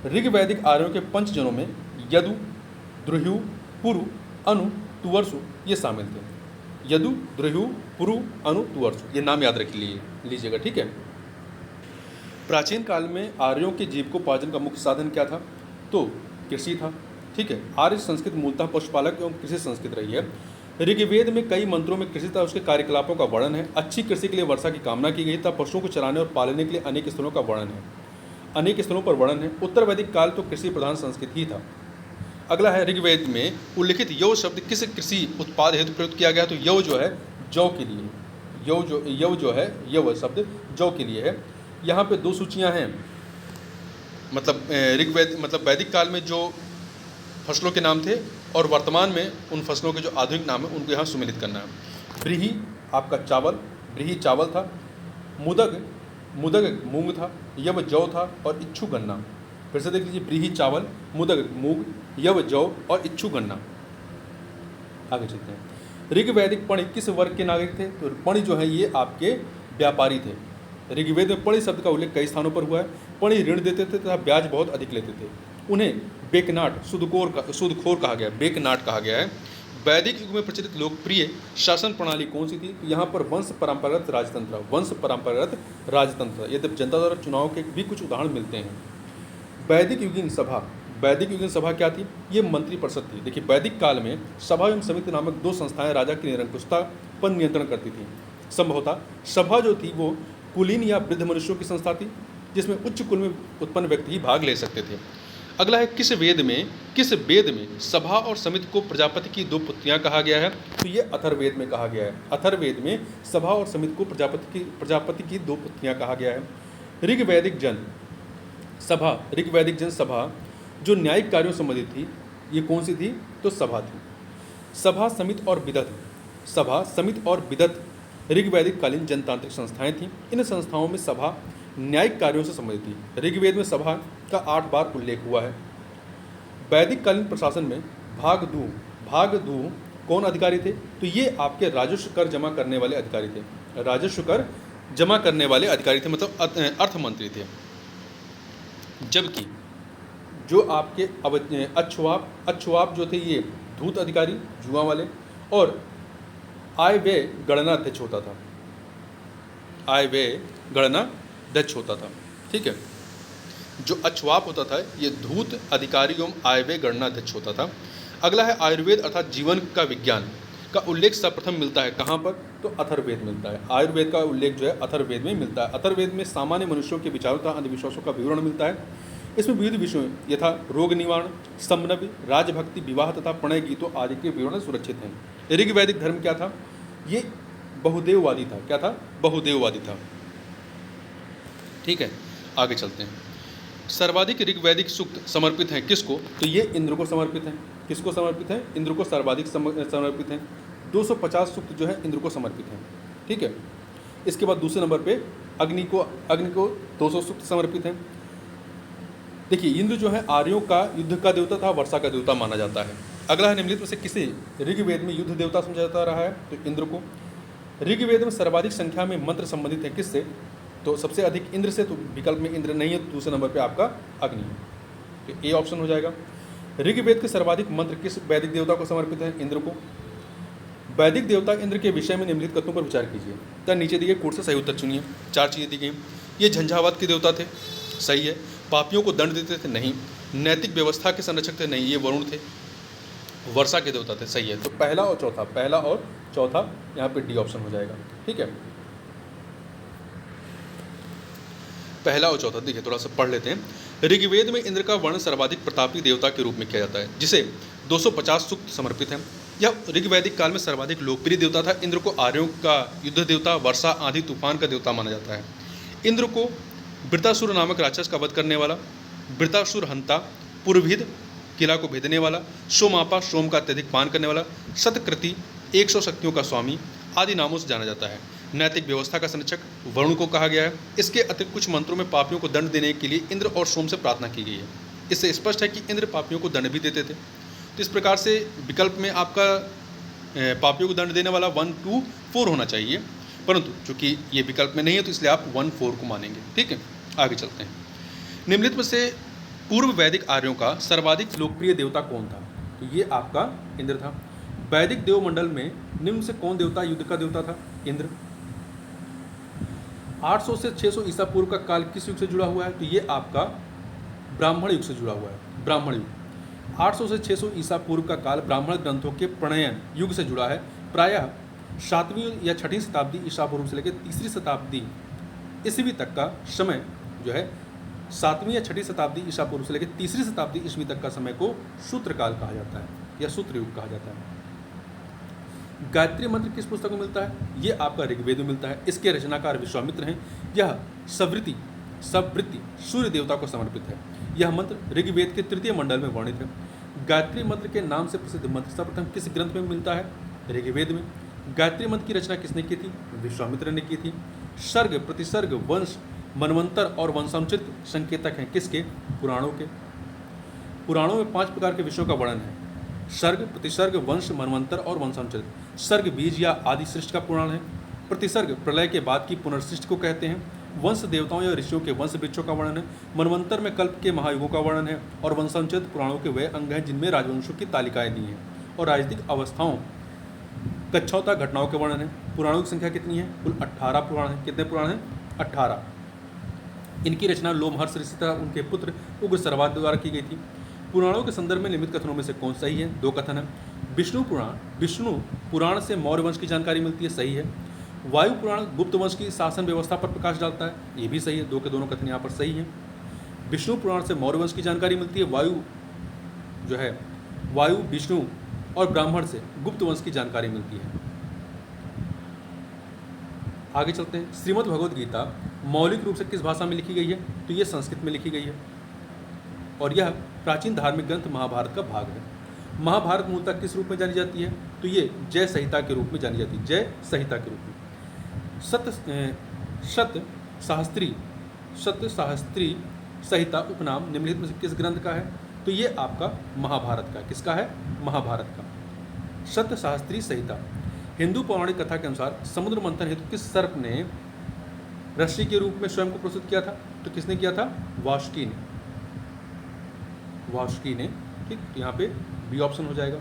ऋग्वैदिक आर्यों के पंचजनों में यदु, द्रुह्यु, पुरु, अनु, तुवर्सु ये शामिल थे। यदु, द्रुह्यु, पुरु, अनु, तुवर्सु ये नाम याद रख लीजिएगा। ठीक है। प्राचीन काल में आर्यों के जीविकोपार्जन का मुख्य साधन क्या था? तो कृषि था। ठीक है। आर्य संस्कृत मूलतः पशुपालक एवं कृषि संस्कृत रही है। ऋग्वेद में कई मंत्रों में कृषि तथा उसके कार्यकलापों का वर्णन है। अच्छी कृषि के लिए वर्षा की कामना की गई था। पशुओं को चराने और पालने के लिए अनेक स्थलों का वर्णन है, अनेक स्थलों पर वर्णन है। उत्तर वैदिक काल तो कृषि प्रधान संस्कृत ही था। अगला है, ऋग्वेद में उल्लिखित यव शब्द किस कृषि उत्पाद हेतु प्रयुक्त किया गया? तो यव जो है जौ के लिए, यव जो है यव शब्द जौ के लिए है। यहाँ पे दो सूचियाँ हैं, मतलब ऋग्वेद मतलब वैदिक काल में जो फसलों के नाम थे और वर्तमान में उन फसलों के जो आधुनिक नाम है उनको यहाँ सुमेलित करना है। ब्रीही आपका चावल, ब्रीही चावल था। मुदग, मुदग मूंग था। यव जौ था और इच्छू गन्ना। फिर से देख लीजिए, ब्रीही चावल, मुदग मूंग, यव जौ और इच्छू गन्ना। आगे चलते हैं। ऋग्वैदिक पणि किस वर्ग के नागरिक थे? तो पणि जो है ये आपके व्यापारी थे। ऋग्वेद में पणि शब्द का उल्लेख कई स्थानों पर हुआ है। पणि ऋण देते थे तथा ब्याज बहुत अधिक लेते थे। उन्हें बेकनाट सूदखोर कहा गया, बेकनाट कहा गया है। वैदिक युग में प्रचलित लोकप्रिय शासन प्रणाली कौन सी थी? तो यहाँ पर वंश परंपरागत राजतंत्र, वंश परंपरागत राजतंत्र। ये जनता द्वारा चुनाव के भी कुछ उदाहरण मिलते हैं। वैदिक युगीन सभा, वैदिक युगीन सभा क्या थी? ये मंत्री परिषद थी। देखिए, वैदिक काल में सभा एवं समिति नामक दो संस्थाएं राजा की निरंकुशता पर नियंत्रण करती थी। संभवतः सभा जो थी वो कुलीन या वृद्ध मनुष्यों की संस्था थी, जिसमें उच्च कुल में उत्पन्न व्यक्ति ही भाग ले सकते थे। अगला है, किस वेद में सभा और समिति को प्रजापति की दो पुत्रियां कहा गया है? तो ये अथर्ववेद में कहा गया है। अथर्ववेद में सभा और समिति को प्रजापति की दो पुत्रियां कहा गया है। ऋग्वैदिक जन सभा जो न्यायिक कार्यों से संबंधित थी, ये कौन सी थी? तो सभा थी। सभा, समिति और विदत, सभा, समिति और विदत ऋग्वैदिक कालीन जनतांत्रिक संस्थाएं थीं। इन संस्थाओं में सभा न्यायिक कार्यों से संबंधित थी। ऋग्वेद में सभा का 8 बार उल्लेख हुआ है। वैदिक कालीन प्रशासन में भागदू कौन अधिकारी थे? तो ये आपके राजस्व कर जमा करने वाले अधिकारी थे। राजस्व कर जमा करने वाले अधिकारी थे, मतलब अर्थ मंत्री थे। जबकि जो आपके अच्छुआप जो थे ये धूत अधिकारी, जुआ वाले, और आय व्यय गणना अध्यक्ष होता था। आय व्यय गणना अध्यक्ष होता था। ठीक है, जो अच्छुआप होता था ये धूत अधिकारी एवं आय व्यय गणना अध्यक्ष होता था। अगला है, आयुर्वेद अर्थात जीवन का विज्ञान का उल्लेख सर्वप्रथम मिलता है कहाँ पर? तो अथर्ववेद मिलता है। आयुर्वेद का उल्लेख जो है अथर्ववेद में मिलता है। अथर्ववेद में सामान्य मनुष्यों के विचारों तथा अंधविश्वासों का विवरण मिलता है। इसमें विविध विषयों यथा रोग निवारण, समनव्य, राजभक्ति, विवाह तथा प्रणय गीतों आदि के विवरण सुरक्षित हैं। ऋग्वैदिक धर्म क्या था? ये बहुदेववादी था। क्या था? बहुदेववादी था। ठीक है, आगे चलते हैं। सर्वाधिक ऋग्वैदिक सूक्त समर्पित हैं किसको? तो ये इंद्र को समर्पित हैं। किसको समर्पित हैं? इंद्र को सर्वाधिक समर्पित हैं। 250 सूक्त जो है इंद्र को समर्पित हैं। ठीक है, इसके बाद दूसरे नंबर पे अग्नि को 200 सूक्त समर्पित हैं। देखिए, इंद्र जो है आर्यों का युद्ध का देवता था, वर्षा का देवता माना जाता है। अगला है, निम्नलिखित में से किसे ऋग्वेद में युद्ध देवता समझा जाता रहा है? तो इंद्र को। ऋग्वेद में सर्वाधिक संख्या में मंत्र संबंधित है किससे? तो सबसे अधिक इंद्र से। तो विकल्प में इंद्र नहीं है, तो दूसरे नंबर पे आपका अग्नि है, तो ए ऑप्शन हो जाएगा। ऋग्वेद के सर्वाधिक मंत्र किस वैदिक देवता को समर्पित है? इंद्र को। वैदिक देवता इंद्र के विषय में निम्नलिखित कथनों पर विचार कीजिए। तो नीचे दिए कोड से सही उत्तर चुनिए। 4 चीज़ें दी गई। ये झंझावात के देवता थे, सही है। पापियों को दंड देते थे, नहीं। नैतिक व्यवस्था के संरक्षक थे, नहीं, ये वरुण थे। वर्षा के देवता थे, सही है। तो पहला और चौथा यहाँ पे डी ऑप्शन हो जाएगा। ठीक है, पहला और चौथा। देखिए, थोड़ा सा पढ़ लेते हैं। ऋग्वेद में इंद्र का वर्णन सर्वाधिक प्रतापी देवता के रूप में किया जाता है, जिसे 250 सूक्त समर्पित हैं। यह ऋग्वैदिक काल में सर्वाधिक लोकप्रिय देवता था। इंद्र को आर्यों का युद्ध देवता, वर्षा, आंधी, तूफान का देवता माना जाता है। इंद्र को वृतासुर नामक राक्षस का वध करने वाला, वृतासुर हंता, पुरभिद किला को भेदने वाला, सोमापा सोम का अत्यधिक पान करने वाला, सतकृति 100 शक्तियों का स्वामी आदि नामों से जाना जाता है। नैतिक व्यवस्था का संरक्षक वरुण को कहा गया है। इसके अतिरिक्त कुछ मंत्रों में पापियों को दंड देने के लिए इंद्र और सोम से प्रार्थना की गई है। इससे स्पष्ट है कि इंद्र पापियों को दंड भी देते थे। तो इस प्रकार से विकल्प में आपका पापियों को दंड देने वाला 1, 2, 4 होना चाहिए, परंतु चूंकि ये विकल्प में नहीं है तो इसलिए आप 1, 4 को मानेंगे। ठीक है, आगे चलते हैं। निम्नलिखित में से पूर्व वैदिक आर्यों का सर्वाधिक लोकप्रिय देवता कौन था? तो ये आपका इंद्र था। वैदिक देवमंडल में निम्न से कौन देवता युद्ध का देवता था? इंद्र। 800 से 600 ईसा पूर्व का काल किस युग से जुड़ा हुआ है? तो ये आपका ब्राह्मण युग से जुड़ा हुआ है। ब्राह्मण युग। 800 से 600 ईसा पूर्व का काल ब्राह्मण ग्रंथों के प्रणयन युग से जुड़ा है। प्रायः 7वीं या 6ठी शताब्दी ईसा पूर्व से लेकर 3री शताब्दी ईस्वी तक का समय जो है 7वीं या 6ठी शताब्दी ईसा पूर्व से लेकर 3री शताब्दी ईस्वी तक का समय को सूत्र काल कहा जाता है या सूत्र युग कहा जाता है। गायत्री मंत्र किस पुस्तक में मिलता है? ये आपका ऋग्वेद में मिलता है। इसके रचनाकार विश्वामित्र हैं। यह सवृत्ति सूर्य देवता को समर्पित है। यह मंत्र ऋग्वेद के 3य मंडल में वर्णित है। गायत्री मंत्र के नाम से प्रसिद्ध मंत्र सर्वप्रथम किस ग्रंथ में मिलता है? ऋग्वेद में। गायत्री मंत्र की रचना किसने की थी? विश्वामित्र ने की थी। सर्ग, प्रतिसर्ग, वंश, मनवंतर और वंशानुचित संकेतक हैं किसके? पुराणों के। पुराणों में 5 प्रकार के विषयों का वर्णन है: सर्ग, प्रतिसर्ग, वंश, मनवंतर और वंशानुचित। सर्ग बीज या आदि सृष्टि का पुराण है। प्रतिसर्ग प्रलय के बाद की पुनर्सृष्टि को कहते हैं। वंश देवताओं या ऋषियों के वंश वृक्षों का वर्णन है। मनवंतर में कल्प के महायुगों का वर्णन है। और वंशानुचित पुराणों के वे अंग हैं जिनमें राजवंशों की तालिकाएं दी हैं और राजनीतिक अवस्थाओं कच्छौता घटनाओं के वर्णन है। पुराणों की संख्या कितनी है? कुल 18 पुराण हैं। कितने पुराण हैं? 18। इनकी रचना लोमहर्ष ऋषि तथा उनके पुत्र उग्र सर्वाद द्वारा की गई थी। पुराणों के संदर्भ में निम्नलिखित कथनों में से कौन सही है? 2 कथन है। विष्णु पुराण से मौर्य वंश की जानकारी मिलती है, सही है। वायु पुराण गुप्त वंश की शासन व्यवस्था पर प्रकाश डालता है, ये भी सही है। 2 के दोनों कथन यहाँ पर सही है। विष्णु पुराण से मौर्य वंश की जानकारी मिलती है। वायु विष्णु और ब्राह्मण से गुप्त वंश की जानकारी मिलती है। आगे चलते हैं। श्रीमद् भगवद गीता मौलिक रूप से किस भाषा में लिखी गई है? तो ये संस्कृत में लिखी गई है और यह प्राचीन धार्मिक ग्रंथ महाभारत का भाग है। महाभारत मूलतः किस रूप में जानी जाती है? तो ये जय संहिता के रूप में जानी जाती है। जय संहिता के रूप में। सत सहस्त्री संहिता उपनाम निम्नलिखित में से किस ग्रंथ का है? तो ये आपका महाभारत का। किसका है? महाभारत का। सत सहस्त्री संहिता। हिंदू पौराणिक कथा के अनुसार समुद्र मंथन हेतु किस सर्प ने रस्सी के रूप में स्वयं को प्रस्तुत किया था? तो किसने किया था? वासुकी ने। ठीक, यहाँ पे बी ऑप्शन हो जाएगा।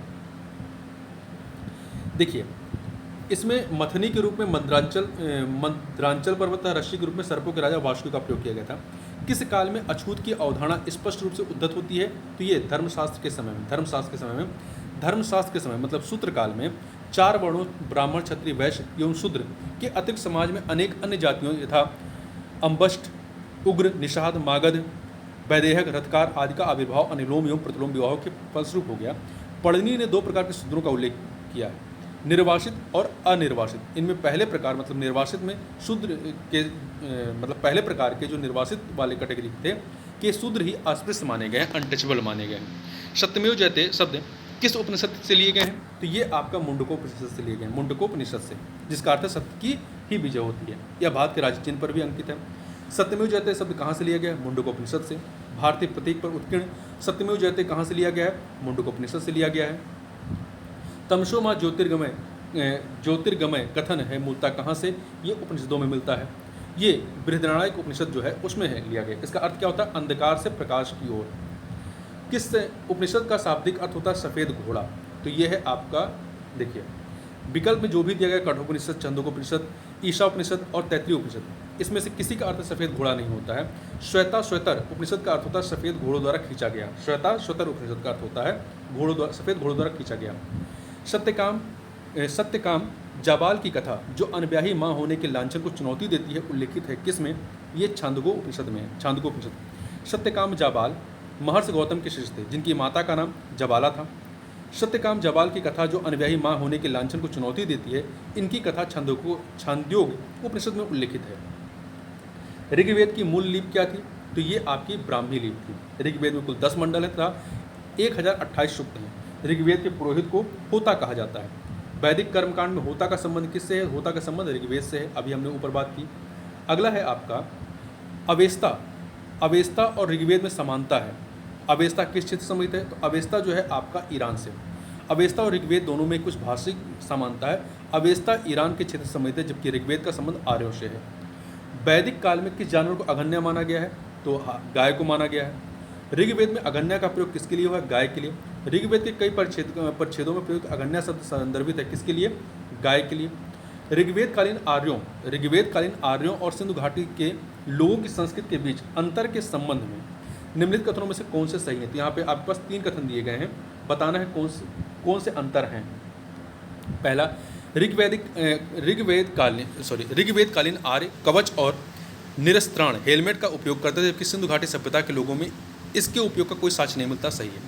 देखिए, इसमें मथनी के रूप में मद्रांचल पर्वत रस्सी के रूप में सर्पों के राजा वासुकी का प्रयोग किया गया था। किस काल में अछूत की अवधारणा स्पष्ट रूप से उद्धत होती है? तो ये धर्मशास्त्र के समय में मतलब सूत्र काल में 4 वर्णों ब्राह्मण, क्षत्रिय, वैश्य एवं शूद्र के अतिरिक्त समाज में अनेक अन्य जातियों यथा अम्बष्ट, उग्र, निषाद, मागध, वैदेहक, रथकार आदि का आविर्भाव अनुलोम एवं प्रतिलोम विवाहों के फलस्वरूप हो गया। पढ़नी ने 2 प्रकार के शूद्रों का उल्लेख किया है, निर्वासित और अनिर्वासित। इनमें पहले प्रकार मतलब निर्वासित में शूद्र के मतलब पहले प्रकार के जो निर्वासित वाले कैटेगरी थे कि शूद्र ही अस्पृश्य माने गए हैं, अनटचेबल माने गए हैं। सत्यमेव जयते शब्द किस उपनिषद से लिए गए हैं? तो ये आपका मुंडकोपनिषद से लिए गए हैं। मुंडकोपनिषद से, जिसका अर्थ सत्य की ही विजय होती है। यह भारत के राज्य चिन्ह पर भी अंकित है। सत्यमेव जयते शब्द कहाँ से लिया गया है? मुंडकोपनिषद से। भारतीय प्रतीक पर उत्कीर्ण सत्यमेव जयते कहाँ से लिया गया है? मुंडकोपनिषद से लिया गया है। तमसो मां ज्योतिर्गमय कथन है मूलतः कहाँ से? ये उपनिषदों में मिलता है। ये बृहदारण्यक उपनिषद जो है उसमें है लिया गया। इसका अर्थ क्या होता है? अंधकार से प्रकाश की ओर। किस उपनिषद का शाब्दिक अर्थ होता है? सफ़ेद घोड़ा। तो ये है आपका, देखिए विकल्प में जो भी दिया गया कठोपनिषद, छंदोपनिषद, ईशापनिषद और तैत्तिरीय उपनिषद, इसमें से किसी का अर्थ सफ़ेद घोड़ा नहीं होता है। श्वेतर उपनिषद का अर्थ होता है सफ़ेद घोड़ों द्वारा खींचा गया। श्वेतर उपनिषद का अर्थ होता है सफ़ेद घोड़ों द्वारा खींचा गया। सत्यकाम जाबाल की कथा जो अनब्याही माँ होने के लांछन को चुनौती देती है उल्लेखित है किसमें? ये छांदोग्य उपनिषद में है। छांदोग्य उपनिषद। सत्यकाम जाबाल महर्षि गौतम के शिष्य थे जिनकी माता का नाम जबाला था। सत्यकाम जाबाल की कथा जो अनब्याही माँ होने के लांछन को चुनौती देती है, इनकी कथा छांदोग्य उपनिषद में उल्लेखित है। ऋग्वेद की मूल लिपि क्या थी? तो ये आपकी ब्राह्मी लिपि थी। ऋग्वेद में कुल 10 मंडल है तथा 1028 सूक्त हैं। ऋग्वेद के पुरोहित को होता कहा जाता है। वैदिक कर्मकांड में होता का संबंध किससे है? होता का संबंध ऋग्वेद से है। अभी हमने ऊपर बात की। अगला है आपका अवेस्ता। अवेस्ता और ऋग्वेद में समानता है। अवेस्ता किस क्षेत्र से संबंधित है? तो अवेस्ता जो है आपका ईरान से। अवेस्ता और ऋग्वेद दोनों में कुछ भाषिक समानता है। अवेस्ता ईरान के क्षेत्र से संबंधित है जबकि ऋग्वेद का संबंध आर्यों से है। वैदिक काल में किस जानवर को अगन्या माना गया है? तो गाय को माना गया है। ऋग्वेद में अगन्या का प्रयोग किसके लिए हुआ है? गाय के लिए। ऋग्वेद के कई परिच्छेदों में प्रयुक्त अगन्या शब्द संदर्भित है किसके लिए? गाय के लिए। ऋग्वेदकालीन आर्यों और सिंधु घाटी के लोगों की संस्कृति के बीच अंतर के संबंध में निम्नलिखित कथनों में से कौन से सही हैं? तो यहाँ पे आपके पास 3 कथन दिए गए हैं, बताना है कौन से अंतर हैं। पहला, ऋग्वेदकालीन आर्य कवच और निरस्त्राण हेलमेट का उपयोग करते थे, जबकि सिंधु घाटी सभ्यता के लोगों में इसके उपयोग का कोई साक्ष्य नहीं मिलता। सही है।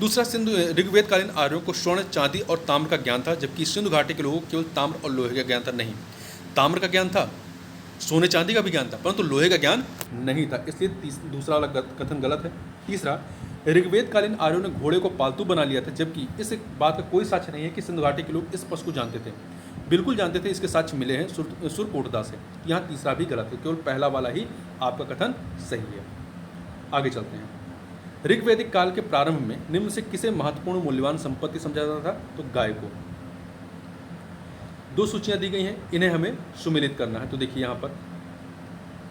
दूसरा, ऋग्वेदकालीन आर्यों को स्वर्ण, चांदी और ताम्र का ज्ञान था, जबकि सिंधु घाटी के लोगों को केवल ताम्र और लोहे का ज्ञान था। नहीं, ताम्र का ज्ञान था, सोने चांदी का भी ज्ञान था, परंतु लोहे का ज्ञान नहीं था, इसलिए दूसरा वाला कथन गलत है। तीसरा, ऋग्वेदकालीन आर्यों ने घोड़े को पालतू बना लिया था, जबकि इस बात का कोई साक्ष्य नहीं है कि सिंधु घाटी के लोग इस पशु को जानते थे। बिल्कुल जानते थे, इसके साक्ष्य मिले हैं सुरकोटदा से। यहाँ तीसरा भी गलत है, केवल पहला वाला ही आपका कथन सही है। आगे चलते हैं। ऋग्वैदिक काल के प्रारंभ में निम्न से किसे महत्वपूर्ण मूल्यवान संपत्ति समझा जाता था? तो गाय को। 2 सूचियां दी गई हैं, इन्हें हमें सुमेलित करना है। तो देखिए यहाँ पर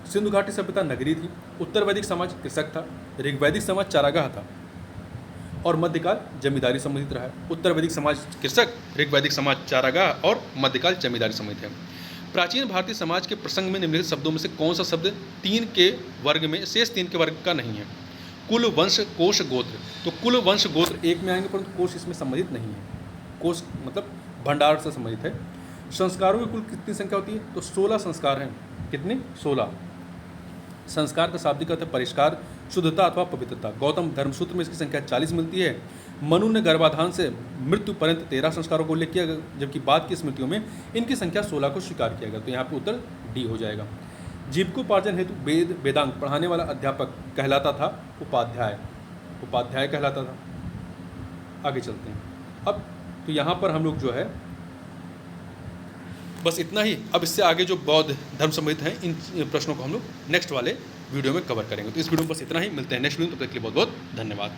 सिंधु घाटी सभ्यता नगरी थी, उत्तर वैदिक समाज कृषक था, ऋग्वैदिक समाज चारागाह था और मध्यकाल जमींदारी संबंधित रहा है। उत्तर वैदिक समाज कृषक, ऋग्वैदिक समाज चारागाह और मध्यकाल जमींदारी संबंधित है। प्राचीन भारतीय समाज के प्रसंग में निम्नलिखित शब्दों में से कौन सा शब्द 3 के वर्ग में शेष 3 के वर्ग का नहीं है? कुल, वंश, कोश, गोत्र। तो कुल, वंश, गोत्र एक में आएंगे, परंतु कोश इसमें संबंधित नहीं है। कोश मतलब भंडार से संबंधित है। संस्कारों की कुल कितनी संख्या होती है? तो 16 संस्कार हैं। कितने? 16। संस्कार का शाब्दिक अर्थ है परिष्कार, शुद्धता अथवा पवित्रता। गौतम धर्मसूत्र में इसकी संख्या 40 मिलती है। मनु ने गर्भाधान से मृत्यु पर्यंत 13 संस्कारों को उल्लेख किया, जबकि बाद की स्मृतियों में इनकी संख्या 16 को स्वीकार किया गया। तो यहाँ पे उत्तर डी हो जाएगा। जीविकोपार्जन हेतु वेदांग पढ़ाने वाला अध्यापक कहलाता था उपाध्याय कहलाता था। आगे चलते हैं। अब तो यहाँ पर हम लोग जो है बस इतना ही। अब इससे आगे जो बौद्ध धर्म संबंधित हैं, इन प्रश्नों को हम लोग नेक्स्ट वाले वीडियो में कवर करेंगे। तो इस वीडियो में बस इतना ही। मिलते हैं नेक्स्ट वीडियो में, तब तक के लिए बहुत बहुत धन्यवाद।